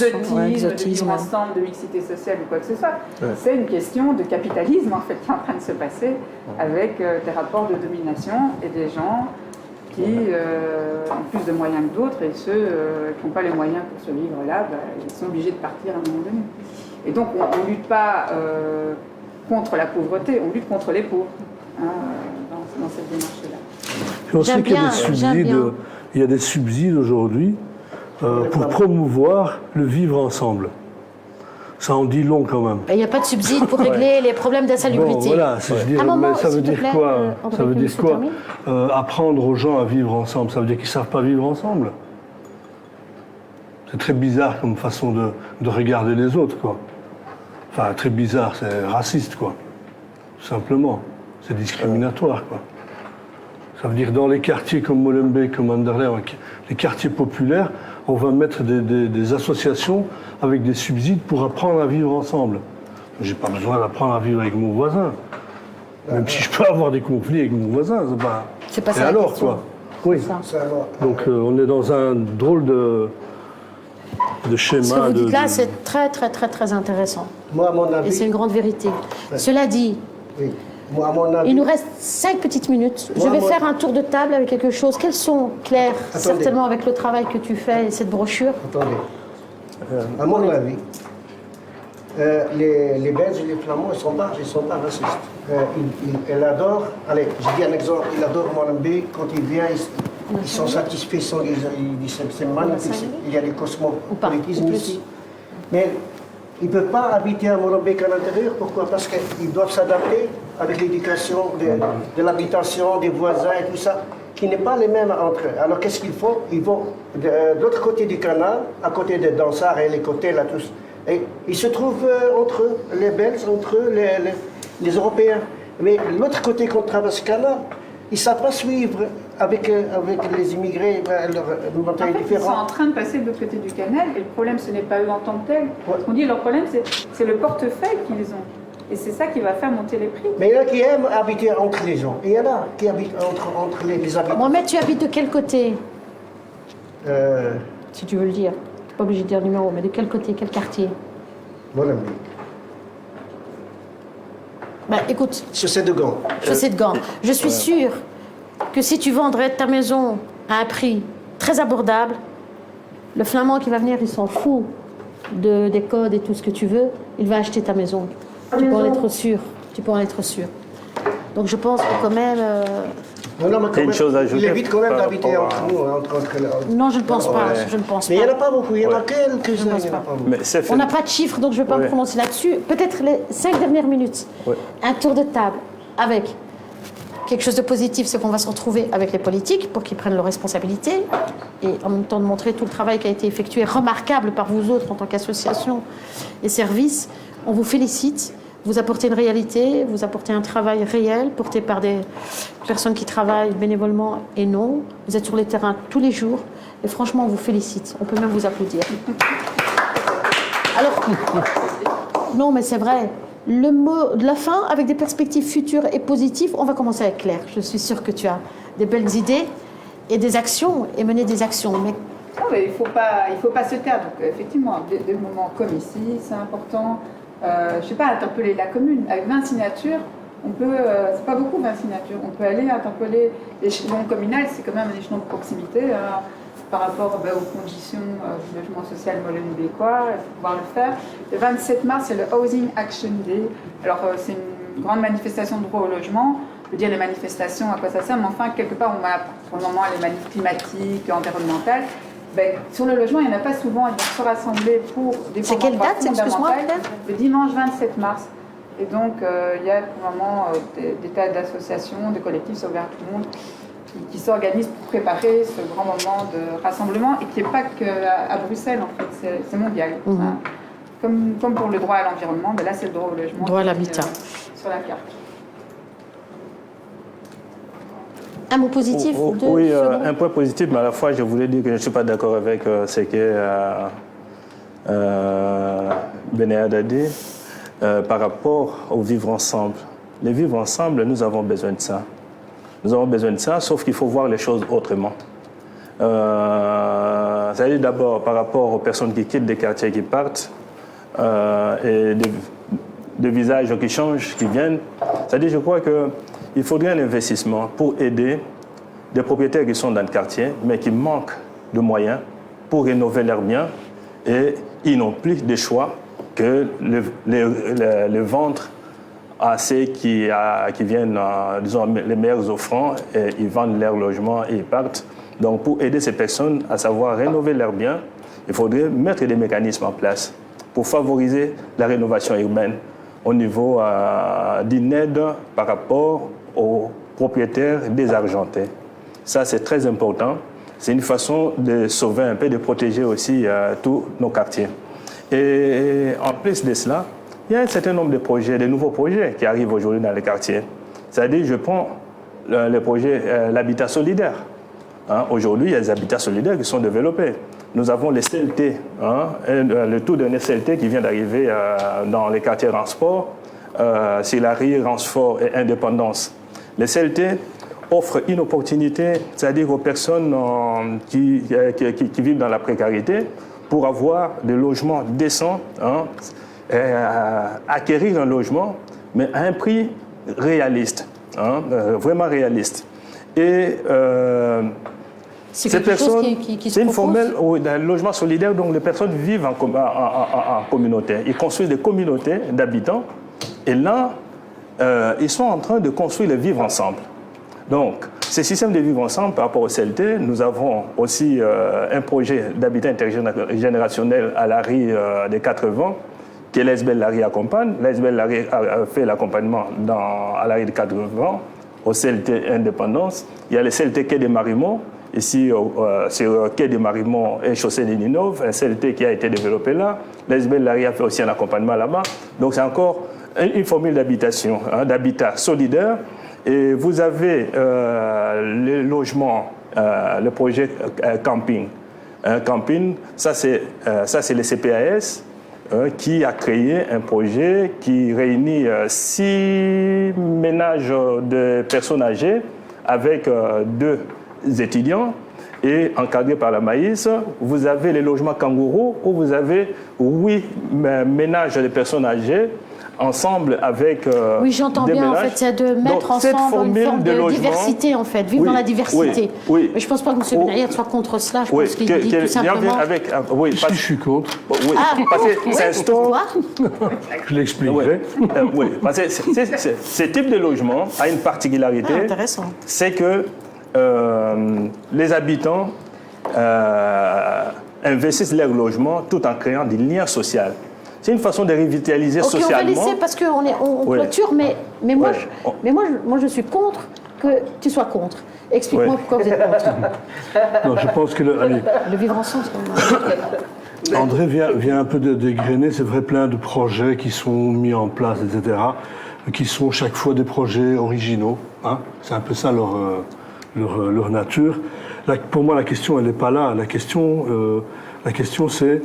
exotisme, ensemble, de mixité sociale ou quoi que ce soit. Ouais. C'est une question de capitalisme en fait qui est en train de se passer avec des rapports de domination et des gens qui ont plus de moyens que d'autres, et ceux qui n'ont pas les moyens pour se vivre là, ils sont obligés de partir à un moment donné. Et donc on ne lutte pas contre la pauvreté, on lutte contre les pauvres dans cette démarche-là.
On sait qu'il y a des subsides aujourd'hui pour promouvoir le vivre ensemble. Ça en dit long quand même.
Il n'y a pas de subside pour régler les problèmes d'insalubrité.
Bon, voilà, je veux dire, mais ça veut dire quoi, ça veut dire quoi apprendre aux gens à vivre ensemble, ça veut dire qu'ils ne savent pas vivre ensemble. C'est très bizarre comme façon de regarder les autres, quoi. Enfin, très bizarre, c'est raciste, quoi. Tout simplement. C'est discriminatoire, quoi. Ça veut dire dans les quartiers comme Molenbeek, comme Anderlecht, les quartiers populaires, on va mettre des associations avec des subsides pour apprendre à vivre ensemble. Je n'ai pas besoin d'apprendre à vivre avec mon voisin. Même si je peux avoir des conflits avec mon voisin,
c'est pas ça.
Alors, quoi. Oui. Donc on est dans un drôle de schéma.
Ce que vous dites là, c'est très, très, très, très intéressant.
Moi, à mon avis...
Et c'est une grande vérité. Ouais. Cela dit...
Oui. Moi, à mon avis...
Il nous reste 5 petites minutes. Je vais faire un tour de table avec quelque chose. Quels sont, Claire, certainement avec le travail que tu fais et cette brochure?
Attendez. À mon avis, les Belges et les Flamands, ils ne sont pas racistes. Ils adorent, allez, je dis un exemple, ils adorent Molenbeek. Quand ils viennent, ils sont satisfaits, ils disent c'est magnifique, il y a du cosmopolitisme ici. Mais ils ne peuvent pas habiter à Molenbeek à l'intérieur. Pourquoi? Parce qu'ils doivent s'adapter avec l'éducation de l'habitation, des voisins et tout ça, qui n'est pas les mêmes entre eux. Alors qu'est-ce qu'ils font? Ils vont de l'autre côté du canal, à côté des Dansards et les côtés là tous. Et ils se trouvent entre eux, les Belges, entre eux, les Européens. Mais l'autre côté qu'on traverse le canal, ils ne savent pas suivre avec les immigrés, leur mentalité différente.
Ils sont en train de passer de l'autre côté du canal, et le problème, ce n'est pas eux en tant que tels. On dit leur problème, c'est le portefeuille qu'ils ont. Et c'est ça qui va faire monter les prix.
Mais il y en a qui aiment habiter entre les gens. Et il y en a qui habitent entre les habitants.
Mohamed, tu habites de quel côté? Si tu veux le dire. Tu n'es pas obligé de dire le numéro, mais de quel côté, quel quartier?
Molenbeek.
Écoute.
Chaussée de Gand.
Chaussée de Gand. Je suis sûre que si tu vendrais ta maison à un prix très abordable, le Flamand qui va venir, il s'en fout des codes et tout ce que tu veux, il va acheter ta maison. Tu peux en être sûr. Tu peux en être sûr. Donc je pense que quand même...
une chose à ajouter. Il évite quand même d'habiter entre nous.
Non, je ne pense pas. Je ne pense
mais il n'y en a pas beaucoup. Il y en a quelques-uns.
On n'a pas de chiffres, donc je ne vais pas me prononcer là-dessus. Peut-être les 5 dernières minutes. Un tour de table avec quelque chose de positif, c'est qu'on va se retrouver avec les politiques pour qu'ils prennent leurs responsabilités et en même temps de montrer tout le travail qui a été effectué, remarquable par vous autres en tant qu'association et services. On vous félicite. Vous apportez une réalité, vous apportez un travail réel porté par des personnes qui travaillent bénévolement et non. Vous êtes sur les terrains tous les jours et franchement, on vous félicite. On peut même vous applaudir. Alors, non, mais c'est vrai. Le mot de la fin, avec des perspectives futures et positives, on va commencer avec Claire. Je suis sûre que tu as des belles idées et des actions et mener des actions. Mais...
Non, mais il faut pas se taire. Donc, effectivement, des moments comme ici, c'est important. Je ne sais pas, interpeller la commune. Avec 20 signatures, on peut, c'est pas beaucoup 20 signatures, on peut aller interpeller l'échelon communal, c'est quand même un échelon de proximité par rapport aux conditions du logement social molenbeekois, il faut pouvoir le faire. Le 27 mars, c'est le Housing Action Day. Alors c'est une grande manifestation de droit au logement. Je veux dire les manifestations, à quoi ça sert, mais enfin, quelque part, on a pour le moment les manifs climatiques, environnementales. Sur le logement, il n'y en a pas souvent. Ils vont se rassembler pour des
C'est quelle date, excuse-moi,
le dimanche 27 mars. Et donc, il y a pour le moment des tas d'associations, de collectifs, c'est ouvert à tout le monde, qui s'organisent pour préparer ce grand moment de rassemblement et qui n'est pas qu'à Bruxelles, en fait, c'est mondial. Hein. Comme pour le droit à l'environnement, là, c'est le droit au logement.
Droit à l'habitat.
Sur la carte.
Un mot positif
Oui, un point positif, mais à la fois, je voulais dire que je ne suis pas d'accord avec ce que Benéad a dit. par rapport au vivre ensemble. Le vivre ensemble, nous avons besoin de ça. Nous avons besoin de ça, sauf qu'il faut voir les choses autrement. C'est-à-dire d'abord par rapport aux personnes qui quittent des quartiers, qui partent, et de visages qui changent, qui viennent. C'est-à-dire, je crois qu'il faudrait un investissement pour aider des propriétaires qui sont dans le quartier, mais qui manquent de moyens pour rénover leurs biens, et ils n'ont plus de choix que le vendre à ceux qui viennent, disons, les meilleurs offrants, et ils vendent leur logement et ils partent. Donc, pour aider ces personnes à savoir rénover leurs biens, il faudrait mettre des mécanismes en place pour favoriser la rénovation urbaine au niveau d'une aide par rapport aux propriétaires désargentés. Ça, c'est très important. C'est une façon de sauver un peu, de protéger aussi tous nos quartiers. Et en plus de cela, il y a un certain nombre de projets, de nouveaux projets qui arrivent aujourd'hui dans les quartiers. C'est-à-dire, je prends le projet l'habitat solidaire. Aujourd'hui, il y a des habitats solidaires qui sont développés. Nous avons les CLT, le tout dernier CLT qui vient d'arriver dans les quartiers Ransfort, Sillery, Ransfort et Indépendance. Les CLT offrent une opportunité, c'est-à-dire aux personnes qui vivent dans la précarité, pour avoir des logements décents, acquérir un logement, mais à un prix réaliste, vraiment réaliste. Et ces personnes, c'est une formule d'un logement solidaire, donc les personnes vivent en communauté. Ils construisent des communautés d'habitants, et là, ils sont en train de construire le vivre ensemble. Donc, ce système de vivre ensemble par rapport au CLT, nous avons aussi un projet d'habitat intergénérationnel à la rue des 4 vents, que l'ASBL Larry accompagne. L'ASBL Larry a fait l'accompagnement à la rue des 4 vents, au CLT Indépendance. Il y a le CLT Quai des Marimaux, ici sur Quai des Marimaux et Chaussée des Ninove, un CLT qui a été développé là. L'ASBL Larry a fait aussi un accompagnement là-bas. Donc, c'est encore une formule d'habitation, d'habitat solidaire. Et vous avez les logements, le projet camping. Camping, ça c'est le CPAS qui a créé un projet qui réunit 6 ménages de personnes âgées avec 2 étudiants et encadrés par la Maïs. Vous avez les logements kangourous où vous avez 8 ménages de personnes âgées ensemble avec
oui, j'entends bien,
ménages.
En fait, c'est de mettre
Donc,
ensemble une forme de diversité, en fait, vivre dans la diversité.
Oui.
Mais je ne pense pas que M. Benayed soit contre cela, je pense qu'il dit tout simplement...
Si je suis contre.
Oui, parce que ça instaure...
Je l'expliquerai.
Oui, parce que ce type de logement a une particularité, c'est que les habitants investissent leur logement tout en créant des liens sociaux. C'est une façon de revitaliser socialement.
On va laisser parce qu'on clôture, mais moi je suis contre que tu sois contre. Explique-moi pourquoi vous êtes contre.
Non, je pense que
le vivre ensemble, c'est
André vient un peu de dégrainer, c'est vrai, plein de projets qui sont mis en place, etc., qui sont chaque fois des projets originaux. C'est un peu ça leur nature. Pour moi, la question, elle n'est pas là. La question c'est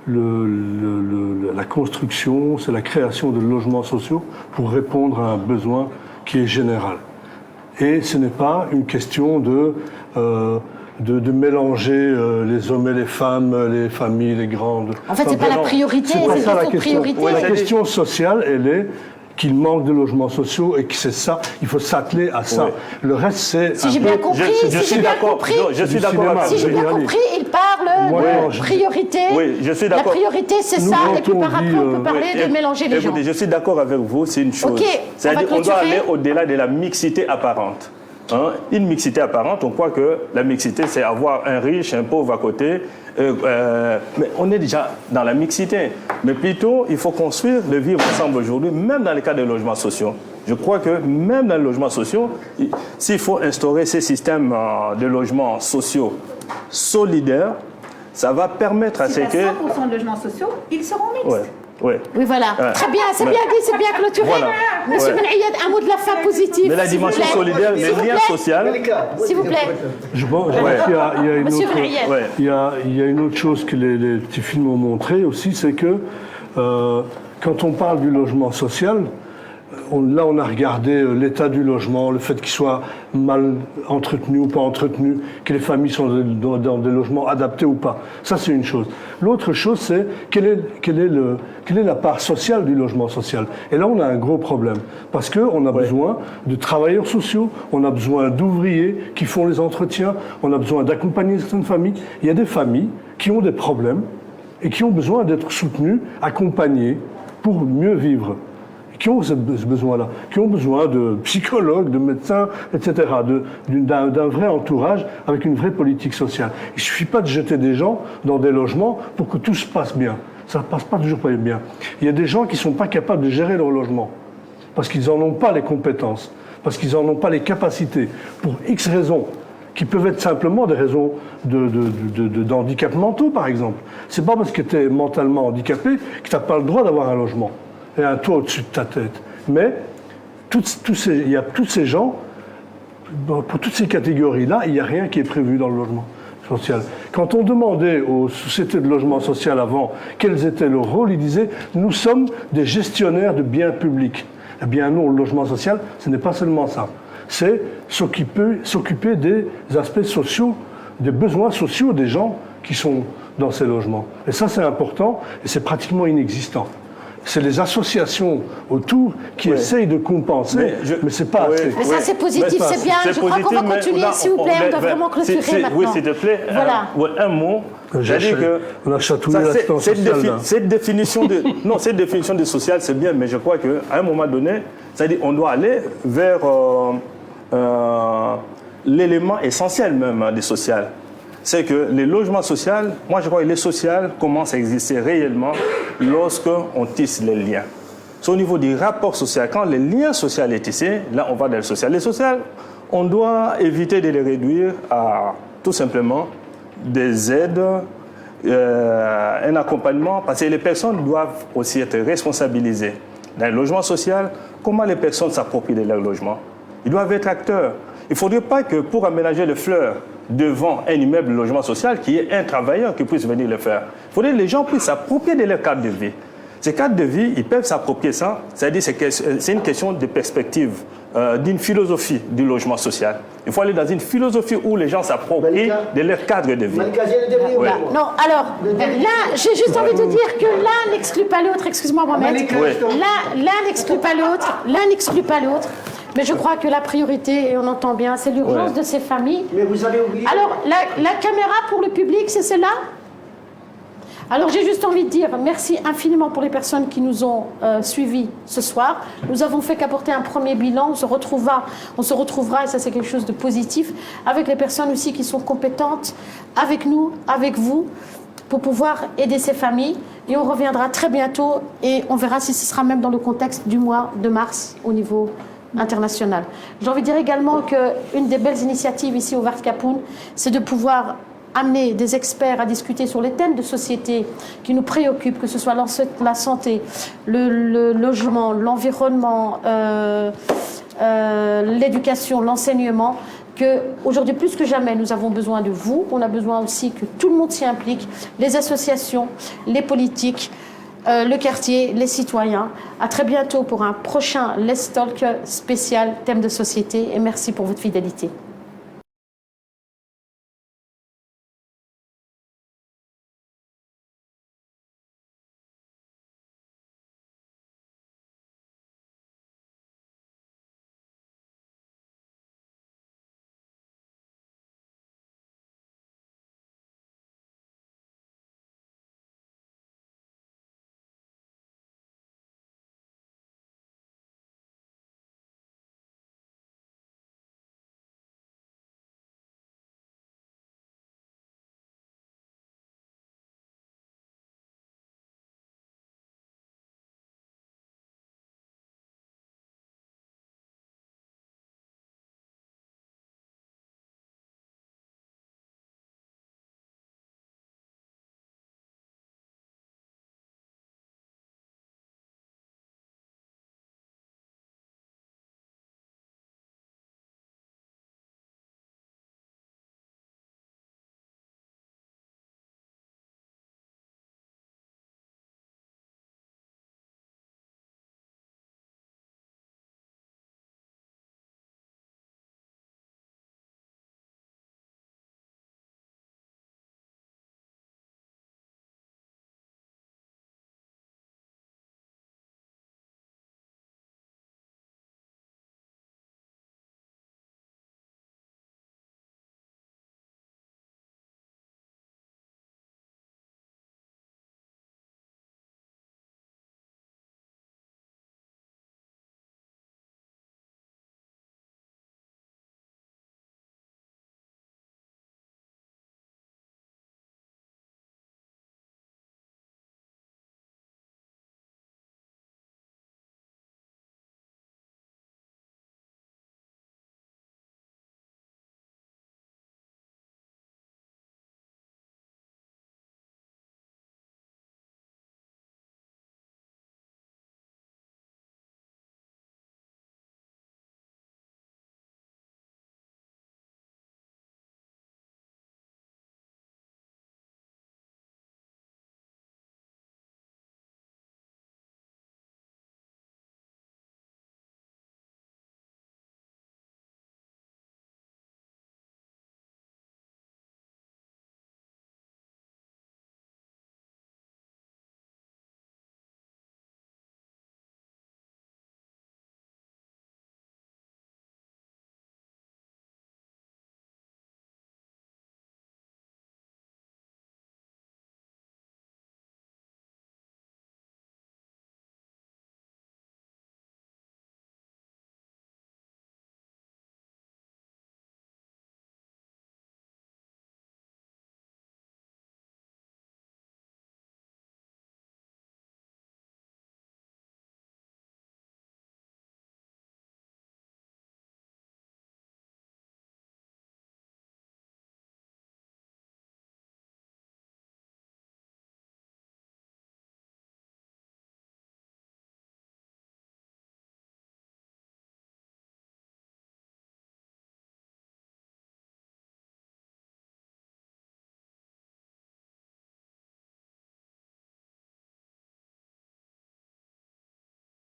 la construction, c'est la création de logements sociaux pour répondre à un besoin qui est général. Et ce n'est pas une question de mélanger les hommes et les femmes, les familles, les grandes...
En fait, c'est pas la priorité, c'est pas ça la question.
La question sociale, elle est qu'il manque de logements sociaux et que c'est ça, il faut s'atteler à ça. Le reste, c'est...
Si j'ai bien compris,
je suis d'accord.
Si j'ai bien compris, il parle de priorité.
Oui, je suis d'accord.
La priorité, c'est ça, et puis par après, on peut parler de mélanger les gens.
Je suis d'accord avec vous, c'est une chose. C'est-à-dire qu'on doit aller au-delà de la mixité apparente. Une mixité apparente, on croit que la mixité, c'est avoir un riche, un pauvre à côté. Mais on est déjà dans la mixité. Mais plutôt, il faut construire le vivre ensemble aujourd'hui, même dans les cas de logements sociaux. Je crois que même dans les logements sociaux, s'il faut instaurer ces systèmes de logements sociaux solidaires, ça va permettre à ce que...
100% de logements sociaux, ils seront mixtes.
Oui,
voilà. Très bien, c'est bien dit, c'est bien clôturé. Monsieur Benayed, un mot de la fin positif.
Mais la dimension solidaire, les liens sociaux.
S'il vous plaît.
Je pense qu'il y a une autre chose que les petits films ont montré aussi, c'est que quand on parle du logement social, là, on a regardé l'état du logement, le fait qu'il soit mal entretenu ou pas entretenu, que les familles sont dans des logements adaptés ou pas. Ça, c'est une chose. L'autre chose, c'est quelle est la part sociale du logement social. Et là, on a un gros problème. Parce qu'on a besoin de travailleurs sociaux, on a besoin d'ouvriers qui font les entretiens, on a besoin d'accompagner certaines familles. Il y a des familles qui ont des problèmes et qui ont besoin d'être soutenues, accompagnées pour mieux vivre. Qui ont ce besoin-là, qui ont besoin de psychologues, de médecins, etc., d'un vrai entourage avec une vraie politique sociale. Il ne suffit pas de jeter des gens dans des logements pour que tout se passe bien. Ça ne passe pas toujours bien. Il y a des gens qui ne sont pas capables de gérer leur logement, parce qu'ils n'en ont pas les compétences, parce qu'ils n'en ont pas les capacités, pour X raisons, qui peuvent être simplement des raisons d'handicap mentaux, par exemple. Ce n'est pas parce que tu es mentalement handicapé que tu n'as pas le droit d'avoir un logement et un toit au-dessus de ta tête. Mais il y a tous ces gens, pour toutes ces catégories-là, il n'y a rien qui est prévu dans le logement social. Quand on demandait aux sociétés de logement social avant quels étaient leurs rôles, ils disaient « nous sommes des gestionnaires de biens publics ». Eh bien non, le logement social, ce n'est pas seulement ça. C'est s'occuper des aspects sociaux, des besoins sociaux des gens qui sont dans ces logements. Et ça, c'est important et c'est pratiquement inexistant. C'est les associations autour qui essayent de compenser, mais c'est pas assez.
Mais ça, c'est positif, c'est bien. Je crois qu'on va continuer, s'il vous plaît. On doit vraiment clôturer maintenant.
Oui, s'il te plaît.
Voilà.
Un mot.
C'est-à-dire que on a chatouillé l'assistance sociale.
Cette définition de social, c'est bien, mais je crois qu'à un moment donné, c'est-à-dire on doit aller vers l'élément essentiel même des social. C'est que les logements sociaux, moi je crois que les sociaux commencent à exister réellement lorsqu'on tisse les liens. C'est au niveau du rapport social. Quand les liens sociaux sont tissés, là on va dans le social. Les sociaux, on doit éviter de les réduire à tout simplement des aides, un accompagnement, parce que les personnes doivent aussi être responsabilisées. Dans le logement social, comment les personnes s'approprient de leur logement? Ils doivent être acteurs. Il ne faudrait pas que pour aménager les fleurs devant un immeuble de logement social, qu'il y ait un travailleur qui puisse venir le faire. Il faudrait que les gens puissent s'approprier de leur cadre de vie. Ces cadres de vie, ils peuvent s'approprier ça, c'est-à-dire que c'est une question de perspective, d'une philosophie du logement social. Il faut aller dans une philosophie où les gens s'approprient de leur cadre de vie.
Ouais. Non, alors, là, j'ai juste envie de dire que l'un n'exclut pas l'autre, excuse-moi Mohamed, l'un n'exclut pas l'autre, mais je crois que la priorité, et on entend bien, c'est l'urgence de ces familles.
Mais vous avez oublié...
Alors, la caméra pour le public, c'est celle-là ? Alors, j'ai juste envie de dire merci infiniment pour les personnes qui nous ont suivis ce soir. Nous avons fait qu'apporter un premier bilan. On se retrouvera, et ça c'est quelque chose de positif, avec les personnes aussi qui sont compétentes, avec nous, avec vous, pour pouvoir aider ces familles. Et on reviendra très bientôt et on verra si ce sera même dans le contexte du mois de mars au niveau international. J'ai envie de dire également qu'une des belles initiatives ici au Wart Kapoen, c'est de pouvoir amener des experts à discuter sur les thèmes de société qui nous préoccupent, que ce soit la santé, le logement, l'environnement, l'éducation, l'enseignement, qu'aujourd'hui plus que jamais nous avons besoin de vous, on a besoin aussi que tout le monde s'y implique, les associations, les politiques, le quartier, les citoyens. À très bientôt pour un prochain Let's Talk spécial thème de société et merci pour votre fidélité.